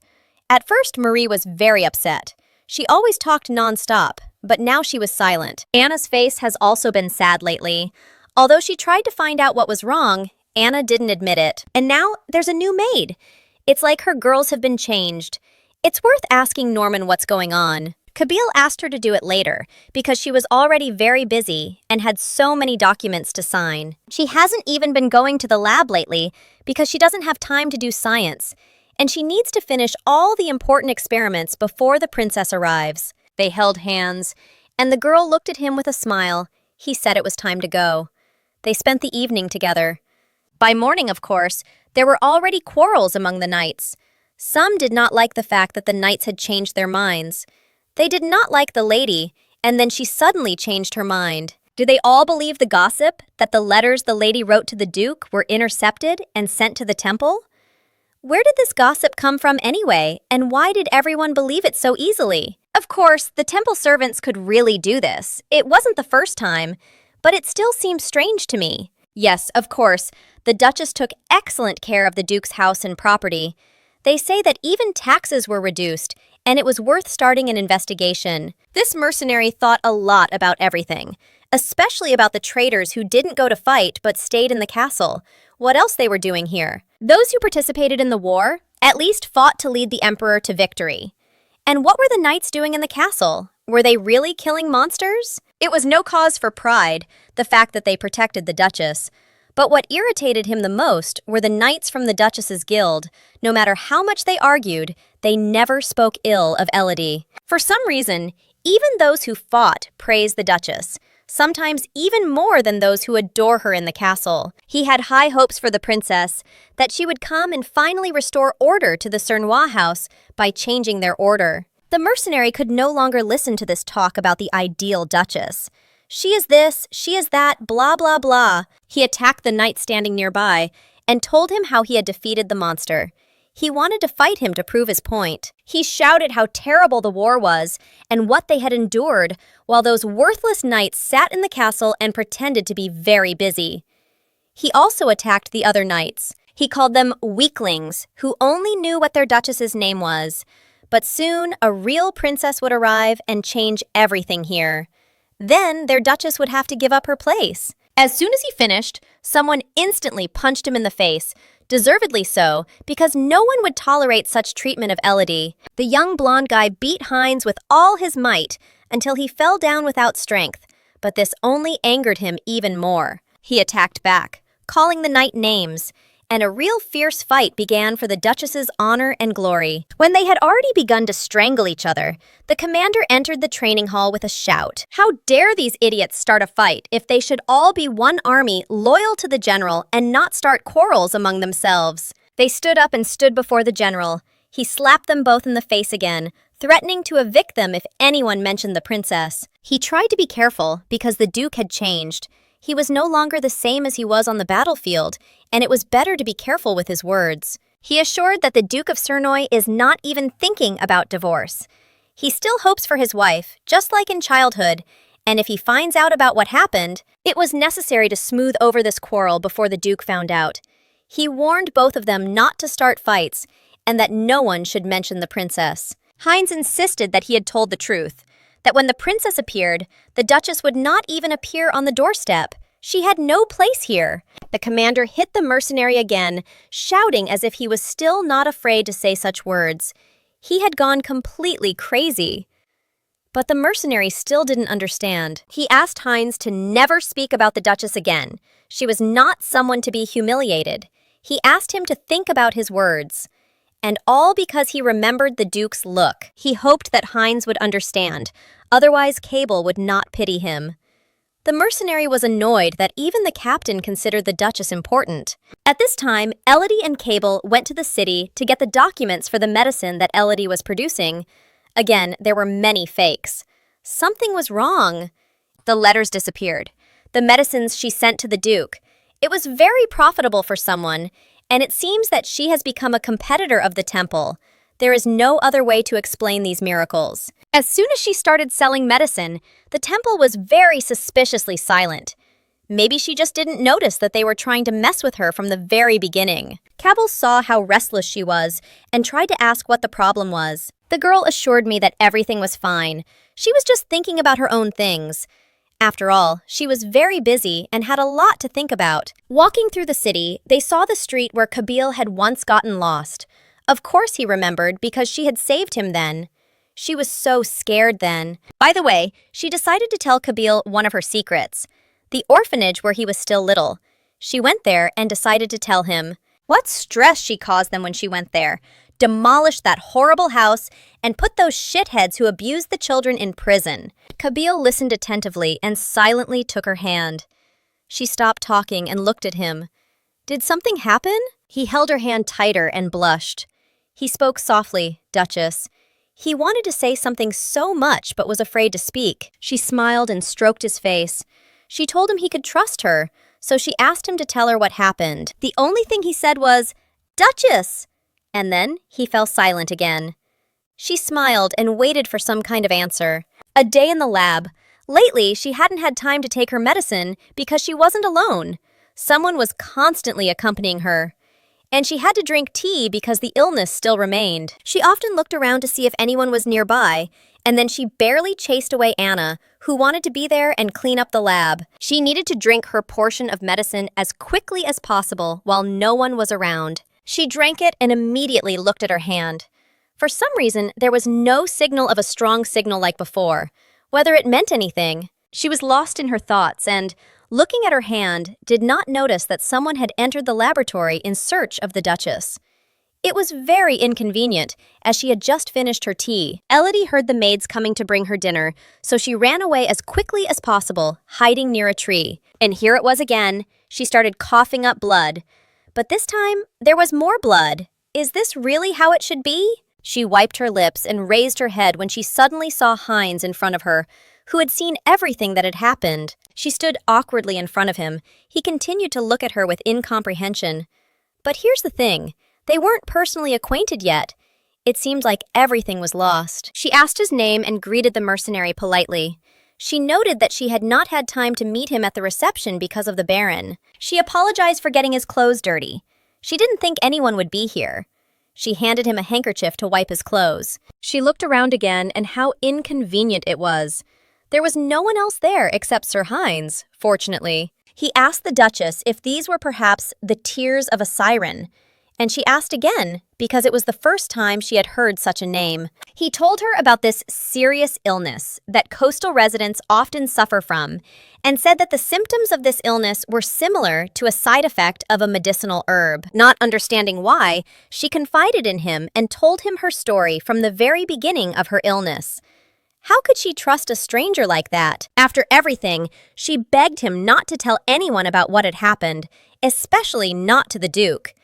At first, Marie was very upset. She always talked non-stop, but now she was silent. Anna's face has also been sad lately. Although she tried to find out what was wrong, Anna didn't admit it. And now there's a new maid. It's like her girls have been changed. It's worth asking Norman what's going on. Kabil asked her to do it later because she was already very busy and had so many documents to sign. She hasn't even been going to the lab lately because she doesn't have time to do science, and she needs to finish all the important experiments before the princess arrives. They held hands, and the girl looked at him with a smile. He said it was time to go. They spent the evening together. By morning, of course, there were already quarrels among the knights. Some did not like the fact that the knights had changed their minds. They did not like the lady, and then she suddenly changed her mind. Do they all believe the gossip that the letters the lady wrote to the Duke were intercepted and sent to the temple? Where did this gossip come from anyway, and why did everyone believe it so easily? Of course, the temple servants could really do this. It wasn't the first time, but it still seems strange to me. Yes, of course, the Duchess took excellent care of the Duke's house and property. They say that even taxes were reduced, and it was worth starting an investigation. This mercenary thought a lot about everything, especially about the traitors who didn't go to fight but stayed in the castle. What else they were doing here? Those who participated in the war at least fought to lead the emperor to victory. And what were the knights doing in the castle? Were they really killing monsters? It was no cause for pride, the fact that they protected the Duchess. But what irritated him the most were the knights from the Duchess's guild. No matter how much they argued, they never spoke ill of Elodie. For some reason, even those who fought praised the Duchess, sometimes even more than those who adore her in the castle. He had high hopes for the princess, that she would come and finally restore order to the Cernois house by changing their order. The mercenary could no longer listen to this talk about the ideal Duchess. She is this, she is that, blah, blah, blah. He attacked the knight standing nearby and told him how he had defeated the monster. He wanted to fight him to prove his point. He shouted how terrible the war was and what they had endured, while those worthless knights sat in the castle and pretended to be very busy. He also attacked the other knights. He called them weaklings, who only knew what their duchess's name was. But soon, a real princess would arrive and change everything here. Then, their duchess would have to give up her place. As soon as he finished, someone instantly punched him in the face, deservedly so, because no one would tolerate such treatment of Elodie. The young blonde guy beat Heinz with all his might until he fell down without strength, but this only angered him even more. He attacked back, calling the knight names, and a real fierce fight began for the Duchess's honor and glory. When they had already begun to strangle each other, the commander entered the training hall with a shout. How dare these idiots start a fight if they should all be one army loyal to the general and not start quarrels among themselves? They stood up and stood before the general. He slapped them both in the face again, threatening to evict them if anyone mentioned the princess. He tried to be careful because the duke had changed. He was no longer the same as he was on the battlefield, and it was better to be careful with his words. He assured that the Duke of Cernoy is not even thinking about divorce. He still hopes for his wife, just like in childhood, and if he finds out about what happened, it was necessary to smooth over this quarrel before the Duke found out. He warned both of them not to start fights, and that no one should mention the princess. Heinz insisted that he had told the truth, that when the princess appeared, the Duchess would not even appear on the doorstep. She had no place here. The commander hit the mercenary again, shouting as if he was still not afraid to say such words. He had gone completely crazy. But the mercenary still didn't understand. He asked Heinz to never speak about the Duchess again. She was not someone to be humiliated. He asked him to think about his words. And all because he remembered the Duke's look. He hoped that Heinz would understand, otherwise Cable would not pity him. The mercenary was annoyed that even the captain considered the Duchess important. At this time, Elodie and Cable went to the city to get the documents for the medicine that Elodie was producing. Again, there were many fakes. Something was wrong. The letters disappeared. The medicines she sent to the Duke. It was very profitable for someone, and it seems that she has become a competitor of the temple. There is no other way to explain these miracles. As soon as she started selling medicine, the temple was very suspiciously silent. Maybe she just didn't notice that they were trying to mess with her from the very beginning. Cabell saw how restless she was and tried to ask what the problem was. The girl assured me that everything was fine. She was just thinking about her own things. After all, she was very busy and had a lot to think about. Walking through the city, they saw the street where Kabeel had once gotten lost. Of course he remembered because she had saved him then. She was so scared then. By the way, she decided to tell Kabeel one of her secrets. The orphanage where he was still little. She went there and decided to tell him. What stress she caused them when she went there. Demolished that horrible house and put those shitheads who abused the children in prison. Kabeel listened attentively and silently took her hand. She stopped talking and looked at him. Did something happen? He held her hand tighter and blushed. He spoke softly, Duchess. He wanted to say something so much but was afraid to speak. She smiled and stroked his face. She told him he could trust her, so she asked him to tell her what happened. The only thing he said was, Duchess! And then he fell silent again. She smiled and waited for some kind of answer. A day in the lab. Lately, she hadn't had time to take her medicine because she wasn't alone. Someone was constantly accompanying her. And she had to drink tea because the illness still remained. She often looked around to see if anyone was nearby, and then she barely chased away Anna, who wanted to be there and clean up the lab. She needed to drink her portion of medicine as quickly as possible while no one was around. She drank it and immediately looked at her hand. For some reason, there was no signal of a strong signal like before. Whether it meant anything, she was lost in her thoughts and, looking at her hand, did not notice that someone had entered the laboratory in search of the Duchess. It was very inconvenient, as she had just finished her tea. Elodie heard the maids coming to bring her dinner, so she ran away as quickly as possible, hiding near a tree. And here it was again. She started coughing up blood. But this time, there was more blood. Is this really how it should be? She wiped her lips and raised her head when she suddenly saw Heinz in front of her, who had seen everything that had happened. She stood awkwardly in front of him. He continued to look at her with incomprehension. But here's the thing. They weren't personally acquainted yet. It seemed like everything was lost. She asked his name and greeted the mercenary politely. She noted that she had not had time to meet him at the reception because of the Baron. She apologized for getting his clothes dirty. She didn't think anyone would be here. She handed him a handkerchief to wipe his clothes. She looked around again, and how inconvenient it was. There was no one else there except Sir Heinz, fortunately. He asked the Duchess if these were perhaps the tears of a siren, and she asked again because it was the first time she had heard such a name. He told her about this serious illness that coastal residents often suffer from, and said that the symptoms of this illness were similar to a side effect of a medicinal herb. Not understanding why, she confided in him and told him her story from the very beginning of her illness. How could she trust a stranger like that? After everything, she begged him not to tell anyone about what had happened, especially not to the Duke.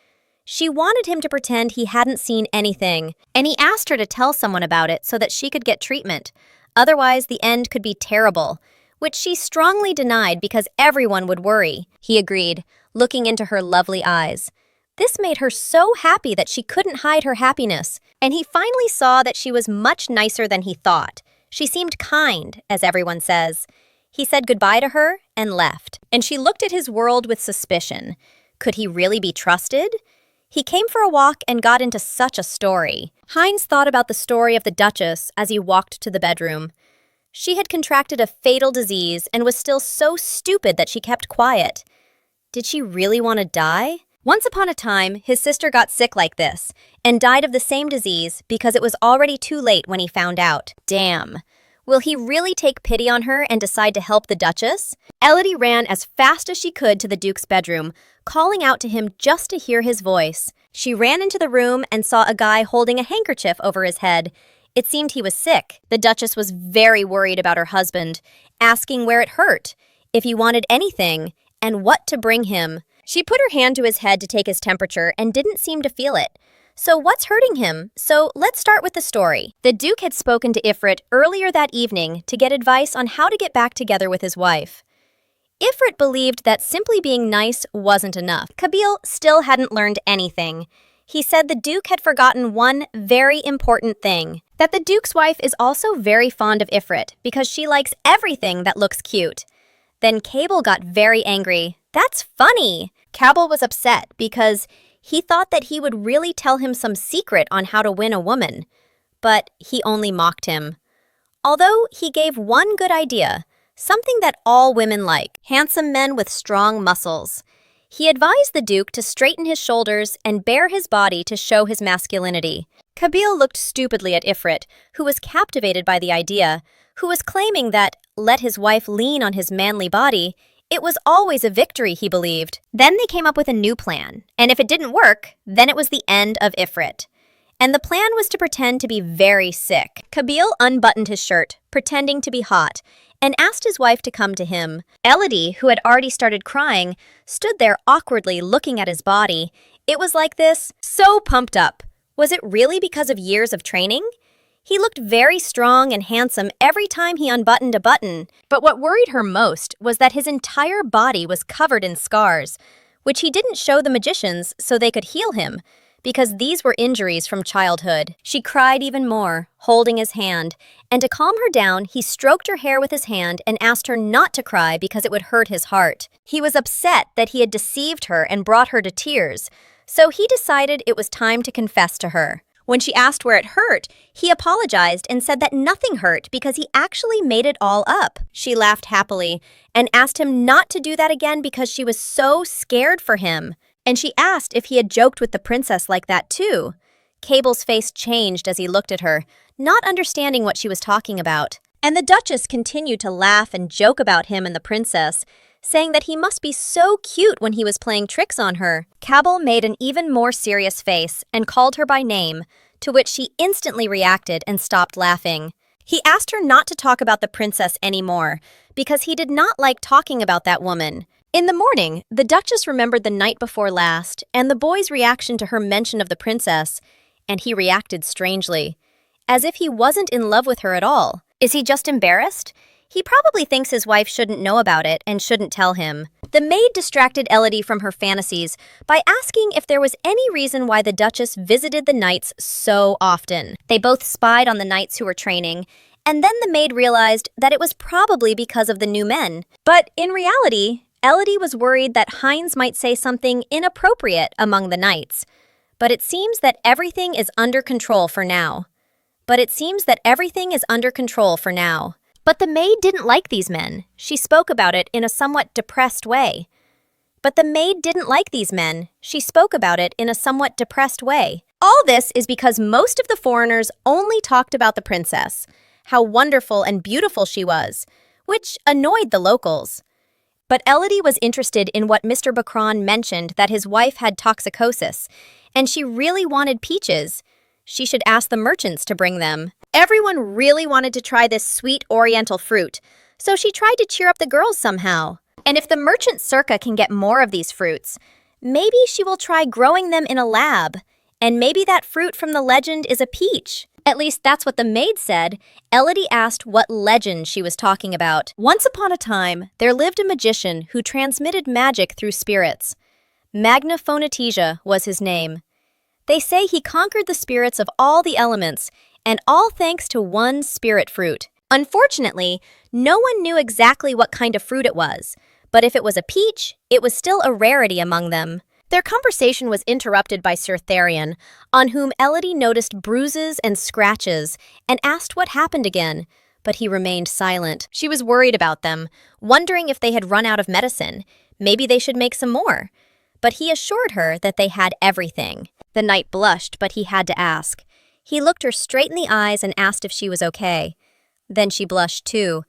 She wanted him to pretend he hadn't seen anything, and he asked her to tell someone about it so that she could get treatment. Otherwise, the end could be terrible, which she strongly denied because everyone would worry. He agreed, looking into her lovely eyes. This made her so happy that she couldn't hide her happiness, and he finally saw that she was much nicer than he thought. She seemed kind, as everyone says. He said goodbye to her and left, and she looked at his world with suspicion. Could he really be trusted? He came for a walk and got into such a story. Heinz thought about the story of the Duchess as he walked to the bedroom. She had contracted a fatal disease and was still so stupid that she kept quiet. Did she really want to die? Once upon a time, his sister got sick like this and died of the same disease because it was already too late when he found out. Damn. Will he really take pity on her and decide to help the Duchess? Elodie ran as fast as she could to the Duke's bedroom, calling out to him just to hear his voice. She ran into the room and saw a guy holding a handkerchief over his head. It seemed he was sick. The Duchess was very worried about her husband, asking where it hurt, if he wanted anything, and what to bring him. She put her hand to his head to take his temperature and didn't seem to feel it. So what's hurting him? So let's start with the story. The Duke had spoken to Ifrit earlier that evening to get advice on how to get back together with his wife. Ifrit believed that simply being nice wasn't enough. Kabil still hadn't learned anything. He said the Duke had forgotten one very important thing, that the Duke's wife is also very fond of Ifrit because she likes everything that looks cute. Then Cable got very angry. That's funny! Cable was upset because he thought that he would really tell him some secret on how to win a woman. But he only mocked him. Although he gave one good idea, something that all women like, handsome men with strong muscles. He advised the Duke to straighten his shoulders and bare his body to show his masculinity. Kabil looked stupidly at Ifrit, who was captivated by the idea, who was claiming that, let his wife lean on his manly body, it was always a victory, he believed. Then they came up with a new plan, and if it didn't work, then it was the end of Ifrit. And the plan was to pretend to be very sick. Kabil unbuttoned his shirt, pretending to be hot, and asked his wife to come to him. Elodie, who had already started crying, stood there awkwardly looking at his body. It was like this, so pumped up. Was it really because of years of training? He looked very strong and handsome every time he unbuttoned a button. But what worried her most was that his entire body was covered in scars, which he didn't show the magicians so they could heal him, because these were injuries from childhood. She cried even more, holding his hand, and to calm her down, he stroked her hair with his hand and asked her not to cry because it would hurt his heart. He was upset that he had deceived her and brought her to tears, so he decided it was time to confess to her. When she asked where it hurt, he apologized and said that nothing hurt because he actually made it all up. She laughed happily and asked him not to do that again because she was so scared for him. And she asked if he had joked with the princess like that too. Cable's face changed as he looked at her, not understanding what she was talking about. And the Duchess continued to laugh and joke about him and the princess, saying that he must be so cute when he was playing tricks on her. Cable made an even more serious face and called her by name, to which she instantly reacted and stopped laughing. He asked her not to talk about the princess anymore, because he did not like talking about that woman. In the morning, the Duchess remembered the night before last and the boy's reaction to her mention of the princess, and he reacted strangely, as if he wasn't in love with her at all. Is he just embarrassed? He probably thinks his wife shouldn't know about it and shouldn't tell him. The maid distracted Elodie from her fantasies by asking if there was any reason why the Duchess visited the knights so often. They both spied on the knights who were training, and then the maid realized that it was probably because of the new men. But in reality, Elodie was worried that Heinz might say something inappropriate among the knights. But it seems that everything is under control for now. But the maid didn't like these men. She spoke about it in a somewhat depressed way. All this is because most of the foreigners only talked about the princess, how wonderful and beautiful she was, which annoyed the locals. But Elodie was interested in what Mr. Bacron mentioned, that his wife had toxicosis, and she really wanted peaches. She should ask the merchants to bring them. Everyone really wanted to try this sweet oriental fruit, so she tried to cheer up the girls somehow. And if the merchant Circa can get more of these fruits, maybe she will try growing them in a lab. And maybe that fruit from the legend is a peach. At least that's what the maid said. Elodie asked what legend she was talking about. Once upon a time, there lived a magician who transmitted magic through spirits. Magna Phonetesia was his name. They say he conquered the spirits of all the elements, and all thanks to one spirit fruit. Unfortunately, no one knew exactly what kind of fruit it was, but if it was a peach, it was still a rarity among them. Their conversation was interrupted by Sir Therion, on whom Elodie noticed bruises and scratches, and asked what happened again, but he remained silent. She was worried about them, wondering if they had run out of medicine. Maybe they should make some more. But he assured her that they had everything. The knight blushed, but he had to ask. He looked her straight in the eyes and asked if she was okay. Then she blushed too.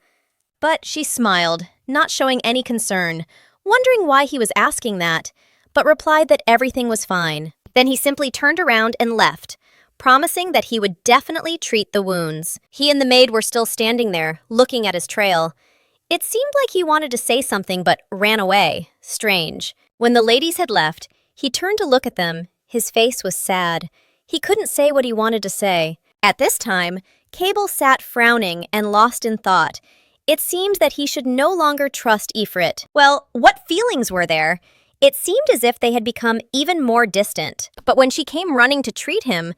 But she smiled, not showing any concern, wondering why he was asking that, but replied that everything was fine. Then he simply turned around and left, promising that he would definitely treat the wounds. He and the maid were still standing there, looking at his trail. It seemed like he wanted to say something but ran away. Strange. When the ladies had left, he turned to look at them. His face was sad. He couldn't say what he wanted to say. At this time, Cable sat frowning and lost in thought. It seemed that he should no longer trust Ifrit. Well, what feelings were there? It seemed as if they had become even more distant. But when she came running to treat him,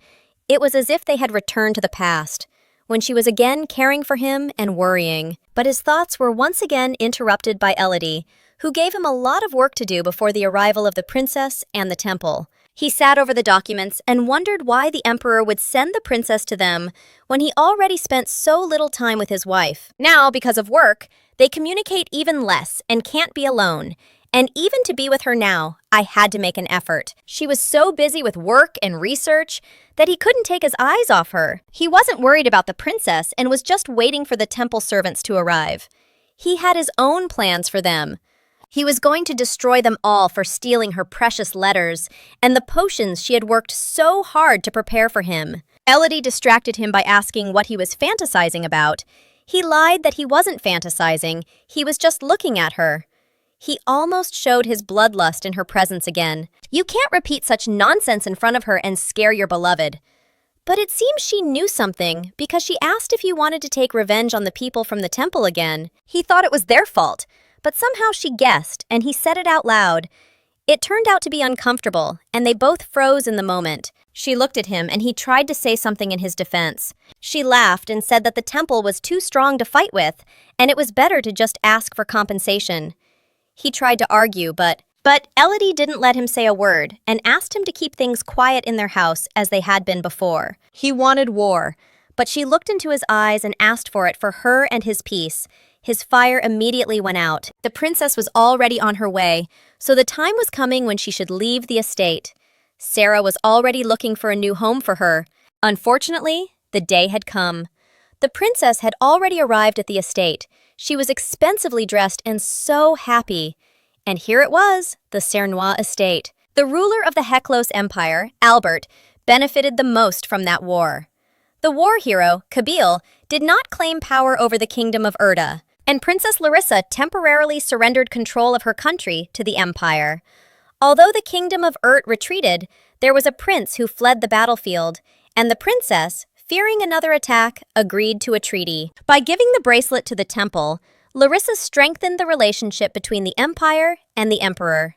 it was as if they had returned to the past, when she was again caring for him and worrying. But his thoughts were once again interrupted by Elodie, who gave him a lot of work to do before the arrival of the princess and the temple. He sat over the documents and wondered why the emperor would send the princess to them when he already spent so little time with his wife. Now, because of work, they communicate even less and can't be alone. And even to be with her now, I had to make an effort. She was so busy with work and research that he couldn't take his eyes off her. He wasn't worried about the princess and was just waiting for the temple servants to arrive. He had his own plans for them. He was going to destroy them all for stealing her precious letters and the potions she had worked so hard to prepare for him. Elodie distracted him by asking what he was fantasizing about. He lied that he wasn't fantasizing, he was just looking at her. He almost showed his bloodlust in her presence again. You can't repeat such nonsense in front of her and scare your beloved. But it seems she knew something, because she asked if he wanted to take revenge on the people from the temple again. He thought it was their fault, but somehow she guessed, and he said it out loud. It turned out to be uncomfortable, and they both froze in the moment. She looked at him, and he tried to say something in his defense. She laughed and said that the temple was too strong to fight with, and it was better to just ask for compensation. He tried to argue, but Elodie didn't let him say a word and asked him to keep things quiet in their house as they had been before. He wanted war, but she looked into his eyes and asked for it for her and his peace. His fire immediately went out. The princess was already on her way, so the time was coming when she should leave the estate. Sarah was already looking for a new home for her. Unfortunately, the day had come. The princess had already arrived at the estate. She was expensively dressed and so happy. And here it was, the Cernois estate. The ruler of the Heklos Empire, Albert, benefited the most from that war. The war hero, Kabil, did not claim power over the kingdom of Erda, and Princess Larissa temporarily surrendered control of her country to the empire. Although the kingdom of Urt retreated, there was a prince who fled the battlefield, and the princess, fearing another attack, agreed to a treaty. By giving the bracelet to the temple, Larissa strengthened the relationship between the empire and the emperor.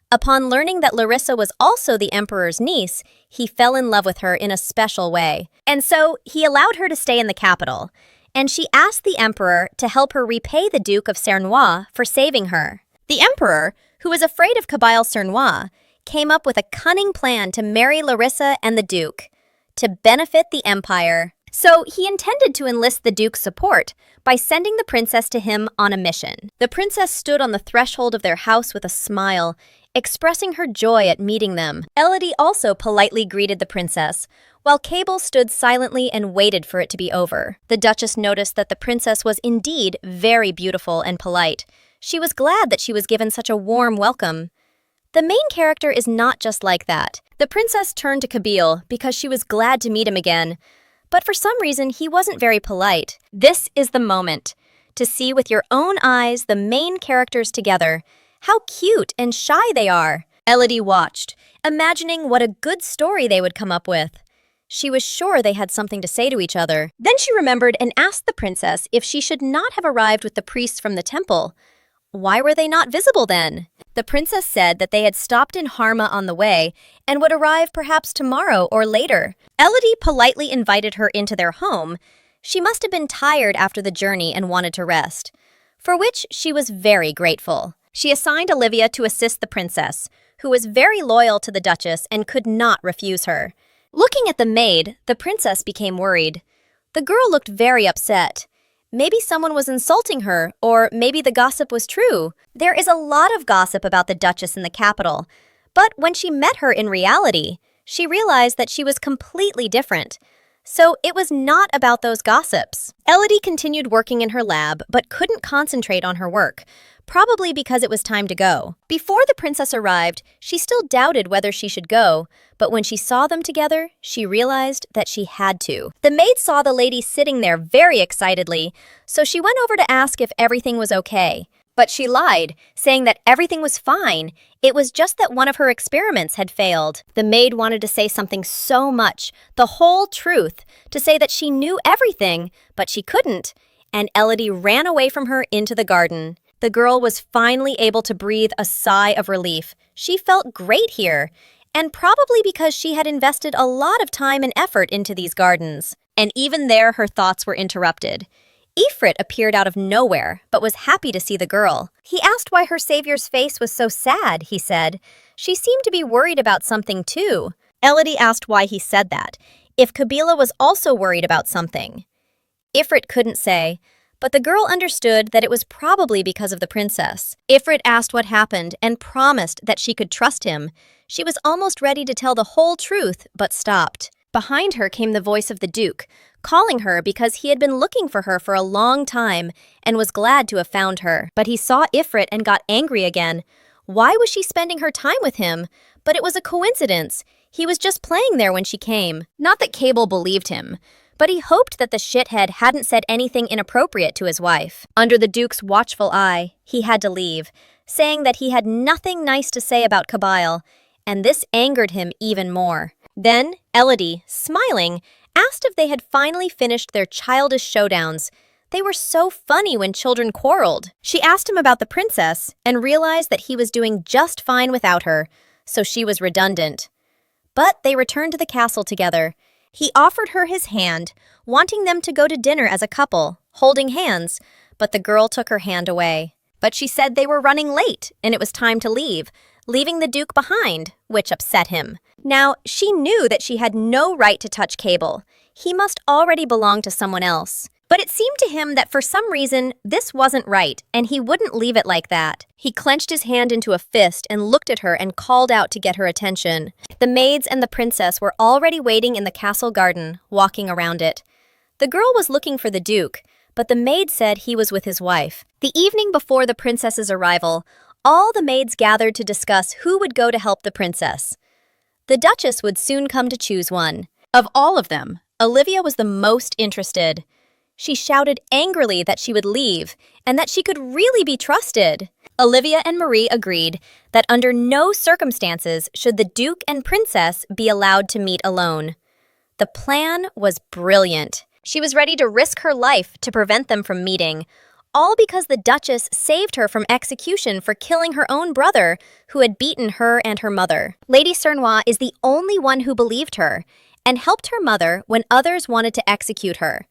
Upon learning that Larissa was also the emperor's niece, he fell in love with her in a special way. And so he allowed her to stay in the capital, and she asked the emperor to help her repay the Duke of Cernois for saving her. The emperor, who was afraid of Kabyle Cernois, came up with a cunning plan to marry Larissa and the duke, to benefit the empire. So he intended to enlist the duke's support by sending the princess to him on a mission. The princess stood on the threshold of their house with a smile, expressing her joy at meeting them. Elodie also politely greeted the princess, while Cable stood silently and waited for it to be over. The Duchess noticed that the princess was indeed very beautiful and polite. She was glad that she was given such a warm welcome. The main character is not just like that. The princess turned to Kabyle because she was glad to meet him again, but for some reason he wasn't very polite. This is the moment to see with your own eyes the main characters together. How cute and shy they are. Elodie watched, imagining what a good story they would come up with. She was sure they had something to say to each other. Then she remembered and asked the princess if she should not have arrived with the priests from the temple. Why were they not visible then? The princess said that they had stopped in Harma on the way and would arrive perhaps tomorrow or later. Elodie politely invited her into their home. She must have been tired after the journey and wanted to rest, for which she was very grateful. She assigned Olivia to assist the princess, who was very loyal to the Duchess and could not refuse her. Looking at the maid, the princess became worried. The girl looked very upset. Maybe someone was insulting her, or maybe the gossip was true. There is a lot of gossip about the Duchess in the capital, but when she met her in reality, she realized that she was completely different. So it was not about those gossips. Elodie continued working in her lab, but couldn't concentrate on her work, probably because it was time to go. Before the princess arrived, she still doubted whether she should go, but when she saw them together, she realized that she had to. The maid saw the lady sitting there very excitedly, so she went over to ask if everything was okay. But she lied, saying that everything was fine. It was just that one of her experiments had failed. The maid wanted to say something so much, the whole truth, to say that she knew everything, but she couldn't, and Elodie ran away from her into the garden. The girl was finally able to breathe a sigh of relief. She felt great here, and probably because she had invested a lot of time and effort into these gardens. And even there, her thoughts were interrupted. Ifrit appeared out of nowhere, but was happy to see the girl. He asked why her savior's face was so sad, he said. She seemed to be worried about something too. Elodie asked why he said that, if Kabyle was also worried about something. Ifrit couldn't say, but the girl understood that it was probably because of the princess. Ifrit asked what happened and promised that she could trust him. She was almost ready to tell the whole truth, but stopped. Behind her came the voice of the Duke, calling her because he had been looking for her for a long time and was glad to have found her. But he saw Ifrit and got angry again. Why was she spending her time with him? But it was a coincidence. He was just playing there when she came. Not that Cable believed him, but he hoped that the shithead hadn't said anything inappropriate to his wife. Under the Duke's watchful eye, he had to leave, saying that he had nothing nice to say about Kabyle, and this angered him even more. Then, Elodie, smiling, asked if they had finally finished their childish showdowns. They were so funny when children quarreled. She asked him about the princess and realized that he was doing just fine without her, so she was redundant. But they returned to the castle together. He offered her his hand, wanting them to go to dinner as a couple, holding hands, but the girl took her hand away. But she said they were running late and it was time to leave, leaving the Duke behind, which upset him. Now, she knew that she had no right to touch Cable. He must already belong to someone else. But it seemed to him that for some reason, this wasn't right, and he wouldn't leave it like that. He clenched his hand into a fist and looked at her and called out to get her attention. The maids and the princess were already waiting in the castle garden, walking around it. The girl was looking for the Duke, but the maid said he was with his wife. The evening before the princess's arrival, all the maids gathered to discuss who would go to help the princess. The Duchess would soon come to choose one. Of all of them, Olivia was the most interested. She shouted angrily that she would leave and that she could really be trusted. Olivia and Marie agreed that under no circumstances should the Duke and Princess be allowed to meet alone. The plan was brilliant. She was ready to risk her life to prevent them from meeting, all because the Duchess saved her from execution for killing her own brother, who had beaten her and her mother. Lady Cernois is the only one who believed her and helped her mother when others wanted to execute her.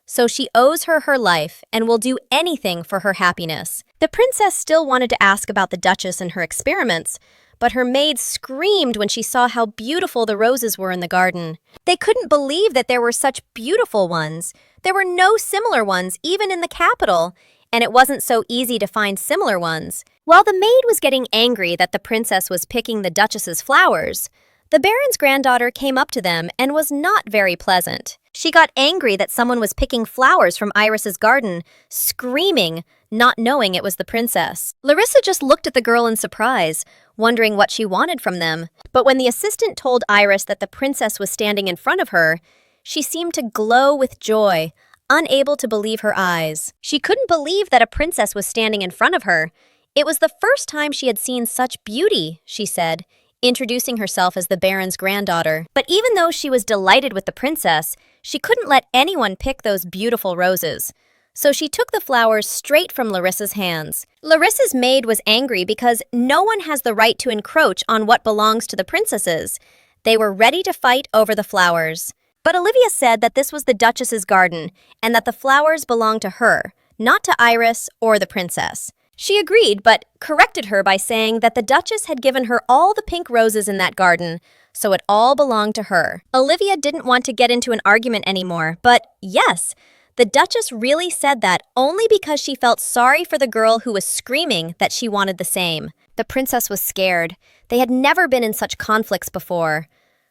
so she owes her her life and will do anything for her happiness. The princess still wanted to ask about the Duchess and her experiments, but her maid screamed when she saw how beautiful the roses were in the garden. They couldn't believe that there were such beautiful ones. There were no similar ones, even in the capital, and it wasn't so easy to find similar ones. While the maid was getting angry that the princess was picking the Duchess's flowers, the Baron's granddaughter came up to them and was not very pleasant. She got angry that someone was picking flowers from Iris's garden, screaming, not knowing it was the princess. Larissa just looked at the girl in surprise, wondering what she wanted from them. But when the assistant told Iris that the princess was standing in front of her, she seemed to glow with joy, unable to believe her eyes. She couldn't believe that a princess was standing in front of her. It was the first time she had seen such beauty, she said, introducing herself as the Baron's granddaughter. But even though she was delighted with the princess, she couldn't let anyone pick those beautiful roses. So she took the flowers straight from Larissa's hands. Larissa's maid was angry because no one has the right to encroach on what belongs to the princesses. They were ready to fight over the flowers. But Olivia said that this was the Duchess's garden and that the flowers belonged to her, not to Iris or the princess. She agreed, but corrected her by saying that the Duchess had given her all the pink roses in that garden, so it all belonged to her. Olivia didn't want to get into an argument anymore, but yes, the Duchess really said that only because she felt sorry for the girl who was screaming that she wanted the same. The princess was scared. They had never been in such conflicts before.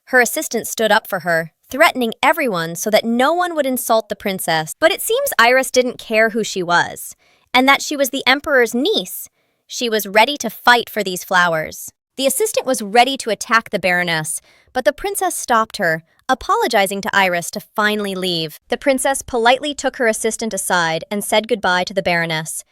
Her assistant stood up for her, threatening everyone so that no one would insult the princess. But it seems Iris didn't care who she was, and that she was the emperor's niece. She was ready to fight for these flowers. The assistant was ready to attack the Baroness, but the princess stopped her, apologizing to Iris to finally leave. The princess politely took her assistant aside and said goodbye to the Baroness.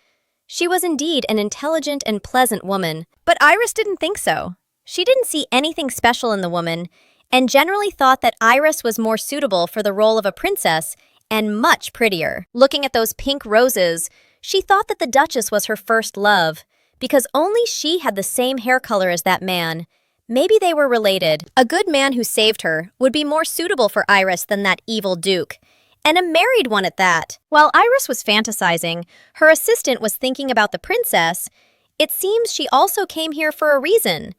She was indeed an intelligent and pleasant woman, but Iris didn't think so. She didn't see anything special in the woman, and generally thought that Iris was more suitable for the role of a princess and much prettier. Looking at those pink roses, she thought that the Duchess was her first love, because only she had the same hair color as that man. Maybe they were related. A good man who saved her would be more suitable for Iris than that evil duke, and a married one at that. While Iris was fantasizing, her assistant was thinking about the princess. It seems she also came here for a reason,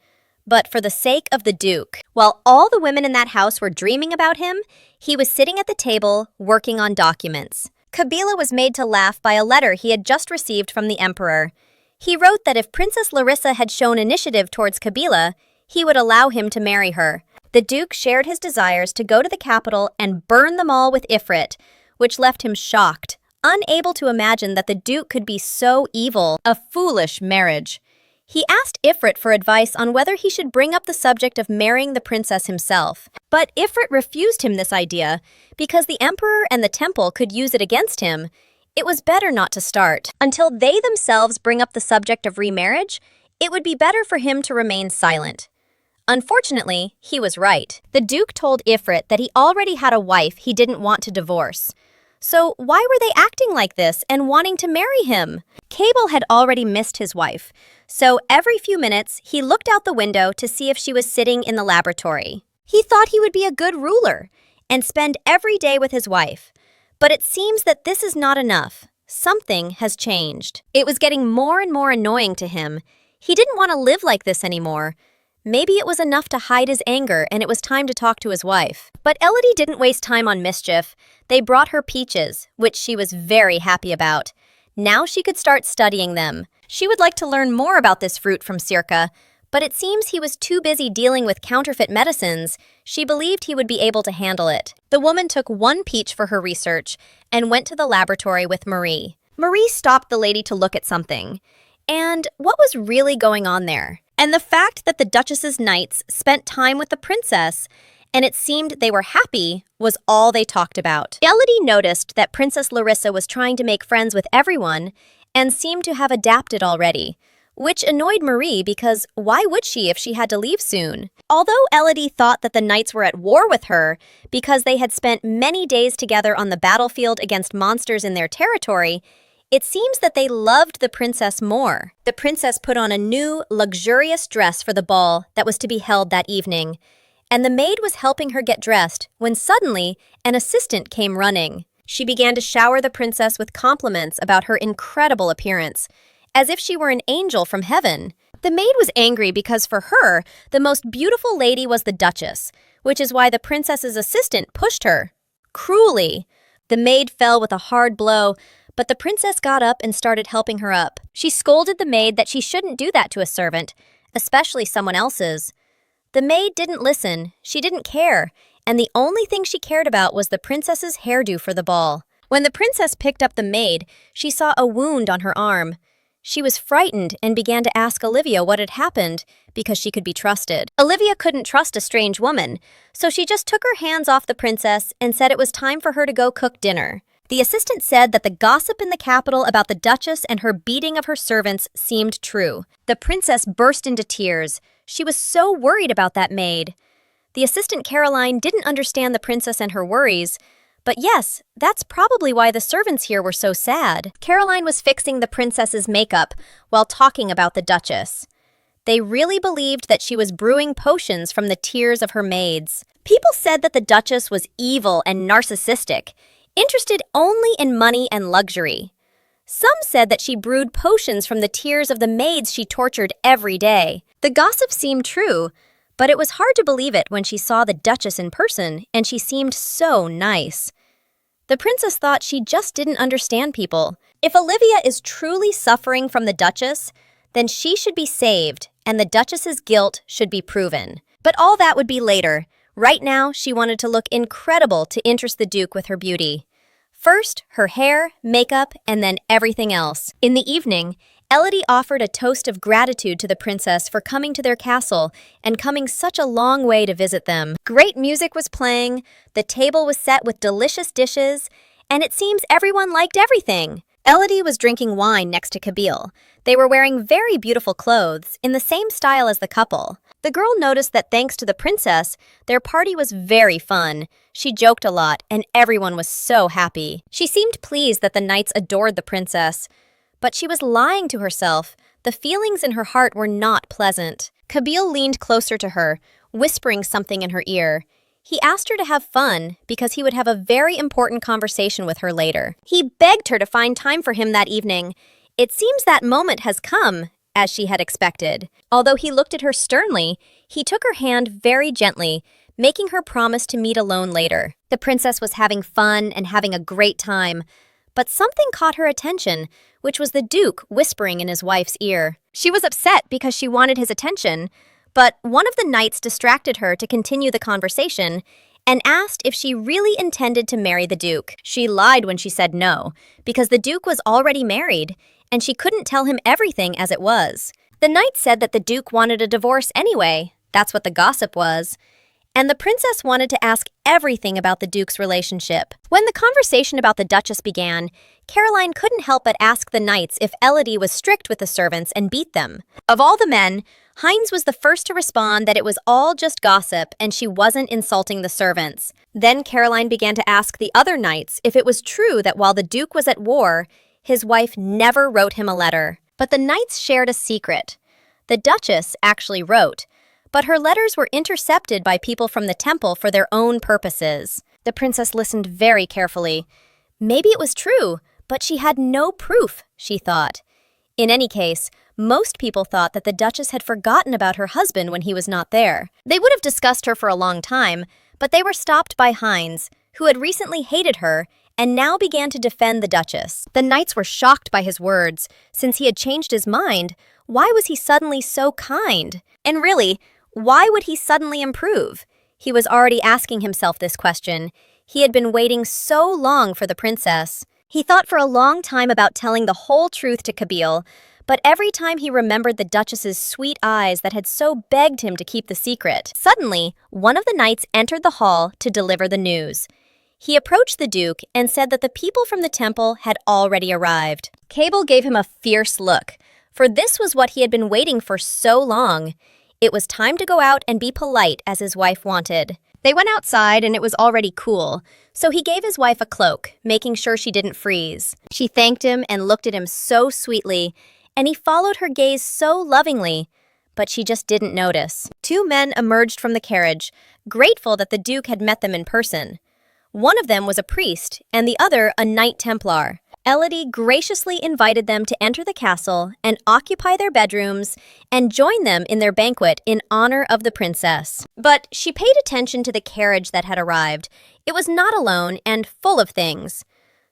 but for the sake of the duke. While all the women in that house were dreaming about him, he was sitting at the table working on documents. Kabila was made to laugh by a letter he had just received from the emperor. He wrote that if Princess Larissa had shown initiative towards Kabila, he would allow him to marry her. The duke shared his desires to go to the capital and burn them all with Ifrit, which left him shocked, unable to imagine that the duke could be so evil. A foolish marriage. He asked Ifrit for advice on whether he should bring up the subject of marrying the princess himself. But Ifrit refused him this idea because the emperor and the temple could use it against him. It was better not to start. Until they themselves bring up the subject of remarriage, it would be better for him to remain silent. Unfortunately, he was right. The duke told Ifrit that he already had a wife he didn't want to divorce. So why were they acting like this and wanting to marry him? Cable had already missed his wife, so every few minutes he looked out the window to see if she was sitting in the laboratory. He thought he would be a good ruler and spend every day with his wife. But it seems that this is not enough. Something has changed. It was getting more and more annoying to him. He didn't want to live like this anymore. Maybe it was enough to hide his anger and it was time to talk to his wife. But Elodie didn't waste time on mischief. They brought her peaches, which she was very happy about. Now she could start studying them. She would like to learn more about this fruit from Circa, but it seems he was too busy dealing with counterfeit medicines. She believed he would be able to handle it. The woman took one peach for her research and went to the laboratory with Marie. Marie stopped the lady to look at something. And what was really going on there? And the fact that the Duchess's knights spent time with the princess, and it seemed they were happy, was all they talked about. Elodie noticed that Princess Larissa was trying to make friends with everyone and seemed to have adapted already, which annoyed Marie because why would she if she had to leave soon? Although Elodie thought that the knights were at war with her because they had spent many days together on the battlefield against monsters in their territory, it seems that they loved the princess more. The princess put on a new, luxurious dress for the ball that was to be held that evening, and the maid was helping her get dressed when suddenly an assistant came running. She began to shower the princess with compliments about her incredible appearance, as if she were an angel from heaven. The maid was angry because for her, the most beautiful lady was the Duchess, which is why the princess's assistant pushed her. Cruelly. The maid fell with a hard blow, but the princess got up and started helping her up. She scolded the maid that she shouldn't do that to a servant, especially someone else's. The maid didn't listen, she didn't care, and the only thing she cared about was the princess's hairdo for the ball. When the princess picked up the maid, she saw a wound on her arm. She was frightened and began to ask Olivia what had happened because she could be trusted. Olivia couldn't trust a strange woman, so she just took her hands off the princess and said it was time for her to go cook dinner. The assistant said that the gossip in the capital about the Duchess and her beating of her servants seemed true. The princess burst into tears. She was so worried about that maid. The assistant Caroline didn't understand the princess and her worries, but yes, that's probably why the servants here were so sad. Caroline was fixing the princess's makeup while talking about the Duchess. They really believed that she was brewing potions from the tears of her maids. People said that the Duchess was evil and narcissistic, interested only in money and luxury. Some said that she brewed potions from the tears of the maids she tortured every day. The gossip seemed true, but it was hard to believe it when she saw the Duchess in person, and she seemed so nice. The princess thought she just didn't understand people. If Olivia is truly suffering from the Duchess, then she should be saved, and the Duchess's guilt should be proven. But all that would be later. Right now, she wanted to look incredible to interest the Duke with her beauty. First, her hair, makeup, and then everything else. In the evening, Elodie offered a toast of gratitude to the princess for coming to their castle and coming such a long way to visit them. Great music was playing, the table was set with delicious dishes, and it seems everyone liked everything. Elodie was drinking wine next to Kabyle. They were wearing very beautiful clothes, in the same style as the couple. The girl noticed that thanks to the princess, their party was very fun. She joked a lot, and everyone was so happy. She seemed pleased that the knights adored the princess. But she was lying to herself. The feelings in her heart were not pleasant. Kabyle leaned closer to her, whispering something in her ear. He asked her to have fun because he would have a very important conversation with her later. He begged her to find time for him that evening. It seems that moment has come, as she had expected. Although he looked at her sternly, he took her hand very gently, making her promise to meet alone later. The princess was having fun and having a great time, but something caught her attention, which was the Duke whispering in his wife's ear. She was upset because she wanted his attention, but one of the knights distracted her to continue the conversation and asked if she really intended to marry the Duke. She lied when she said no, because the Duke was already married, and she couldn't tell him everything as it was. The knight said that the Duke wanted a divorce anyway. That's what the gossip was. And the princess wanted to ask everything about the Duke's relationship. When the conversation about the Duchess began, Caroline couldn't help but ask the knights if Elodie was strict with the servants and beat them. Of all the men, Heinz was the first to respond that it was all just gossip and she wasn't insulting the servants. Then Caroline began to ask the other knights if it was true that while the Duke was at war, his wife never wrote him a letter. But the knights shared a secret. The Duchess actually wrote, but her letters were intercepted by people from the temple for their own purposes. The princess listened very carefully. Maybe it was true, but she had no proof, she thought. In any case, most people thought that the Duchess had forgotten about her husband when he was not there. They would have discussed her for a long time, but they were stopped by Heinz, who had recently hated her and now began to defend the Duchess. The knights were shocked by his words. Since he had changed his mind, why was he suddenly so kind? And really, why would he suddenly improve? He was already asking himself this question. He had been waiting so long for the princess. He thought for a long time about telling the whole truth to Kabyle, but every time he remembered the Duchess's sweet eyes that had so begged him to keep the secret. Suddenly, one of the knights entered the hall to deliver the news. He approached the Duke and said that the people from the temple had already arrived. Kabyle gave him a fierce look, for this was what he had been waiting for so long. It was time to go out and be polite as his wife wanted. They went outside and it was already cool, so he gave his wife a cloak, making sure she didn't freeze. She thanked him and looked at him so sweetly, and he followed her gaze so lovingly, but she just didn't notice. Two men emerged from the carriage, grateful that the Duke had met them in person. One of them was a priest, and the other a Knight Templar. Elodie graciously invited them to enter the castle and occupy their bedrooms and join them in their banquet in honor of the princess. But she paid attention to the carriage that had arrived. It was not alone and full of things.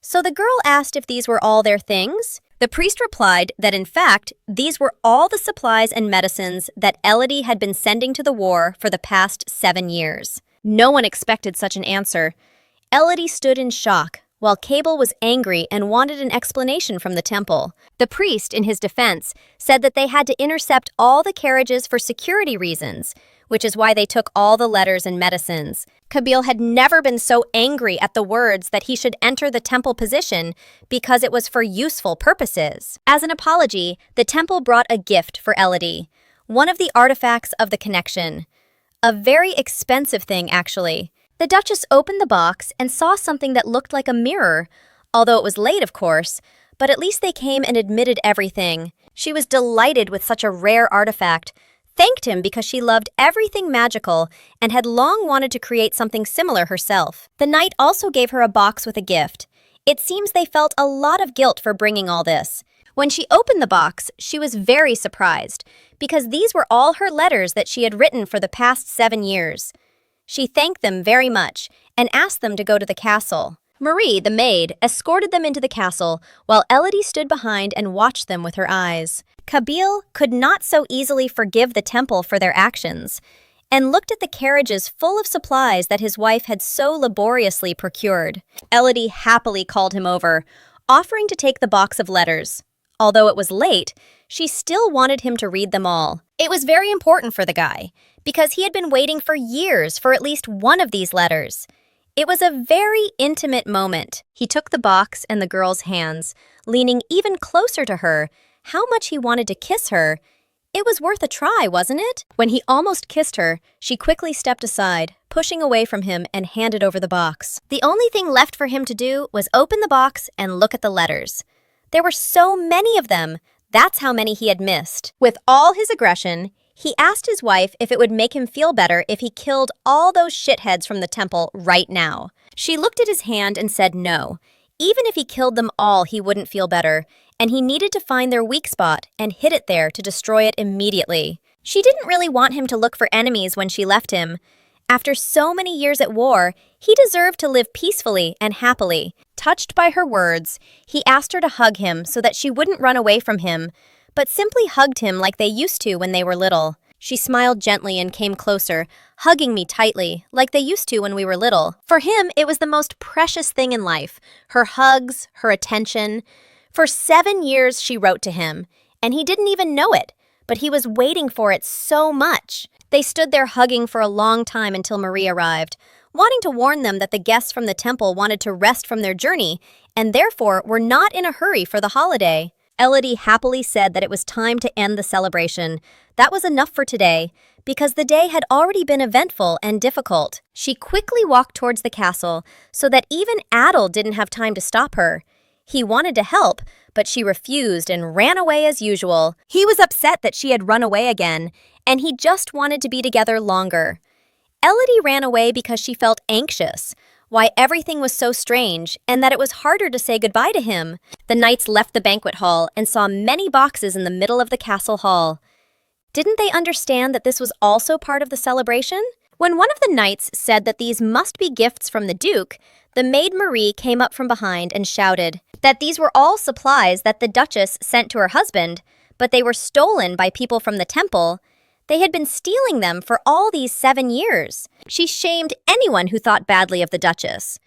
So the girl asked if these were all their things. The priest replied that in fact, these were all the supplies and medicines that Elodie had been sending to the war for the past 7 years. No one expected such an answer. Elodie stood in shock, while Cable was angry and wanted an explanation from the temple. The priest, in his defense, said that they had to intercept all the carriages for security reasons, which is why they took all the letters and medicines. Kabil had never been so angry at the words that he should enter the temple position because it was for useful purposes. As an apology, the temple brought a gift for Elodie, one of the artifacts of the connection. A very expensive thing, actually. The Duchess opened the box and saw something that looked like a mirror, although it was late, of course, but at least they came and admitted everything. She was delighted with such a rare artifact, thanked him because she loved everything magical and had long wanted to create something similar herself. The knight also gave her a box with a gift. It seems they felt a lot of guilt for bringing all this. When she opened the box, she was very surprised, because these were all her letters that she had written for the past 7 years. She thanked them very much and asked them to go to the castle. Marie, the maid, escorted them into the castle, while Elodie stood behind and watched them with her eyes. Kabil could not so easily forgive the temple for their actions, and looked at the carriages full of supplies that his wife had so laboriously procured. Elodie happily called him over, offering to take the box of letters. Although it was late, she still wanted him to read them all. It was very important for the guy, because he had been waiting for years for at least one of these letters. It was a very intimate moment. He took the box and the girl's hands, leaning even closer to her. How much he wanted to kiss her. It was worth a try, wasn't it? When he almost kissed her, she quickly stepped aside, pushing away from him and handed over the box. The only thing left for him to do was open the box and look at the letters. There were so many of them. That's how many he had missed. With all his aggression, he asked his wife if it would make him feel better if he killed all those shitheads from the temple right now. She looked at his hand and said no. Even if he killed them all, he wouldn't feel better, and he needed to find their weak spot and hit it there to destroy it immediately. She didn't really want him to look for enemies when she left him. After so many years at war, he deserved to live peacefully and happily. Touched by her words, he asked her to hug him so that she wouldn't run away from him, but simply hugged him like they used to when they were little. She smiled gently and came closer, hugging me tightly, like they used to when we were little. For him, it was the most precious thing in life, her hugs, her attention. For 7 years, she wrote to him, and he didn't even know it, but he was waiting for it so much. They stood there hugging for a long time until Marie arrived, wanting to warn them that the guests from the temple wanted to rest from their journey, and therefore were not in a hurry for the holiday. Elodie happily said that it was time to end the celebration. That was enough for today, because the day had already been eventful and difficult. She quickly walked towards the castle so that even Adel didn't have time to stop her. He wanted to help, but she refused and ran away as usual. He was upset that she had run away again, and he just wanted to be together longer. Elodie ran away because she felt anxious, why everything was so strange, and that it was harder to say goodbye to him. The knights left the banquet hall and saw many boxes in the middle of the castle hall. Didn't they understand that this was also part of the celebration? When one of the knights said that these must be gifts from the Duke, the maid Marie came up from behind and shouted that these were all supplies that the Duchess sent to her husband, but they were stolen by people from the temple. They had been stealing them for all these 7 years. She shamed anyone who thought badly of the Duchess.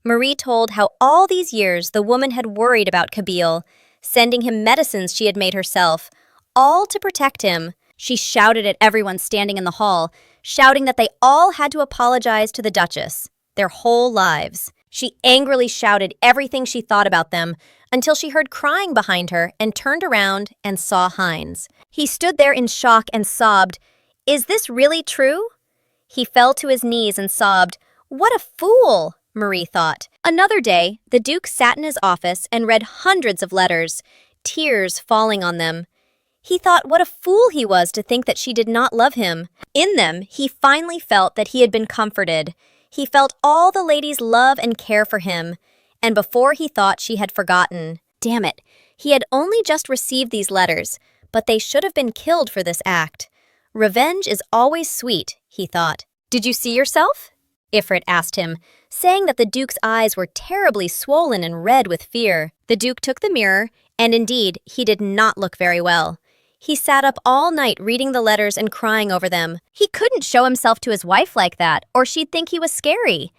Marie told how all these years the woman had worried about Kabil, sending him medicines she had made herself, all to protect him. She shouted at everyone standing in the hall, shouting that they all had to apologize to the Duchess, their whole lives. She angrily shouted everything she thought about them until she heard crying behind her and turned around and saw Heinz. He stood there in shock and sobbed, "Is this really true?" He fell to his knees and sobbed. "What a fool," Marie thought. Another day, the Duke sat in his office and read hundreds of letters, tears falling on them. He thought what a fool he was to think that she did not love him. In them, he finally felt that he had been comforted. He felt all the ladies' love and care for him, and before he thought she had forgotten. Damn it, he had only just received these letters, but they should have been killed for this act. Revenge is always sweet, he thought. Did you see yourself? Ifrit asked him, saying that the Duke's eyes were terribly swollen and red with fear. The Duke took the mirror, and indeed, he did not look very well. He sat up all night reading the letters and crying over them. He couldn't show himself to his wife like that, or she'd think he was scary.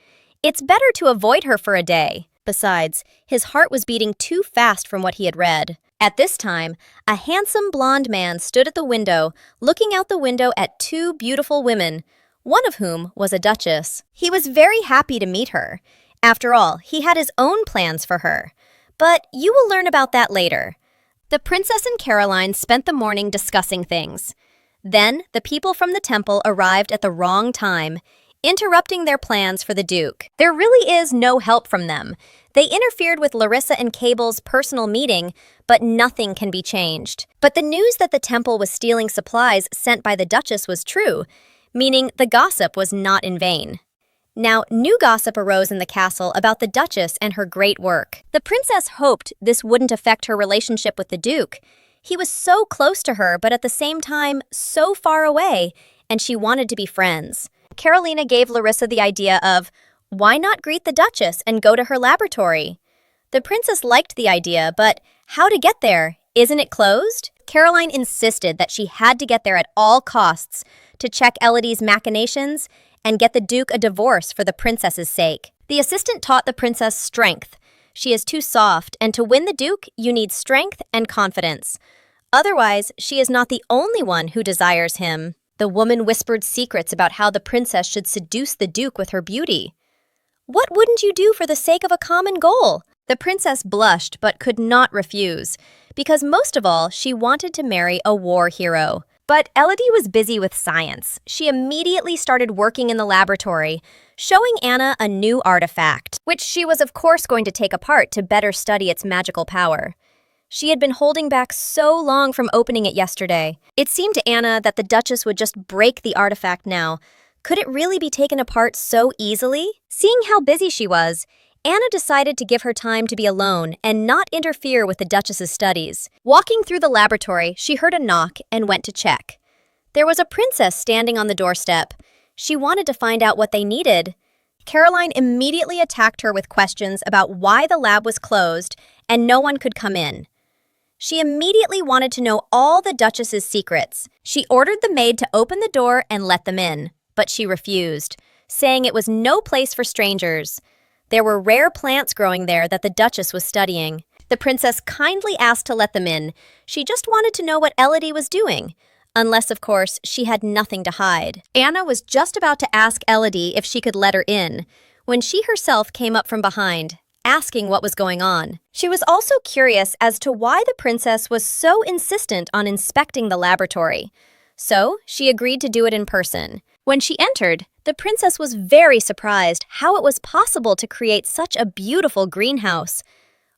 It's better to avoid her for a day. Besides, his heart was beating too fast from what he had read. At this time, a handsome blonde man stood at the window, looking out the window at two beautiful women, one of whom was a duchess. He was very happy to meet her. After all, he had his own plans for her. But you will learn about that later. The princess and Caroline spent the morning discussing things. Then, the people from the temple arrived at the wrong time, interrupting their plans for the Duke. There really is no help from them. They interfered with Larissa and Cable's personal meeting, but nothing can be changed. But the news that the temple was stealing supplies sent by the Duchess was true, meaning the gossip was not in vain. Now, new gossip arose in the castle about the Duchess and her great work. The princess hoped this wouldn't affect her relationship with the Duke. He was so close to her, but at the same time, so far away, and she wanted to be friends. Carolina gave Larissa the idea of, why not greet the Duchess and go to her laboratory? The princess liked the idea, but how to get there? Isn't it closed? Caroline insisted that she had to get there at all costs to check Elodie's machinations and get the Duke a divorce for the princess's sake. The assistant taught the princess strength. She is too soft, and to win the Duke, you need strength and confidence. Otherwise, she is not the only one who desires him. The woman whispered secrets about how the princess should seduce the Duke with her beauty. What wouldn't you do for the sake of a common goal? The princess blushed but could not refuse, because most of all, she wanted to marry a war hero. But Elodie was busy with science. She immediately started working in the laboratory, showing Anna a new artifact, which she was of course going to take apart to better study its magical power. She had been holding back so long from opening it yesterday. It seemed to Anna that the Duchess would just break the artifact now. Could it really be taken apart so easily? Seeing how busy she was, Anna decided to give her time to be alone and not interfere with the Duchess's studies. Walking through the laboratory, she heard a knock and went to check. There was a princess standing on the doorstep. She wanted to find out what they needed. Caroline immediately attacked her with questions about why the lab was closed and no one could come in. She immediately wanted to know all the Duchess's secrets. She ordered the maid to open the door and let them in, but she refused, saying it was no place for strangers. There were rare plants growing there that the Duchess was studying. The princess kindly asked to let them in. She just wanted to know what Elodie was doing, unless, of course, she had nothing to hide. Anna was just about to ask Elodie if she could let her in, when she herself came up from behind, asking what was going on. She was also curious as to why the princess was so insistent on inspecting the laboratory. So, she agreed to do it in person. When she entered, the princess was very surprised how it was possible to create such a beautiful greenhouse.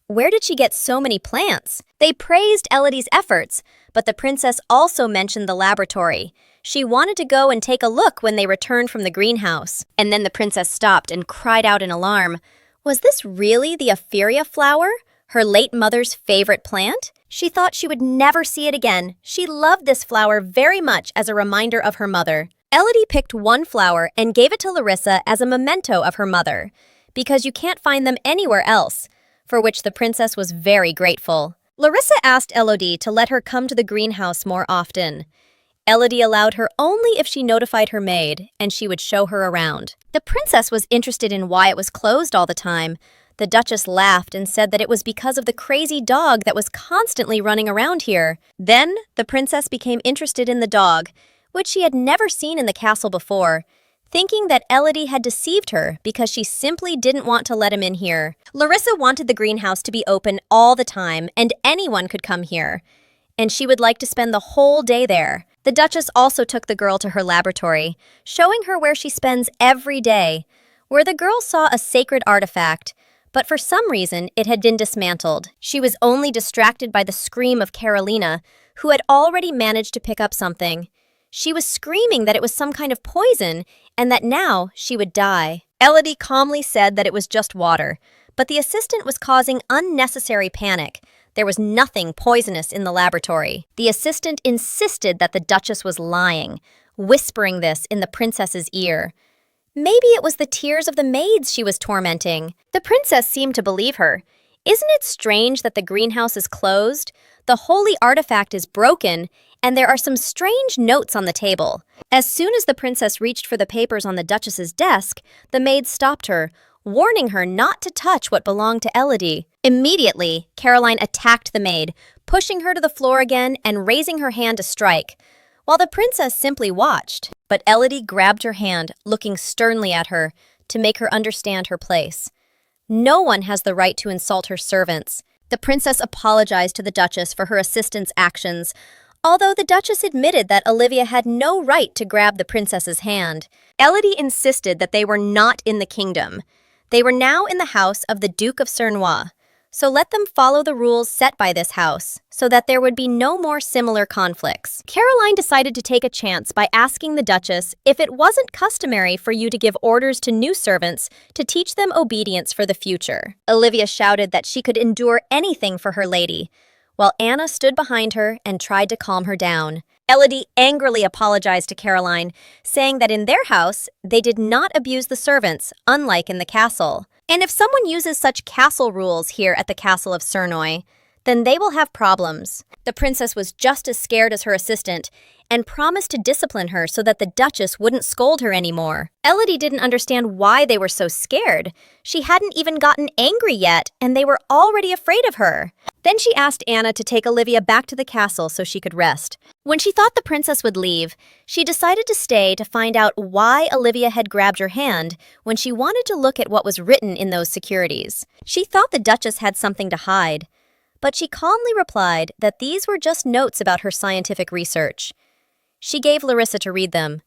Where did she get so many plants? They praised Elodie's efforts, but the princess also mentioned the laboratory. She wanted to go and take a look when they returned from the greenhouse. And then the princess stopped and cried out in alarm. Was this really the Opheria flower, her late mother's favorite plant? She thought she would never see it again. She loved this flower very much as a reminder of her mother. Elodie picked one flower and gave it to Larissa as a memento of her mother, because you can't find them anywhere else, for which the princess was very grateful. Larissa asked Elodie to let her come to the greenhouse more often. Elodie allowed her only if she notified her maid, and she would show her around. The princess was interested in why it was closed all the time. The Duchess laughed and said that it was because of the crazy dog that was constantly running around here. Then, the princess became interested in the dog, which she had never seen in the castle before, thinking that Elodie had deceived her because she simply didn't want to let him in here. Larissa wanted the greenhouse to be open all the time, and anyone could come here, and she would like to spend the whole day there. The Duchess also took the girl to her laboratory, showing her where she spends every day, where the girl saw a sacred artifact, but for some reason it had been dismantled. She was only distracted by the scream of Carolina, who had already managed to pick up something. She was screaming that it was some kind of poison and that now she would die. Elodie calmly said that it was just water, but the assistant was causing unnecessary panic. There was nothing poisonous in the laboratory. The assistant insisted that the Duchess was lying, whispering this in the princess's ear. Maybe it was the tears of the maids she was tormenting. The princess seemed to believe her. Isn't it strange that the greenhouse is closed? The holy artifact is broken, and there are some strange notes on the table. As soon as the princess reached for the papers on the Duchess's desk, the maid stopped her, warning her not to touch what belonged to Elodie. Immediately, Caroline attacked the maid, pushing her to the floor again and raising her hand to strike, while the princess simply watched. But Elodie grabbed her hand, looking sternly at her, to make her understand her place. No one has the right to insult her servants. The princess apologized to the Duchess for her assistant's actions, although the Duchess admitted that Olivia had no right to grab the princess's hand. Elodie insisted that they were not in the kingdom. They were now in the house of the Duke of Srong, so let them follow the rules set by this house, so that there would be no more similar conflicts. Caroline decided to take a chance by asking the Duchess if it wasn't customary for you to give orders to new servants to teach them obedience for the future. Olivia shouted that she could endure anything for her lady, while Anna stood behind her and tried to calm her down. Elodie angrily apologized to Caroline, saying that in their house, they did not abuse the servants, unlike in the castle. And if someone uses such castle rules here at the castle of Srong, then they will have problems. The princess was just as scared as her assistant and promised to discipline her so that the Duchess wouldn't scold her anymore. Elodie didn't understand why they were so scared. She hadn't even gotten angry yet, and they were already afraid of her. Then she asked Anna to take Olivia back to the castle so she could rest. When she thought the princess would leave, she decided to stay to find out why Olivia had grabbed her hand when she wanted to look at what was written in those securities. She thought the Duchess had something to hide, but she calmly replied that these were just notes about her scientific research. She gave Larissa to read them.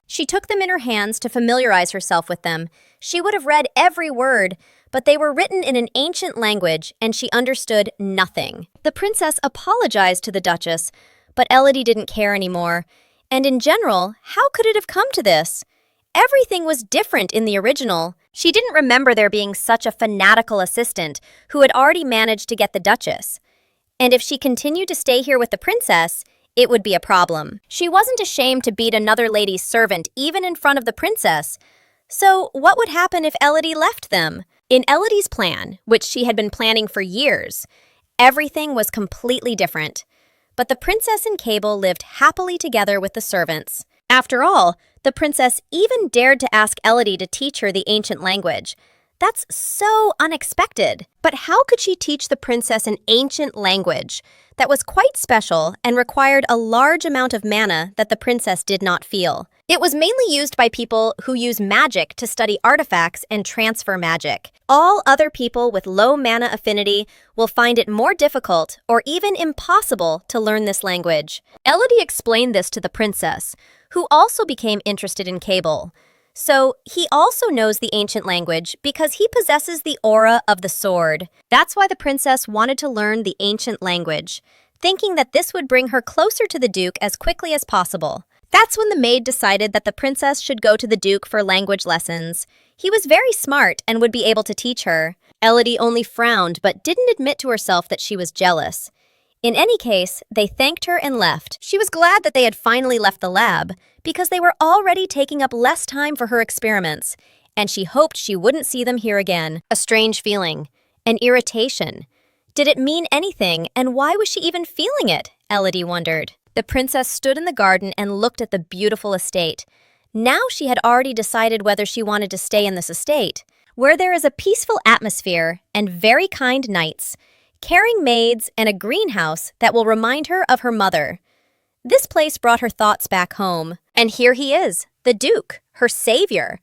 She took them in her hands to familiarize herself with them. She would have read every word, but they were written in an ancient language and she understood nothing. The princess apologized to the Duchess, but Elodie didn't care anymore. And in general, how could it have come to this? Everything was different in the original. She didn't remember there being such a fanatical assistant who had already managed to get the Duchess. And if she continued to stay here with the princess, it would be a problem. She wasn't ashamed to beat another lady's servant even in front of the princess. So what would happen if Elodie left them? In Elodie's plan, which she had been planning for years, everything was completely different. But the princess and Cable lived happily together with the servants. After all, the princess even dared to ask Elodie to teach her the ancient language. That's so unexpected. But how could she teach the princess an ancient language that was quite special and required a large amount of mana that the princess did not feel? It was mainly used by people who use magic to study artifacts and transfer magic. All other people with low mana affinity will find it more difficult or even impossible to learn this language. Elodie explained this to the princess, who also became interested in Cable. So he also knows the ancient language because he possesses the aura of the sword. That's why the princess wanted to learn the ancient language, thinking that this would bring her closer to the Duke as quickly as possible. That's when the maid decided that the princess should go to the Duke for language lessons. He was very smart and would be able to teach her. Elodie only frowned but didn't admit to herself that she was jealous. In any case, they thanked her and left. She was glad that they had finally left the lab because they were already taking up less time for her experiments, and she hoped she wouldn't see them here again. A strange feeling, an irritation. Did it mean anything, and why was she even feeling it? Elodie wondered. The princess stood in the garden and looked at the beautiful estate. Now she had already decided whether she wanted to stay in this estate, where there is a peaceful atmosphere and very kind knights, caring maids, and a greenhouse that will remind her of her mother. This place brought her thoughts back home. And here he is, the Duke, her savior.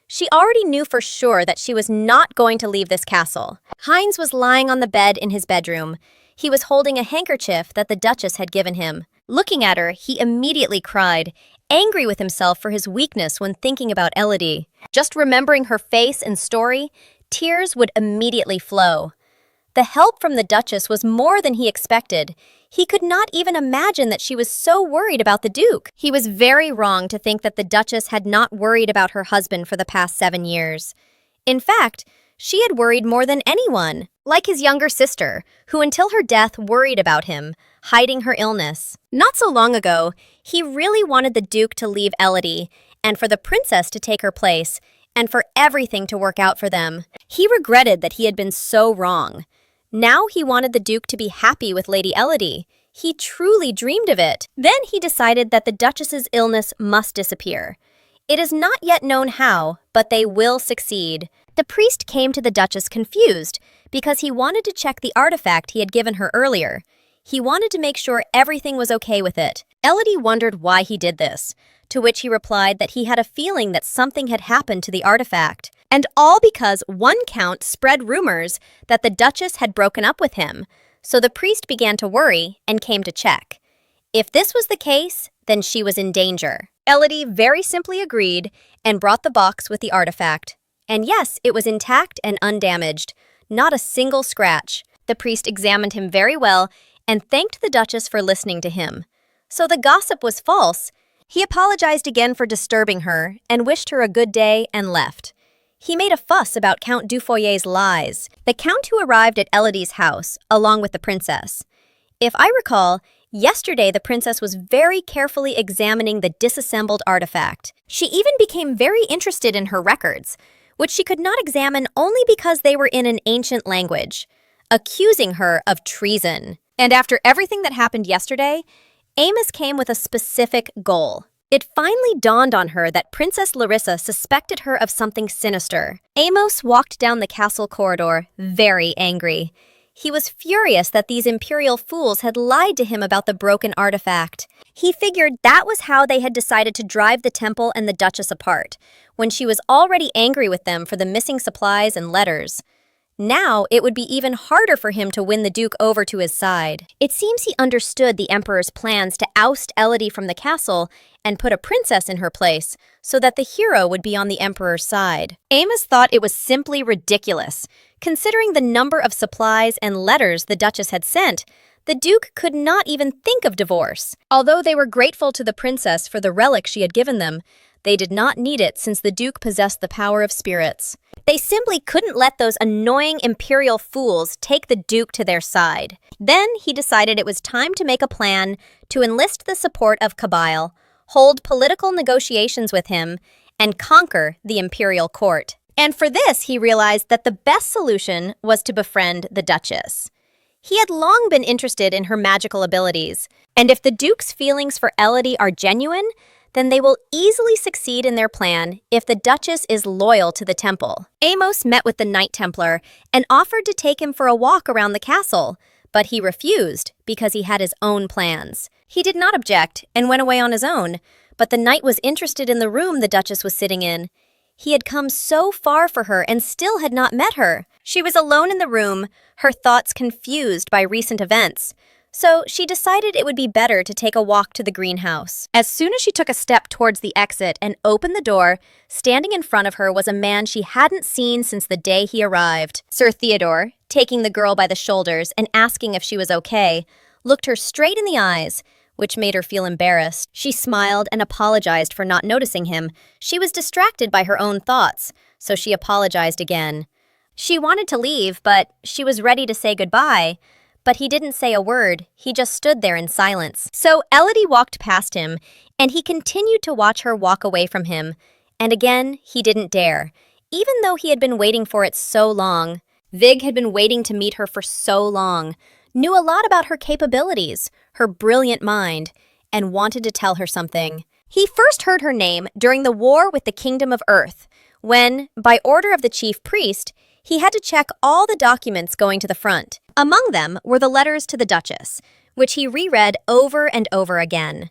She already knew for sure that she was not going to leave this castle. Heinz was lying on the bed in his bedroom. He was holding a handkerchief that the Duchess had given him. Looking at her, he immediately cried, angry with himself for his weakness when thinking about Elodie. Just remembering her face and story, tears would immediately flow. The help from the Duchess was more than he expected. He could not even imagine that she was so worried about the Duke. He was very wrong to think that the Duchess had not worried about her husband for the past 7 years. In fact, she had worried more than anyone, like his younger sister, who until her death worried about him, hiding her illness. Not so long ago, he really wanted the Duke to leave Elodie, and for the princess to take her place, and for everything to work out for them. He regretted that he had been so wrong. Now he wanted the Duke to be happy with Lady Elodie. He truly dreamed of it. Then he decided that the Duchess's illness must disappear. It is not yet known how, but they will succeed. The priest came to the Duchess confused because he wanted to check the artifact he had given her earlier. He wanted to make sure everything was okay with it. Elodie wondered why he did this, to which he replied that he had a feeling that something had happened to the artifact. And all because one count spread rumors that the Duchess had broken up with him. So the priest began to worry and came to check. If this was the case, then she was in danger. Elodie very simply agreed and brought the box with the artifact. And yes, it was intact and undamaged, not a single scratch. The priest examined him very well and thanked the Duchess for listening to him. So the gossip was false. He apologized again for disturbing her and wished her a good day and left. He made a fuss about Count Dufoyer's lies, the count who arrived at Elodie's house, along with the princess. If I recall, yesterday the princess was very carefully examining the disassembled artifact. She even became very interested in her records, which she could not examine only because they were in an ancient language, accusing her of treason. And after everything that happened yesterday, Amos came with a specific goal. It finally dawned on her that Princess Larissa suspected her of something sinister. Amos walked down the castle corridor, very angry. He was furious that these imperial fools had lied to him about the broken artifact. He figured that was how they had decided to drive the temple and the Duchess apart, when she was already angry with them for the missing supplies and letters. Now, it would be even harder for him to win the Duke over to his side. It seems he understood the Emperor's plans to oust Elodie from the castle and put a princess in her place, so that the hero would be on the Emperor's side. Amos thought it was simply ridiculous. Considering the number of supplies and letters the Duchess had sent, the Duke could not even think of divorce. Although they were grateful to the princess for the relic she had given them, they did not need it since the Duke possessed the power of spirits. They simply couldn't let those annoying imperial fools take the Duke to their side. Then he decided it was time to make a plan to enlist the support of Kabyle, hold political negotiations with him, and conquer the imperial court. And for this, he realized that the best solution was to befriend the Duchess. He had long been interested in her magical abilities, and if the Duke's feelings for Elodie are genuine, then they will easily succeed in their plan if the Duchess is loyal to the temple. Amos met with the Knight Templar and offered to take him for a walk around the castle, but he refused because he had his own plans. He did not object and went away on his own, but the knight was interested in the room the Duchess was sitting in. He had come so far for her and still had not met her. She was alone in the room, her thoughts confused by recent events. So she decided it would be better to take a walk to the greenhouse. As soon as she took a step towards the exit and opened the door, standing in front of her was a man she hadn't seen since the day he arrived. Sir Theodore, taking the girl by the shoulders and asking if she was okay, looked her straight in the eyes, which made her feel embarrassed. She smiled and apologized for not noticing him. She was distracted by her own thoughts, so she apologized again. She wanted to leave, but she was ready to say goodbye. But he didn't say a word, he just stood there in silence. So Elodie walked past him, and he continued to watch her walk away from him. And again, he didn't dare, even though he had been waiting for it so long. Vig had been waiting to meet her for so long, knew a lot about her capabilities, her brilliant mind, and wanted to tell her something. He first heard her name during the war with the Kingdom of Earth, when, by order of the chief priest, he had to check all the documents going to the front. Among them were the letters to the Duchess, which he reread over and over again.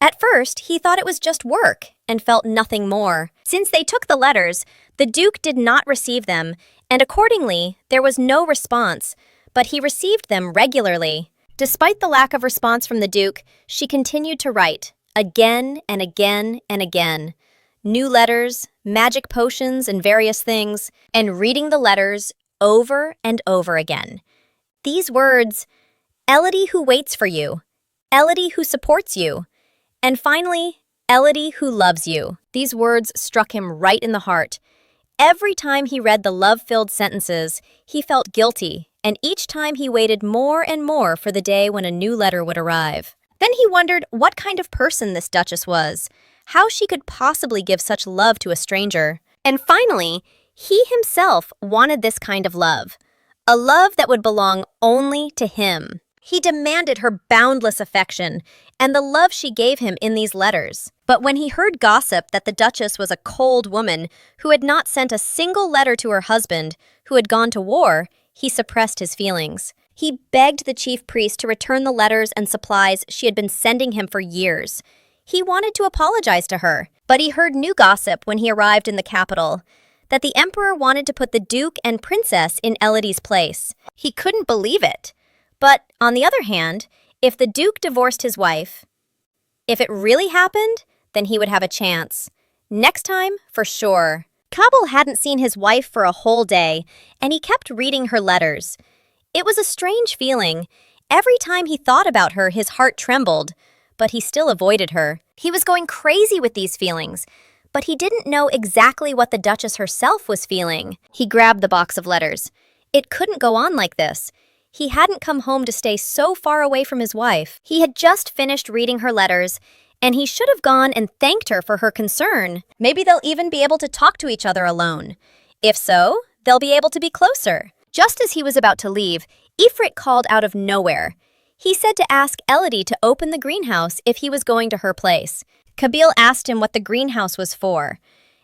At first, he thought it was just work and felt nothing more. Since they took the letters, the Duke did not receive them, and accordingly, there was no response, but he received them regularly. Despite the lack of response from the Duke, she continued to write, again and again and again. New letters, magic potions, and various things, and reading the letters over and over again. These words, Elodie who waits for you, Elodie who supports you, and finally, Elodie who loves you. These words struck him right in the heart. Every time he read the love-filled sentences, he felt guilty, and each time he waited more and more for the day when a new letter would arrive. Then he wondered what kind of person this Duchess was, how she could possibly give such love to a stranger. And finally, he himself wanted this kind of love, a love that would belong only to him. He demanded her boundless affection and the love she gave him in these letters. But when he heard gossip that the Duchess was a cold woman who had not sent a single letter to her husband, who had gone to war, he suppressed his feelings. He begged the chief priest to return the letters and supplies she had been sending him for years. He wanted to apologize to her, but he heard new gossip when he arrived in the capital, that the emperor wanted to put the duke and princess in Elodie's place. He couldn't believe it. But, on the other hand, if the duke divorced his wife, if it really happened, then he would have a chance. Next time, for sure. Kabul hadn't seen his wife for a whole day, and he kept reading her letters. It was a strange feeling. Every time he thought about her, his heart trembled, but he still avoided her. He was going crazy with these feelings, but he didn't know exactly what the Duchess herself was feeling. He grabbed the box of letters. It couldn't go on like this. He hadn't come home to stay so far away from his wife. He had just finished reading her letters, and he should have gone and thanked her for her concern. Maybe they'll even be able to talk to each other alone. If so, they'll be able to be closer. Just as he was about to leave, Ifrit called out of nowhere. He said to ask Elodie to open the greenhouse if he was going to her place. Kabul asked him what the greenhouse was for.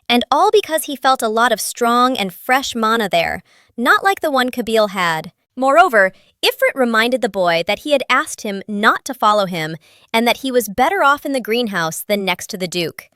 And all because he felt a lot of strong and fresh mana there, not like the one Kabul had. Moreover, Ifrit reminded the boy that he had asked him not to follow him and that he was better off in the greenhouse than next to the Duke.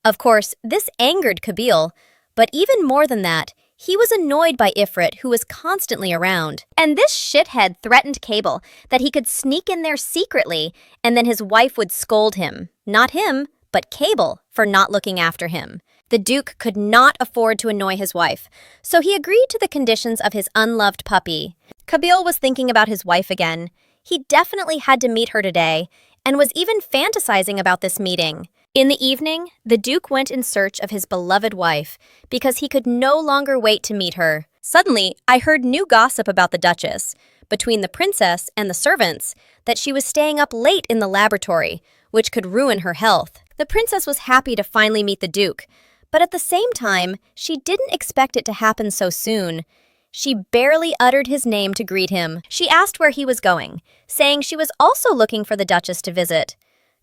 Of course, this angered Kabul, but even more than that, he was annoyed by Ifrit, who was constantly around. And this shithead threatened Kabul that he could sneak in there secretly and then his wife would scold him. Not him, but Kabul, for not looking after him. The Duke could not afford to annoy his wife, so he agreed to the conditions of his unloved puppy. Kabul was thinking about his wife again. He definitely had to meet her today, and was even fantasizing about this meeting. In the evening, the Duke went in search of his beloved wife, because he could no longer wait to meet her. Suddenly, I heard new gossip about the Duchess, between the princess and the servants, that she was staying up late in the laboratory, which could ruin her health. The princess was happy to finally meet the Duke, but at the same time, she didn't expect it to happen so soon. She barely uttered his name to greet him. She asked where he was going, saying she was also looking for the Duchess to visit.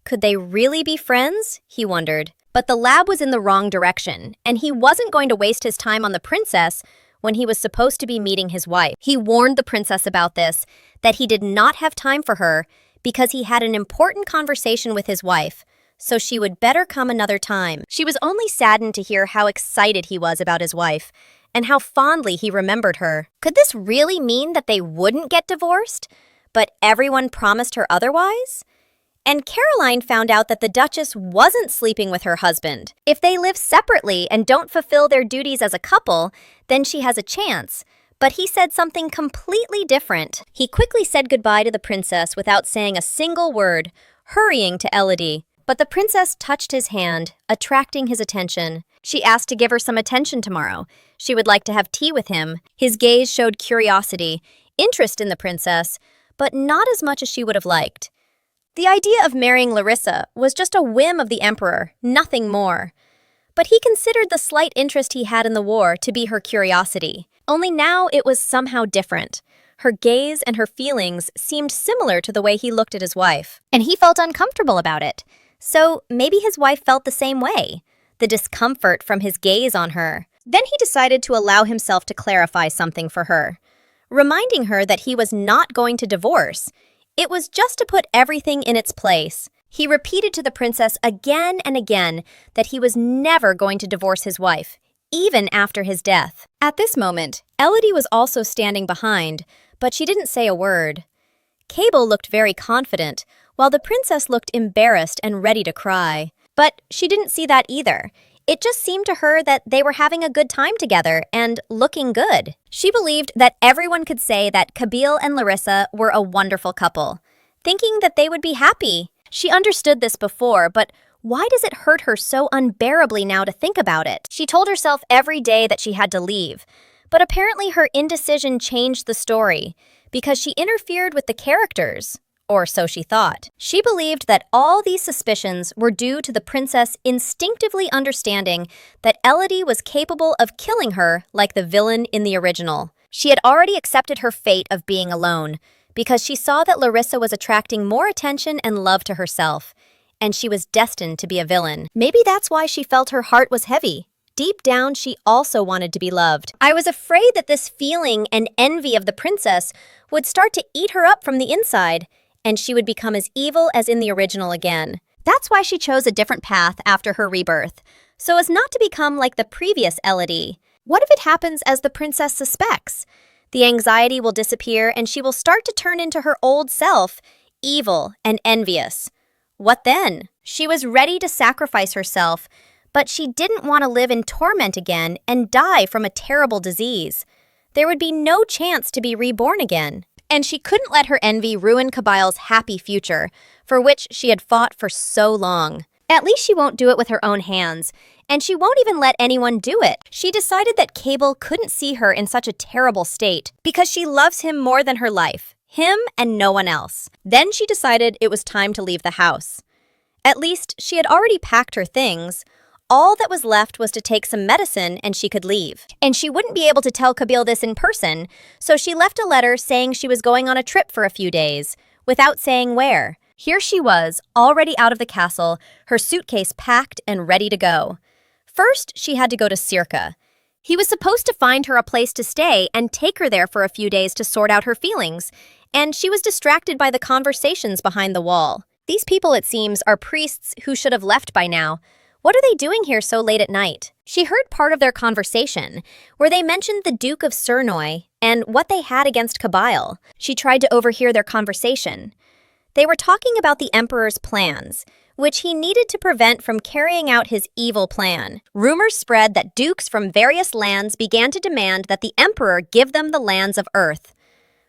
Could they really be friends? He wondered. But the lab was in the wrong direction, and he wasn't going to waste his time on the princess when he was supposed to be meeting his wife. He warned the princess about this, that he did not have time for her because he had an important conversation with his wife, so she would better come another time. She was only saddened to hear how excited he was about his wife, and how fondly he remembered her. Could this really mean that they wouldn't get divorced, but everyone promised her otherwise? And Caroline found out that the Duchess wasn't sleeping with her husband. If they live separately and don't fulfill their duties as a couple, then she has a chance. But he said something completely different. He quickly said goodbye to the princess without saying a single word, hurrying to Elodie. But the princess touched his hand, attracting his attention. She asked to give her some attention tomorrow. She would like to have tea with him. His gaze showed curiosity, interest in the princess, but not as much as she would have liked. The idea of marrying Larissa was just a whim of the emperor, nothing more. But he considered the slight interest he had in the war to be her curiosity. Only now it was somehow different. Her gaze and her feelings seemed similar to the way he looked at his wife, and he felt uncomfortable about it. So maybe his wife felt the same way, the discomfort from his gaze on her. Then he decided to allow himself to clarify something for her, reminding her that he was not going to divorce. It was just to put everything in its place. He repeated to the princess again and again that he was never going to divorce his wife, even after his death. At this moment, Elodie was also standing behind, but she didn't say a word. Cable looked very confident, while the princess looked embarrassed and ready to cry. But she didn't see that either. It just seemed to her that they were having a good time together and looking good. She believed that everyone could say that Kabil and Larissa were a wonderful couple, thinking that they would be happy. She understood this before, but why does it hurt her so unbearably now to think about it? She told herself every day that she had to leave, but apparently her indecision changed the story because she interfered with the characters. Or so she thought. She believed that all these suspicions were due to the princess instinctively understanding that Elodie was capable of killing her like the villain in the original. She had already accepted her fate of being alone because she saw that Larissa was attracting more attention and love to herself, and she was destined to be a villain. Maybe that's why she felt her heart was heavy. Deep down, she also wanted to be loved. I was afraid that this feeling and envy of the princess would start to eat her up from the inside, and she would become as evil as in the original again. That's why she chose a different path after her rebirth, so as not to become like the previous Elodie. What if it happens as the princess suspects? The anxiety will disappear and she will start to turn into her old self, evil and envious. What then? She was ready to sacrifice herself, but she didn't want to live in torment again and die from a terrible disease. There would be no chance to be reborn again. And she couldn't let her envy ruin Kabil's happy future, for which she had fought for so long. At least she won't do it with her own hands, and she won't even let anyone do it. She decided that Kabil couldn't see her in such a terrible state because she loves him more than her life, him and no one else. Then she decided it was time to leave the house. At least she had already packed her things. All that was left was to take some medicine and she could leave. And she wouldn't be able to tell Kabil this in person, so she left a letter saying she was going on a trip for a few days, without saying where. Here she was, already out of the castle, her suitcase packed and ready to go. First, she had to go to Circa. He was supposed to find her a place to stay and take her there for a few days to sort out her feelings, and she was distracted by the conversations behind the wall. These people, it seems, are priests who should have left by now. What are they doing here so late at night? She heard part of their conversation, where they mentioned the Duke of Surnoy and what they had against Kabil. She tried to overhear their conversation. They were talking about the Emperor's plans, which he needed to prevent from carrying out his evil plan. Rumors spread that dukes from various lands began to demand that the Emperor give them the lands of Earth.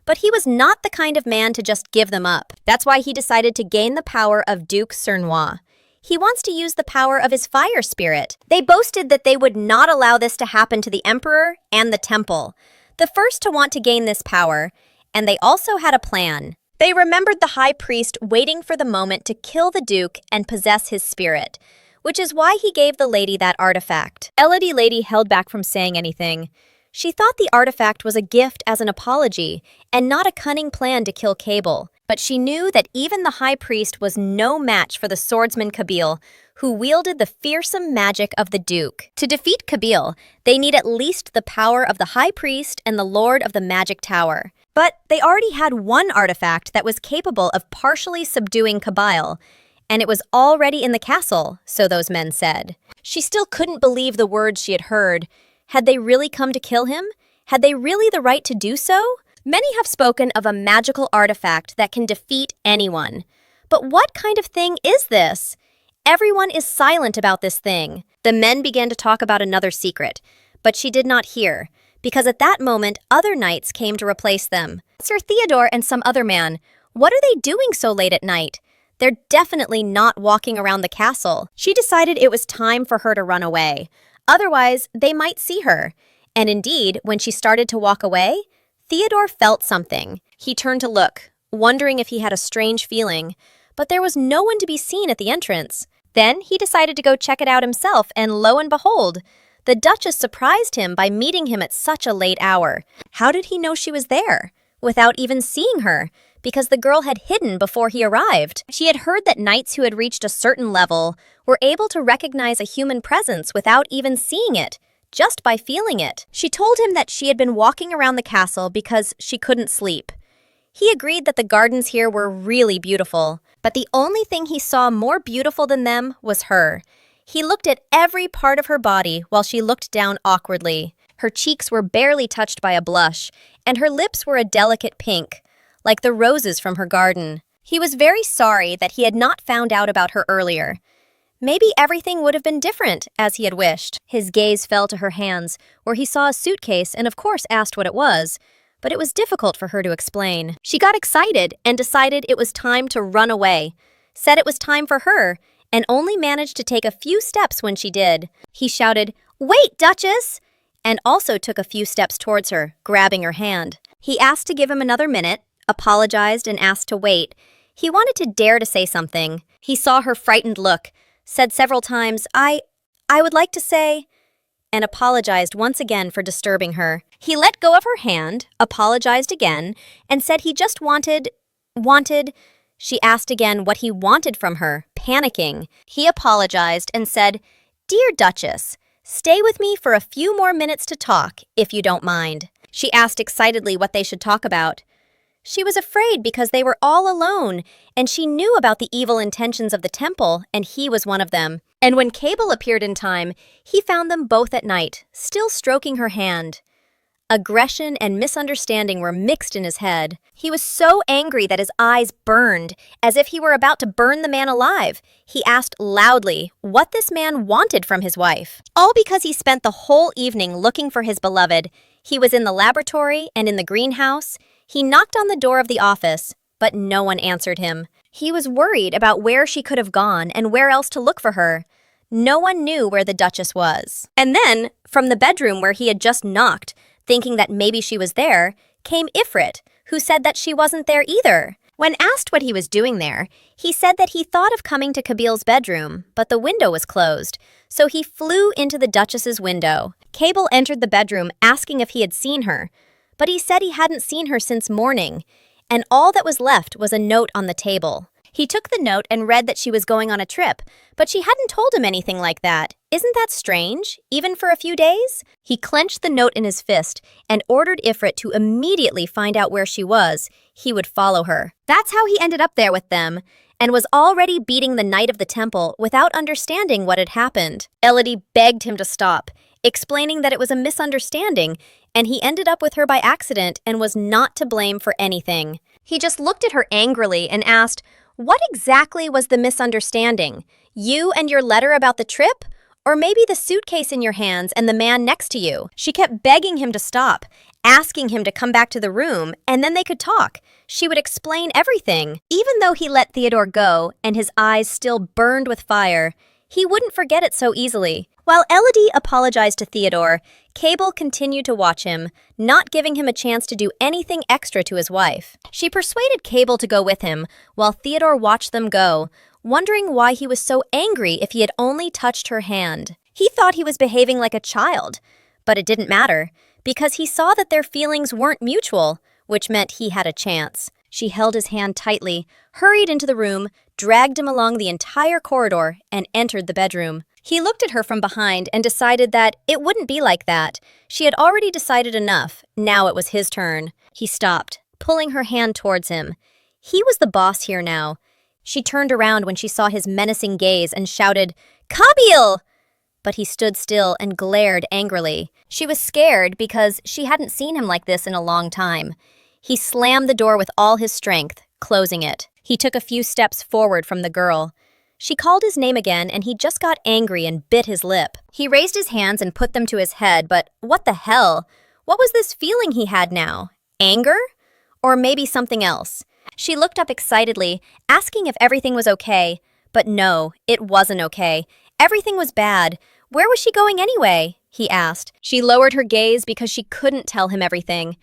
But he was not the kind of man to just give them up. That's why he decided to gain the power of Duke Surnoy. He wants to use the power of his fire spirit. They boasted that they would not allow this to happen to the Emperor and the Temple, the first to want to gain this power, and they also had a plan. They remembered the high priest waiting for the moment to kill the Duke and possess his spirit, which is why he gave the lady that artifact. Elodie Lady held back from saying anything. She thought the artifact was a gift as an apology and not a cunning plan to kill Kabil. But she knew that even the high priest was no match for the swordsman Kabil, who wielded the fearsome magic of the Duke. To defeat Kabil, they need at least the power of the high priest and the lord of the magic tower. But they already had one artifact that was capable of partially subduing Kabil, and it was already in the castle, so those men said. She still couldn't believe the words she had heard. Had they really come to kill him? Had they really the right to do so? Many have spoken of a magical artifact that can defeat anyone. But what kind of thing is this? Everyone is silent about this thing. The men began to talk about another secret, but she did not hear, because at that moment other knights came to replace them. Sir Theodore and some other man. What are they doing so late at night? They're definitely not walking around the castle. She decided it was time for her to run away. Otherwise, they might see her. And indeed, when she started to walk away, Theodore felt something. He turned to look, wondering if he had a strange feeling, but there was no one to be seen at the entrance. Then he decided to go check it out himself, and lo and behold, the Duchess surprised him by meeting him at such a late hour. How did he know she was there? Without even seeing her, because the girl had hidden before he arrived. She had heard that knights who had reached a certain level were able to recognize a human presence without even seeing it, just by feeling it. She told him that she had been walking around the castle because she couldn't sleep. He agreed that the gardens here were really beautiful, but the only thing he saw more beautiful than them was her. He looked at every part of her body while she looked down awkwardly. Her cheeks were barely touched by a blush, and her lips were a delicate pink, like the roses from her garden. He was very sorry that he had not found out about her earlier. maybe everything would have been different as he had wished. His gaze fell to her hands, where he saw a suitcase and of course asked what it was, but it was difficult for her to explain. She got excited and decided it was time to run away, said it was time for her, and only managed to take a few steps when she did. He shouted, "Wait, Duchess!" and also took a few steps towards her, grabbing her hand. He asked to give him another minute, apologized and asked to wait. He wanted to dare to say something. He saw her frightened look, said several times, I would like to say," and apologized once again for disturbing her. He let go of her hand, apologized again, and said he just wanted. She asked again what he wanted from her, panicking. He apologized and said, "Dear Duchess, stay with me for a few more minutes to talk, if you don't mind." She asked excitedly what they should talk about. She was afraid because they were all alone, and she knew about the evil intentions of the temple, and he was one of them. And when Cable appeared in time, he found them both at night, still stroking her hand. Aggression and misunderstanding were mixed in his head. He was so angry that his eyes burned, as if he were about to burn the man alive. He asked loudly what this man wanted from his wife. All because he spent the whole evening looking for his beloved. He was in the laboratory and in the greenhouse. He knocked on the door of the office, but no one answered him. He was worried about where she could have gone and where else to look for her. No one knew where the Duchess was. And then, from the bedroom where he had just knocked, thinking that maybe she was there, came Ifrit, who said that she wasn't there either. When asked what he was doing there, he said that he thought of coming to Kabil's bedroom, but the window was closed, so he flew into the Duchess's window. Cable entered the bedroom asking if he had seen her, but he said he hadn't seen her since morning, and all that was left was a note on the table. He took the note and read that she was going on a trip, but she hadn't told him anything like that. Isn't that strange, even for a few days? He clenched the note in his fist and ordered Ifrit to immediately find out where she was. He would follow her. That's how he ended up there with them, and was already beating the knight of the temple without understanding what had happened. Elodie begged him to stop, explaining that it was a misunderstanding, and he ended up with her by accident and was not to blame for anything. He just looked at her angrily and asked, "What exactly was the misunderstanding? You and your letter about the trip? Or maybe the suitcase in your hands and the man next to you?" She kept begging him to stop, asking him to come back to the room, and then they could talk. She would explain everything. Even though he let Theodore go and his eyes still burned with fire, he wouldn't forget it so easily. While Elodie apologized to Theodore, Cable continued to watch him, not giving him a chance to do anything extra to his wife. She persuaded Cable to go with him, while Theodore watched them go, wondering why he was so angry if he had only touched her hand. He thought he was behaving like a child, but it didn't matter, because he saw that their feelings weren't mutual, which meant he had a chance. She held his hand tightly, hurried into the room, dragged him along the entire corridor, and entered the bedroom. He looked at her from behind and decided that it wouldn't be like that. She had already decided enough. Now it was his turn. He stopped, pulling her hand towards him. He was the boss here now. She turned around when she saw his menacing gaze and shouted, "Kabil!" But he stood still and glared angrily. She was scared because she hadn't seen him like this in a long time. He slammed the door with all his strength, closing it. He took a few steps forward from the girl. She called his name again, and he just got angry and bit his lip. He raised his hands and put them to his head, but what the hell? What was this feeling he had now? Anger? Or maybe something else? She looked up excitedly, asking if everything was okay. But no, it wasn't okay. Everything was bad. Where was she going anyway? He asked. She lowered her gaze because she couldn't tell him everything.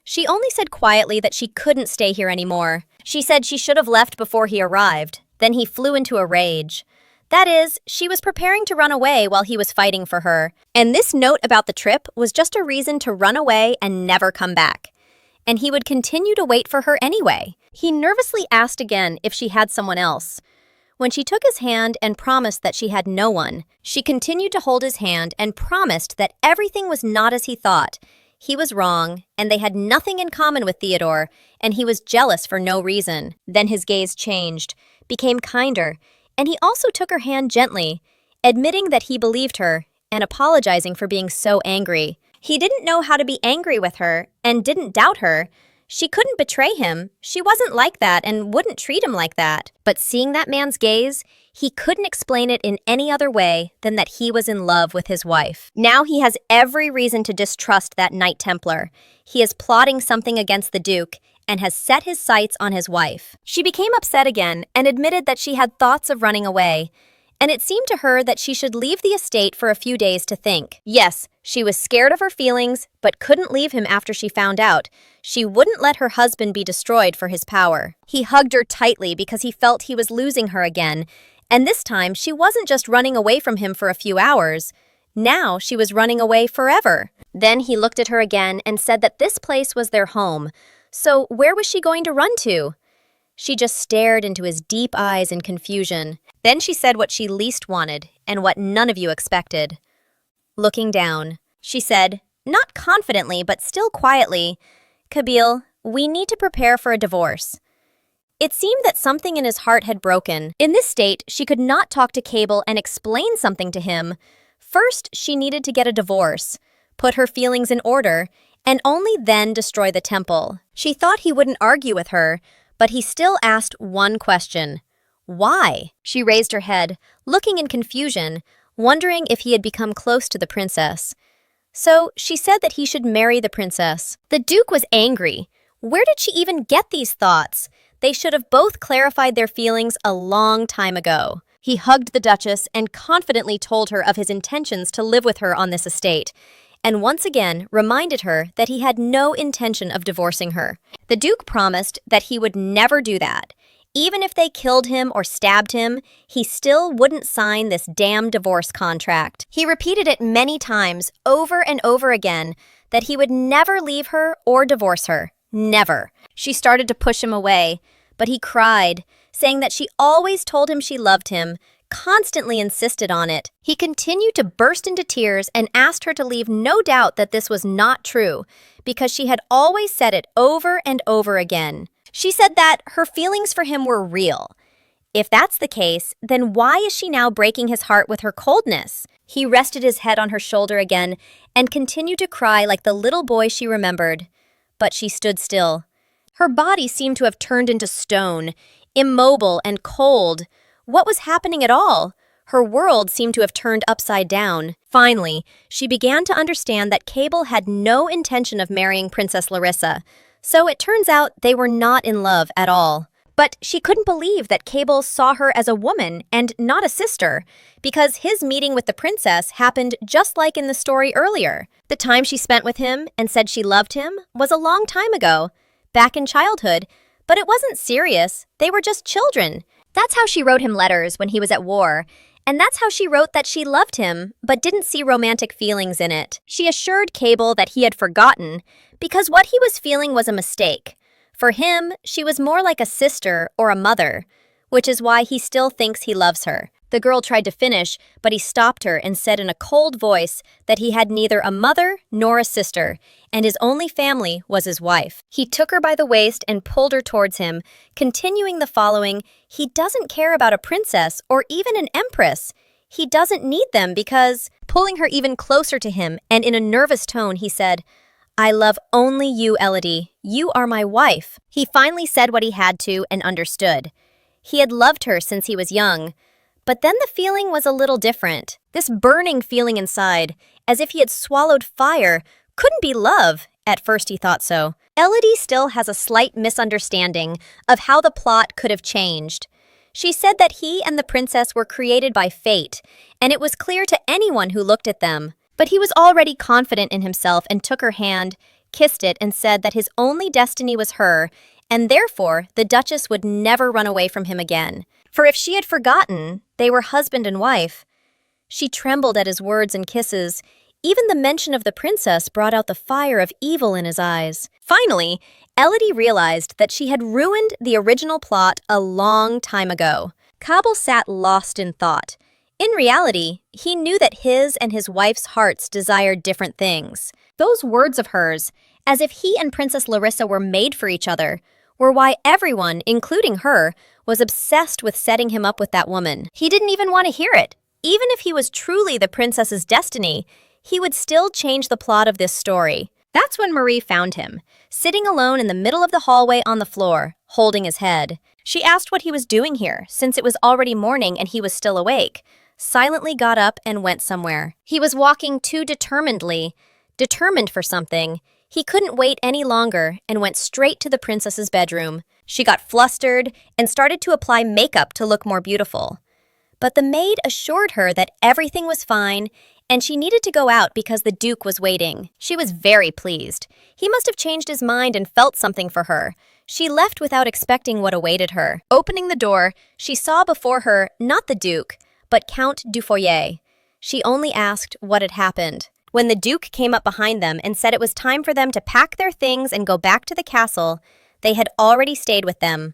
She only said quietly that she couldn't stay here anymore. She said she should have left before he arrived. Then he flew into a rage. That is, she was preparing to run away while he was fighting for her. And this note about the trip was just a reason to run away and never come back. And he would continue to wait for her anyway. He nervously asked again if she had someone else. When she took his hand and promised that she had no one, she continued to hold his hand and promised that everything was not as he thought. He was wrong, and they had nothing in common with Theodore, and he was jealous for no reason. Then his gaze changed, became kinder, and he also took her hand gently, admitting that he believed her and apologizing for being so angry. He didn't know how to be angry with her and didn't doubt her. She couldn't betray him. She wasn't like that and wouldn't treat him like that. But seeing that man's gaze, he couldn't explain it in any other way than that he was in love with his wife. Now he has every reason to distrust that Knight Templar. He is plotting something against the Duke and has set his sights on his wife. She became upset again and admitted that she had thoughts of running away, and it seemed to her that she should leave the estate for a few days to think. Yes, she was scared of her feelings, but couldn't leave him after she found out. She wouldn't let her husband be destroyed for his power. He hugged her tightly because he felt he was losing her again, and this time she wasn't just running away from him for a few hours. Now she was running away forever. Then he looked at her again and said that this place was their home. So where was she going to run to? She just stared into his deep eyes in confusion. Then she said what she least wanted and what none of you expected. Looking down, she said, not confidently but still quietly, "Kabil, we need to prepare for a divorce." It seemed that something in his heart had broken. In this state, she could not talk to Cable and explain something to him. First, she needed to get a divorce, put her feelings in order, and only then destroy the temple. She thought he wouldn't argue with her, but he still asked one question. Why? She raised her head, looking in confusion, wondering if he had become close to the princess. So she said that he should marry the princess. The Duke was angry. Where did she even get these thoughts? They should have both clarified their feelings a long time ago. He hugged the Duchess and confidently told her of his intentions to live with her on this estate, and once again reminded her that he had no intention of divorcing her. The Duke promised that he would never do that. Even if they killed him or stabbed him, he still wouldn't sign this damn divorce contract. He repeated it many times, over and over again, that he would never leave her or divorce her. Never. She started to push him away, but he cried, saying that she always told him she loved him, constantly insisted on it. He continued to burst into tears and asked her to leave no doubt that this was not true, because she had always said it over and over again. She said that her feelings for him were real. If that's the case, then why is she now breaking his heart with her coldness? He rested his head on her shoulder again and continued to cry like the little boy she remembered. But she stood still. Her body seemed to have turned into stone, immobile and cold. What was happening at all? Her world seemed to have turned upside down. Finally, she began to understand that Cable had no intention of marrying Princess Larissa, so it turns out they were not in love at all. But she couldn't believe that Cable saw her as a woman and not a sister, because his meeting with the princess happened just like in the story earlier. The time she spent with him and said she loved him was a long time ago, back in childhood, but it wasn't serious. They were just children. That's how she wrote him letters when he was at war, and that's how she wrote that she loved him, but didn't see romantic feelings in it. She assured Cable that he had forgotten, because what he was feeling was a mistake. For him, she was more like a sister or a mother, which is why he still thinks he loves her. The girl tried to finish, but he stopped her and said in a cold voice that he had neither a mother nor a sister, and his only family was his wife. He took her by the waist and pulled her towards him, continuing the following: he doesn't care about a princess or even an empress. He doesn't need them because... Pulling her even closer to him, and in a nervous tone, he said, "I love only you, Elodie. You are my wife." He finally said what he had to and understood. He had loved her since he was young. But then the feeling was a little different. This burning feeling inside, as if he had swallowed fire, couldn't be love. At first he thought so. Elodie still has a slight misunderstanding of how the plot could have changed. She said that he and the princess were created by fate, and it was clear to anyone who looked at them. But he was already confident in himself and took her hand, kissed it, and said that his only destiny was her, and therefore the Duchess would never run away from him again. For if she had forgotten, they were husband and wife. She trembled at his words and kisses. Even the mention of the princess brought out the fire of evil in his eyes. Finally, Elodie realized that she had ruined the original plot a long time ago. Cable sat lost in thought. In reality, he knew that his and his wife's hearts desired different things. Those words of hers, as if he and Princess Larissa were made for each other, were why everyone, including her, was obsessed with setting him up with that woman. He didn't even want to hear it. Even if he was truly the princess's destiny, he would still change the plot of this story. That's when Marie found him, sitting alone in the middle of the hallway on the floor, holding his head. She asked what he was doing here, since it was already morning and he was still awake, silently got up and went somewhere. He was walking too determined for something. He couldn't wait any longer and went straight to the princess's bedroom. She got flustered and started to apply makeup to look more beautiful. But the maid assured her that everything was fine and she needed to go out because the Duke was waiting. She was very pleased. He must have changed his mind and felt something for her. She left without expecting what awaited her. Opening the door, she saw before her not the Duke, but Count Dufoyer. She only asked what had happened. When the Duke came up behind them and said it was time for them to pack their things and go back to the castle, they had already staying with them.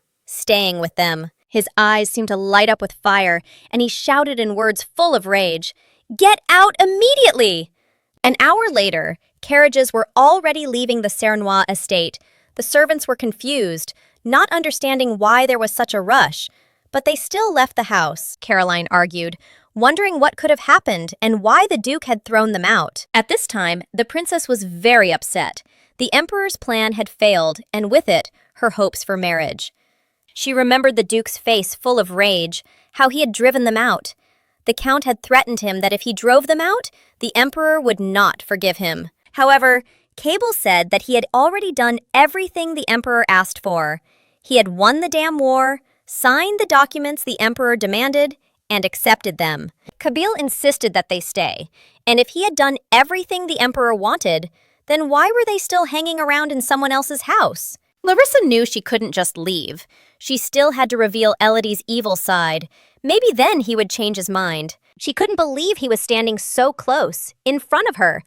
His eyes seemed to light up with fire, and he shouted in words full of rage, "Get out immediately!" An hour later, carriages were already leaving the Cernois estate. The servants were confused, not understanding why there was such a rush, but they still left the house, Caroline argued, wondering what could have happened and why the Duke had thrown them out. At this time, the princess was very upset. The emperor's plan had failed, and with it, her hopes for marriage. She remembered the Duke's face full of rage, how he had driven them out. The Count had threatened him that if he drove them out, the emperor would not forgive him. However, Cable said that he had already done everything the emperor asked for. He had won the damn war, signed the documents the emperor demanded, and accepted them. Kabyle insisted that they stay, and if he had done everything the emperor wanted, then why were they still hanging around in someone else's house? Larissa knew she couldn't just leave. She still had to reveal Elodie's evil side. Maybe then he would change his mind. She couldn't believe he was standing so close, in front of her.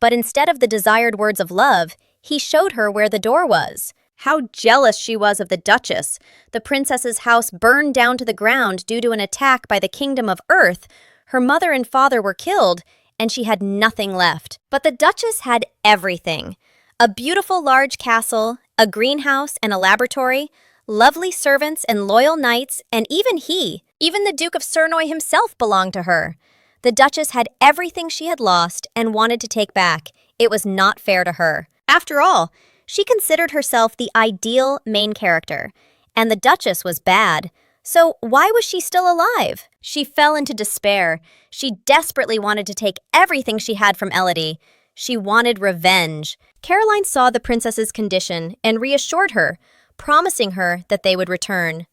But instead of the desired words of love, he showed her where the door was. How jealous she was of the Duchess. The princess's house burned down to the ground due to an attack by the Kingdom of Earth. Her mother and father were killed, and she had nothing left. But the Duchess had everything. A beautiful large castle, a greenhouse and a laboratory, lovely servants and loyal knights, and even the Duke of Cernois himself belonged to her. The Duchess had everything she had lost and wanted to take back. It was not fair to her. After all, she considered herself the ideal main character, and the Duchess was bad. So why was she still alive? She fell into despair. She desperately wanted to take everything she had from Elodie. She wanted revenge. Caroline saw the princess's condition and reassured her, promising her that they would return.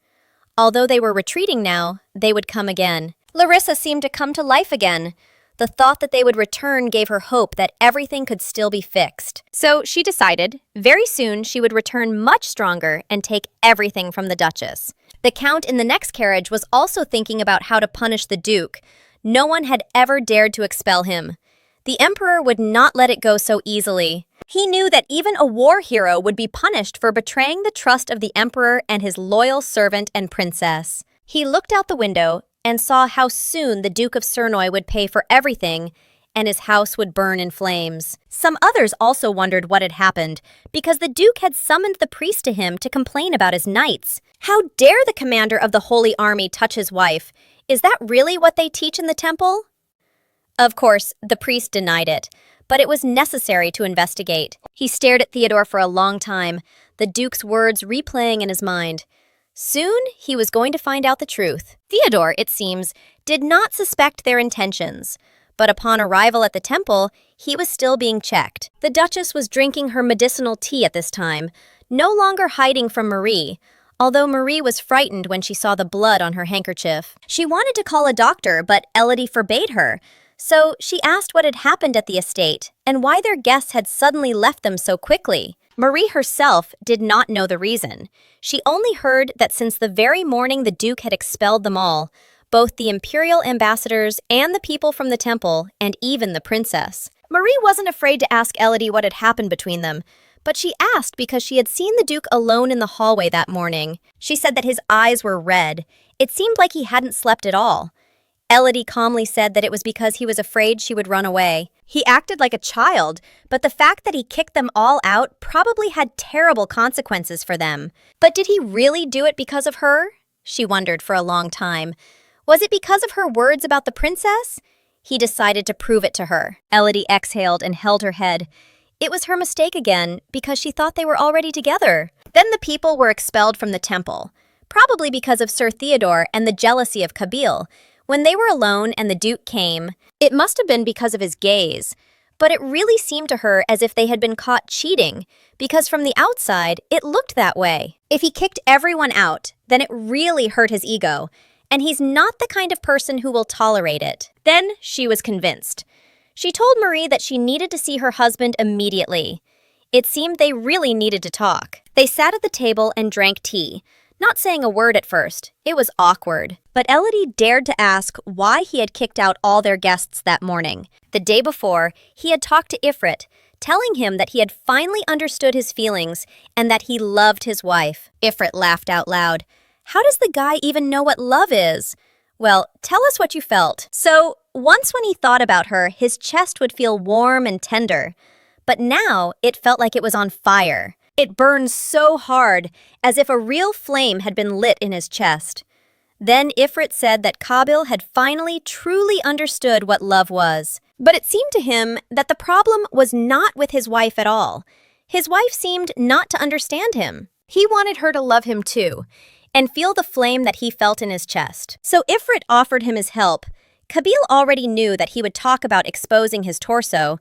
Although they were retreating now, they would come again. Larissa seemed to come to life again. The thought that they would return gave her hope that everything could still be fixed. So she decided, very soon she would return much stronger and take everything from the Duchess. The Count in the next carriage was also thinking about how to punish the Duke. No one had ever dared to expel him. The Emperor would not let it go so easily. He knew that even a war hero would be punished for betraying the trust of the Emperor and his loyal servant and princess. He looked out the window and saw how soon the Duke of Cernois would pay for everything, and his house would burn in flames. Some others also wondered what had happened, because the Duke had summoned the priest to him to complain about his knights. How dare the commander of the Holy Army touch his wife? Is that really what they teach in the temple? Of course, the priest denied it, but it was necessary to investigate. He stared at Theodore for a long time, the Duke's words replaying in his mind. Soon, he was going to find out the truth. Theodore, it seems, did not suspect their intentions. But upon arrival at the temple, he was still being checked. The Duchess was drinking her medicinal tea at this time, no longer hiding from Marie, although Marie was frightened when she saw the blood on her handkerchief. She wanted to call a doctor, but Elodie forbade her. So she asked what had happened at the estate and why their guests had suddenly left them so quickly. Marie herself did not know the reason. She only heard that since the very morning the Duke had expelled them all, both the imperial ambassadors and the people from the temple, and even the princess. Marie wasn't afraid to ask Elodie what had happened between them, but she asked because she had seen the Duke alone in the hallway that morning. She said that his eyes were red. It seemed like he hadn't slept at all. Elodie calmly said that it was because he was afraid she would run away. He acted like a child, but the fact that he kicked them all out probably had terrible consequences for them. But did he really do it because of her? She wondered for a long time. Was it because of her words about the princess? He decided to prove it to her. Elodie exhaled and held her head. It was her mistake again because she thought they were already together. Then the people were expelled from the temple, probably because of Sir Theodore and the jealousy of Kabil. When they were alone and the Duke came, it must have been because of his gaze, but it really seemed to her as if they had been caught cheating, because from the outside, it looked that way. If he kicked everyone out, then it really hurt his ego, and he's not the kind of person who will tolerate it. Then she was convinced. She told Marie that she needed to see her husband immediately. It seemed they really needed to talk. They sat at the table and drank tea, not saying a word at first. It was awkward. But Elodie dared to ask why he had kicked out all their guests that morning. The day before, he had talked to Ifrit, telling him that he had finally understood his feelings and that he loved his wife. Ifrit laughed out loud. How does the guy even know what love is? Well, tell us what you felt. So, once when he thought about her, his chest would feel warm and tender. But now, it felt like it was on fire. It burned so hard, as if a real flame had been lit in his chest. Then Ifrit said that Kabil had finally truly understood what love was. But it seemed to him that the problem was not with his wife at all. His wife seemed not to understand him. He wanted her to love him too, and feel the flame that he felt in his chest. So Ifrit offered him his help. Kabil already knew that he would talk about exposing his torso.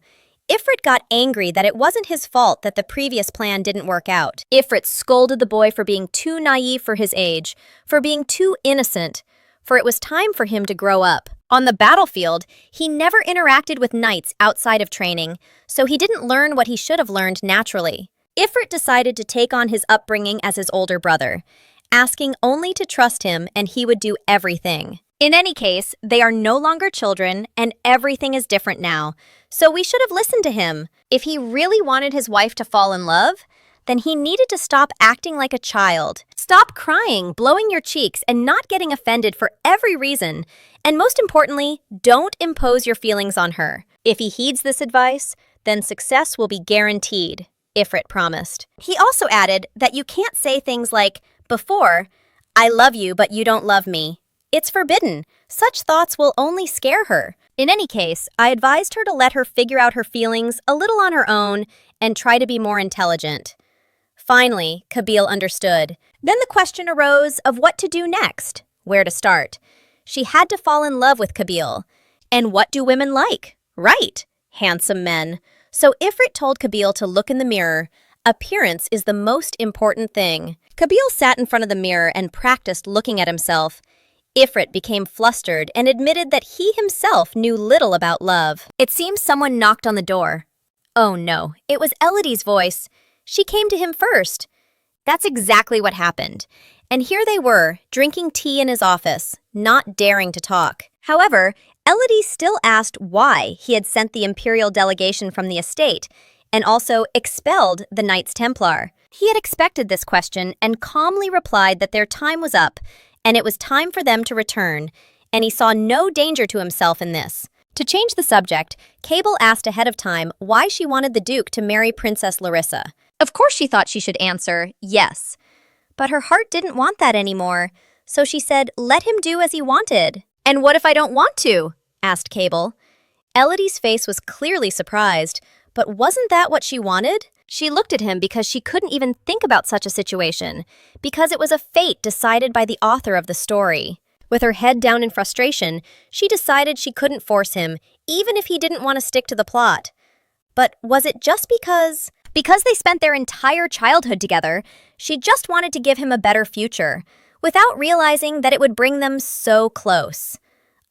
Ifrit got angry that it wasn't his fault that the previous plan didn't work out. Ifrit scolded the boy for being too naive for his age, for being too innocent, for it was time for him to grow up. On the battlefield, he never interacted with knights outside of training, so he didn't learn what he should have learned naturally. Ifrit decided to take on his upbringing as his older brother, asking only to trust him and he would do everything. In any case, they are no longer children and everything is different now, so we should have listened to him. If he really wanted his wife to fall in love, then he needed to stop acting like a child. Stop crying, blowing your cheeks, and not getting offended for every reason. And most importantly, don't impose your feelings on her. If he heeds this advice, then success will be guaranteed, Ifrit promised. He also added that you can't say things like, before, I love you but you don't love me. It's forbidden. Such thoughts will only scare her. In any case, I advised her to let her figure out her feelings a little on her own and try to be more intelligent. Finally, Kabil understood. Then the question arose of what to do next, where to start. She had to fall in love with Kabil. And what do women like? Right, handsome men. So Ifrit told Kabil to look in the mirror. Appearance is the most important thing. Kabil sat in front of the mirror and practiced looking at himself. Ifrit became flustered and admitted that he himself knew little about love. It seems someone knocked on the door. Oh no, it was Elodie's voice. She came to him first. That's exactly what happened. And here they were, drinking tea in his office, not daring to talk. However, Elodie still asked why he had sent the imperial delegation from the estate, and also expelled the Knights Templar. He had expected this question and calmly replied that their time was up, and it was time for them to return, and he saw no danger to himself in this. To change the subject, Cable asked ahead of time why she wanted the Duke to marry Princess Larissa. Of course she thought she should answer, yes. But her heart didn't want that anymore, so she said, let him do as he wanted. And what if I don't want to? Asked Cable. Elodie's face was clearly surprised, but wasn't that what she wanted? She looked at him because she couldn't even think about such a situation, because it was a fate decided by the author of the story. With her head down in frustration, she decided she couldn't force him, even if he didn't want to stick to the plot. But was it just because they spent their entire childhood together, she just wanted to give him a better future, without realizing that it would bring them so close.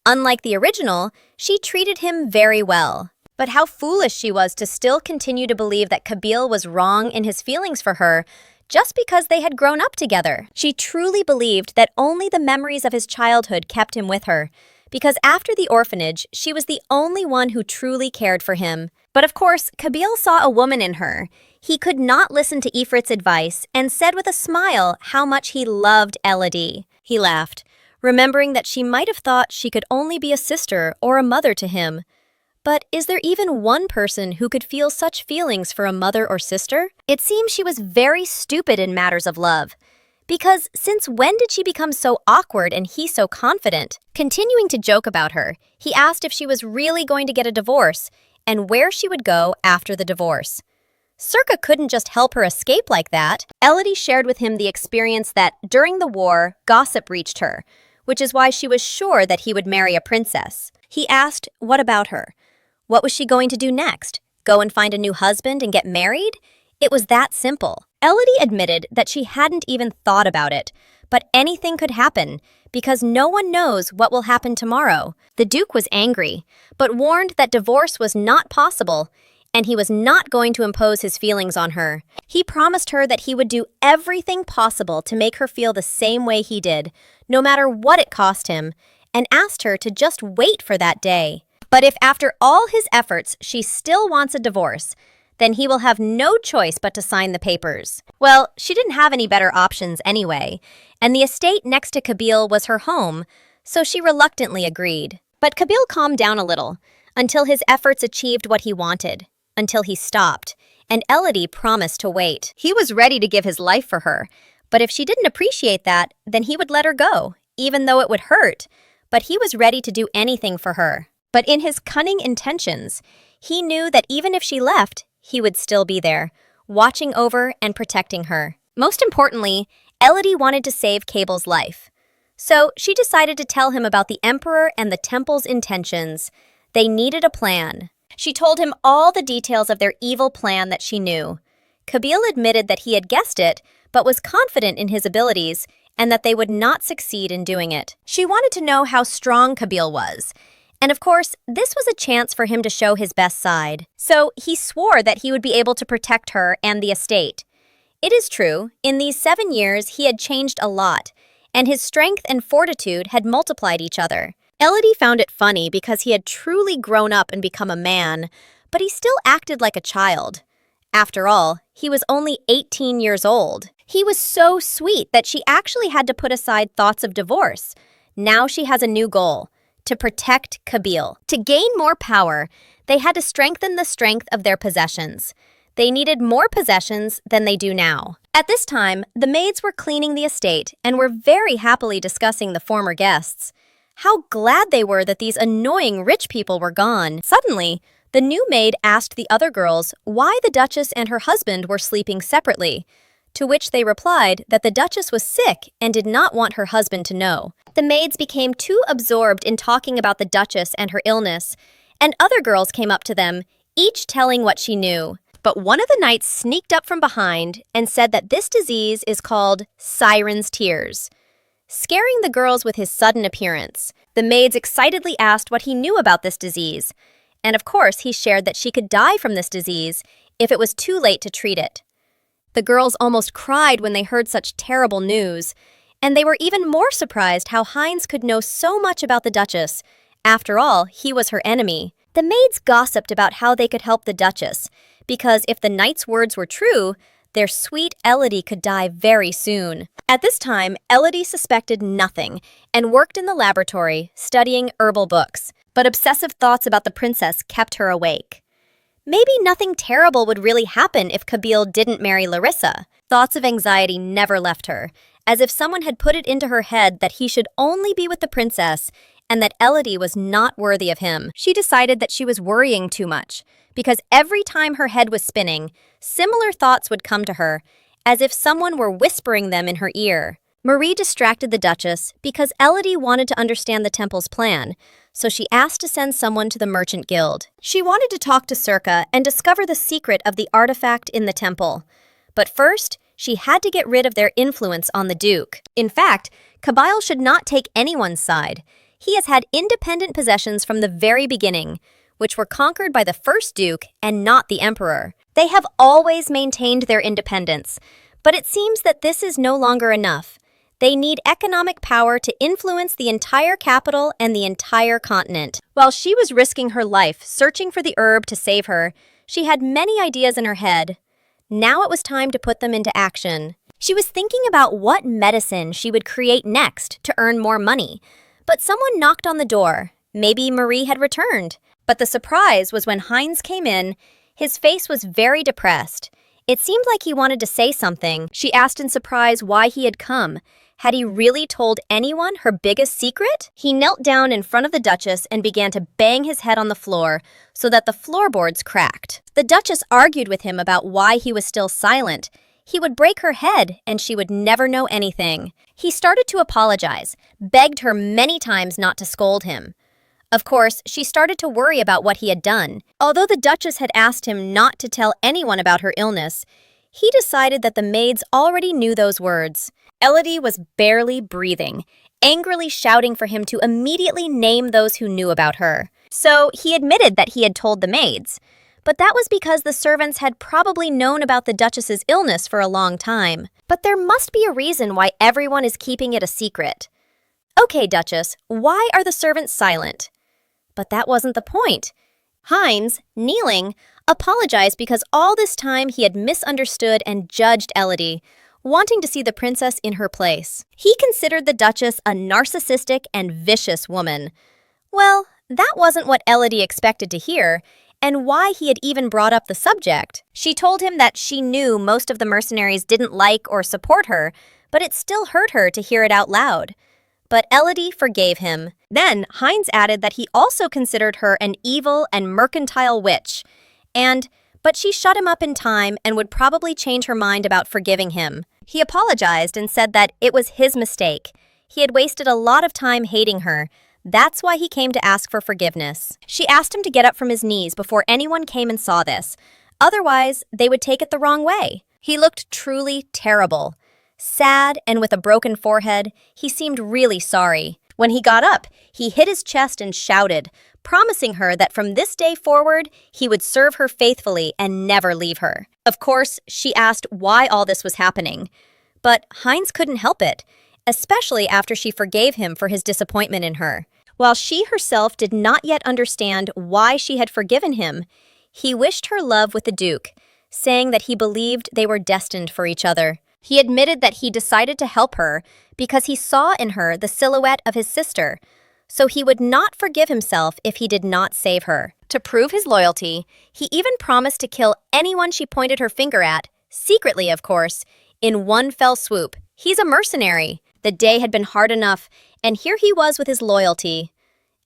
Unlike the original, she treated him very well. But how foolish she was to still continue to believe that Kabil was wrong in his feelings for her, just because they had grown up together. She truly believed that only the memories of his childhood kept him with her, because after the orphanage, she was the only one who truly cared for him. But of course, Kabil saw a woman in her. He could not listen to Ifrit's advice and said with a smile how much he loved Elodie. He laughed, remembering that she might have thought she could only be a sister or a mother to him. But is there even one person who could feel such feelings for a mother or sister? It seems she was very stupid in matters of love. Because since when did she become so awkward and he so confident? Continuing to joke about her, he asked if she was really going to get a divorce and where she would go after the divorce. Circa couldn't just help her escape like that. Elodie shared with him the experience that, during the war, gossip reached her, which is why she was sure that he would marry a princess. He asked, what about her? What was she going to do next? Go and find a new husband and get married? It was that simple. Elodie admitted that she hadn't even thought about it, but anything could happen, because no one knows what will happen tomorrow. The Duke was angry, but warned that divorce was not possible, and he was not going to impose his feelings on her. He promised her that he would do everything possible to make her feel the same way he did, no matter what it cost him, and asked her to just wait for that day. But if after all his efforts she still wants a divorce, then he will have no choice but to sign the papers. Well, she didn't have any better options anyway, and the estate next to Kabil was her home, so she reluctantly agreed. But Kabil calmed down a little, until his efforts achieved what he wanted, until he stopped, and Elodie promised to wait. He was ready to give his life for her, but if she didn't appreciate that, then he would let her go, even though it would hurt. But he was ready to do anything for her. But in his cunning intentions, he knew that even if she left, he would still be there, watching over and protecting her. Most importantly, Elodie wanted to save Kabil's life. So she decided to tell him about the Emperor and the temple's intentions. They needed a plan. She told him all the details of their evil plan that she knew. Kabil admitted that he had guessed it, but was confident in his abilities and that they would not succeed in doing it. She wanted to know how strong Kabil was. And of course, this was a chance for him to show his best side. So he swore that he would be able to protect her and the estate. It is true, in these 7 years he had changed a lot, and his strength and fortitude had multiplied each other. Elodie found it funny because he had truly grown up and become a man, but he still acted like a child. After all, he was only 18 years old. He was so sweet that she actually had to put aside thoughts of divorce. Now she has a new goal: to protect Kabil. To gain more power, they had to strengthen the strength of their possessions. They needed more possessions than they do now. At this time, the maids were cleaning the estate and were very happily discussing the former guests. How glad they were that these annoying rich people were gone. Suddenly, the new maid asked the other girls why the Duchess and her husband were sleeping separately, to which they replied that the Duchess was sick and did not want her husband to know. The maids became too absorbed in talking about the Duchess and her illness, and other girls came up to them, each telling what she knew. But one of the knights sneaked up from behind and said that this disease is called Siren's Tears, scaring the girls with his sudden appearance. The maids excitedly asked what he knew about this disease, and of course he shared that she could die from this disease if it was too late to treat it. The girls almost cried when they heard such terrible news, and they were even more surprised how Heinz could know so much about the Duchess. After all, he was her enemy. The maids gossiped about how they could help the Duchess, because if the knight's words were true, their sweet Elodie could die very soon. At this time, Elodie suspected nothing and worked in the laboratory, studying herbal books, but obsessive thoughts about the princess kept her awake. Maybe nothing terrible would really happen if Kabil didn't marry Larissa. Thoughts of anxiety never left her, as if someone had put it into her head that he should only be with the princess and that Elodie was not worthy of him. She decided that she was worrying too much, because every time her head was spinning, similar thoughts would come to her, as if someone were whispering them in her ear. Marie distracted the Duchess because Elodie wanted to understand the temple's plan, so she asked to send someone to the Merchant Guild. She wanted to talk to Circa and discover the secret of the artifact in the temple. But first, she had to get rid of their influence on the Duke. In fact, Kabil should not take anyone's side. He has had independent possessions from the very beginning, which were conquered by the first Duke and not the Emperor. They have always maintained their independence, but it seems that this is no longer enough. They need economic power to influence the entire capital and the entire continent. While she was risking her life searching for the herb to save her, she had many ideas in her head. Now it was time to put them into action. She was thinking about what medicine she would create next to earn more money. But someone knocked on the door. Maybe Marie had returned. But the surprise was when Heinz came in. His face was very depressed. It seemed like he wanted to say something. She asked in surprise why he had come, Had he really told anyone her biggest secret? He knelt down in front of the Duchess and began to bang his head on the floor so that the floorboards cracked. The Duchess argued with him about why he was still silent. He would break her head and she would never know anything. He started to apologize, begged her many times not to scold him. Of course, she started to worry about what he had done. Although the Duchess had asked him not to tell anyone about her illness, he decided that the maids already knew those words. Elodie was barely breathing, angrily shouting for him to immediately name those who knew about her. So he admitted that he had told the maids. But that was because the servants had probably known about the Duchess's illness for a long time. But there must be a reason why everyone is keeping it a secret. Okay, Duchess, why are the servants silent? But that wasn't the point. Heinz, kneeling, apologized because all this time he had misunderstood and judged Elodie, wanting to see the princess in her place. He considered the Duchess a narcissistic and vicious woman. Well, that wasn't what Elodie expected to hear, and why he had even brought up the subject. She told him that she knew most of the mercenaries didn't like or support her, but it still hurt her to hear it out loud. But Elodie forgave him. Then Heinz added that he also considered her an evil and mercantile witch, but she shut him up in time and would probably change her mind about forgiving him. He apologized and said that it was his mistake. He had wasted a lot of time hating her. That's why he came to ask for forgiveness. She asked him to get up from his knees before anyone came and saw this. Otherwise, they would take it the wrong way. He looked truly terrible. Sad and with a broken forehead, he seemed really sorry. When he got up, he hit his chest and shouted, promising her that from this day forward, he would serve her faithfully and never leave her. Of course, she asked why all this was happening. But Heinz couldn't help it, especially after she forgave him for his disappointment in her. While she herself did not yet understand why she had forgiven him, he wished her love with the Duke, saying that he believed they were destined for each other. He admitted that he decided to help her because he saw in her the silhouette of his sister, so he would not forgive himself if he did not save her. To prove his loyalty, he even promised to kill anyone she pointed her finger at, secretly of course, in one fell swoop. He's a mercenary. The day had been hard enough, and here he was with his loyalty.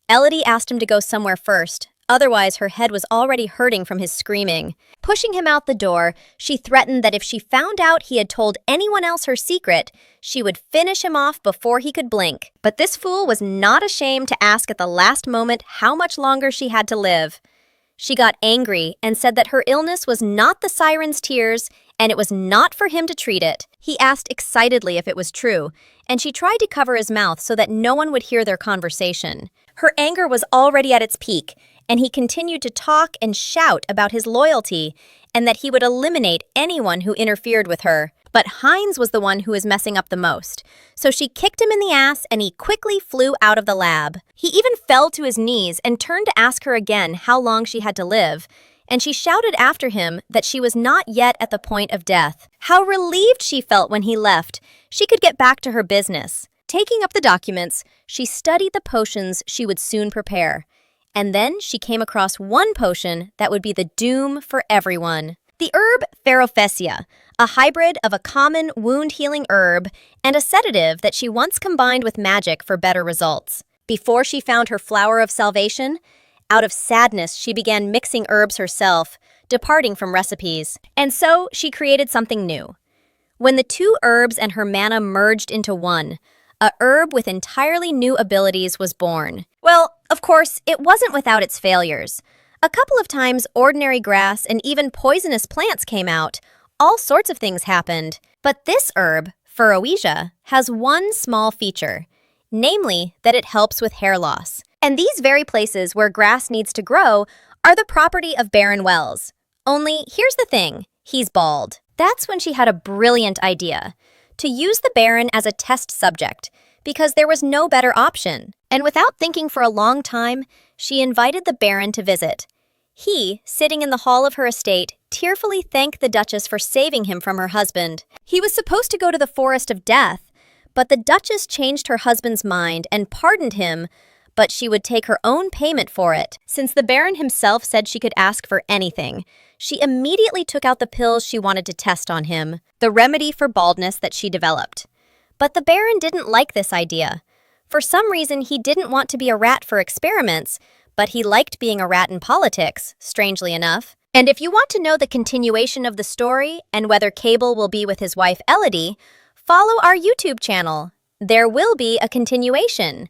Elodie asked him to go somewhere first, otherwise her head was already hurting from his screaming. Pushing him out the door, she threatened that if she found out he had told anyone else her secret, she would finish him off before he could blink. But this fool was not ashamed to ask at the last moment how much longer she had to live. She got angry and said that her illness was not the siren's tears and it was not for him to treat it. He asked excitedly if it was true, and she tried to cover his mouth so that no one would hear their conversation. Her anger was already at its peak, and he continued to talk and shout about his loyalty and that he would eliminate anyone who interfered with her. But Heinz was the one who was messing up the most, so she kicked him in the ass and he quickly flew out of the lab. He even fell to his knees and turned to ask her again how long she had to live, and she shouted after him that she was not yet at the point of death. How relieved she felt when he left. She could get back to her business. Taking up the documents, she studied the potions she would soon prepare. And then she came across one potion that would be the doom for everyone. The herb Ferrophesia, a hybrid of a common wound-healing herb and a sedative that she once combined with magic for better results. Before she found her flower of salvation, out of sadness she began mixing herbs herself, departing from recipes. And so she created something new. When the two herbs and her mana merged into one, a herb with entirely new abilities was born. Well, of course, it wasn't without its failures. A couple of times ordinary grass and even poisonous plants came out. All sorts of things happened. But this herb, Ferroesia, has one small feature, namely that it helps with hair loss. And these very places where grass needs to grow are the property of Baron Wells. Only here's the thing, he's bald. That's when she had a brilliant idea, to use the Baron as a test subject, because there was no better option. And without thinking for a long time, she invited the Baron to visit. He, sitting in the hall of her estate, tearfully thanked the Duchess for saving him from her husband. He was supposed to go to the Forest of Death, but the Duchess changed her husband's mind and pardoned him, but she would take her own payment for it. Since the Baron himself said she could ask for anything, she immediately took out the pills she wanted to test on him, the remedy for baldness that she developed. But the Baron didn't like this idea. For some reason, he didn't want to be a rat for experiments, but he liked being a rat in politics, strangely enough. And if you want to know the continuation of the story and whether Cable will be with his wife Elodie, follow our YouTube channel. There will be a continuation.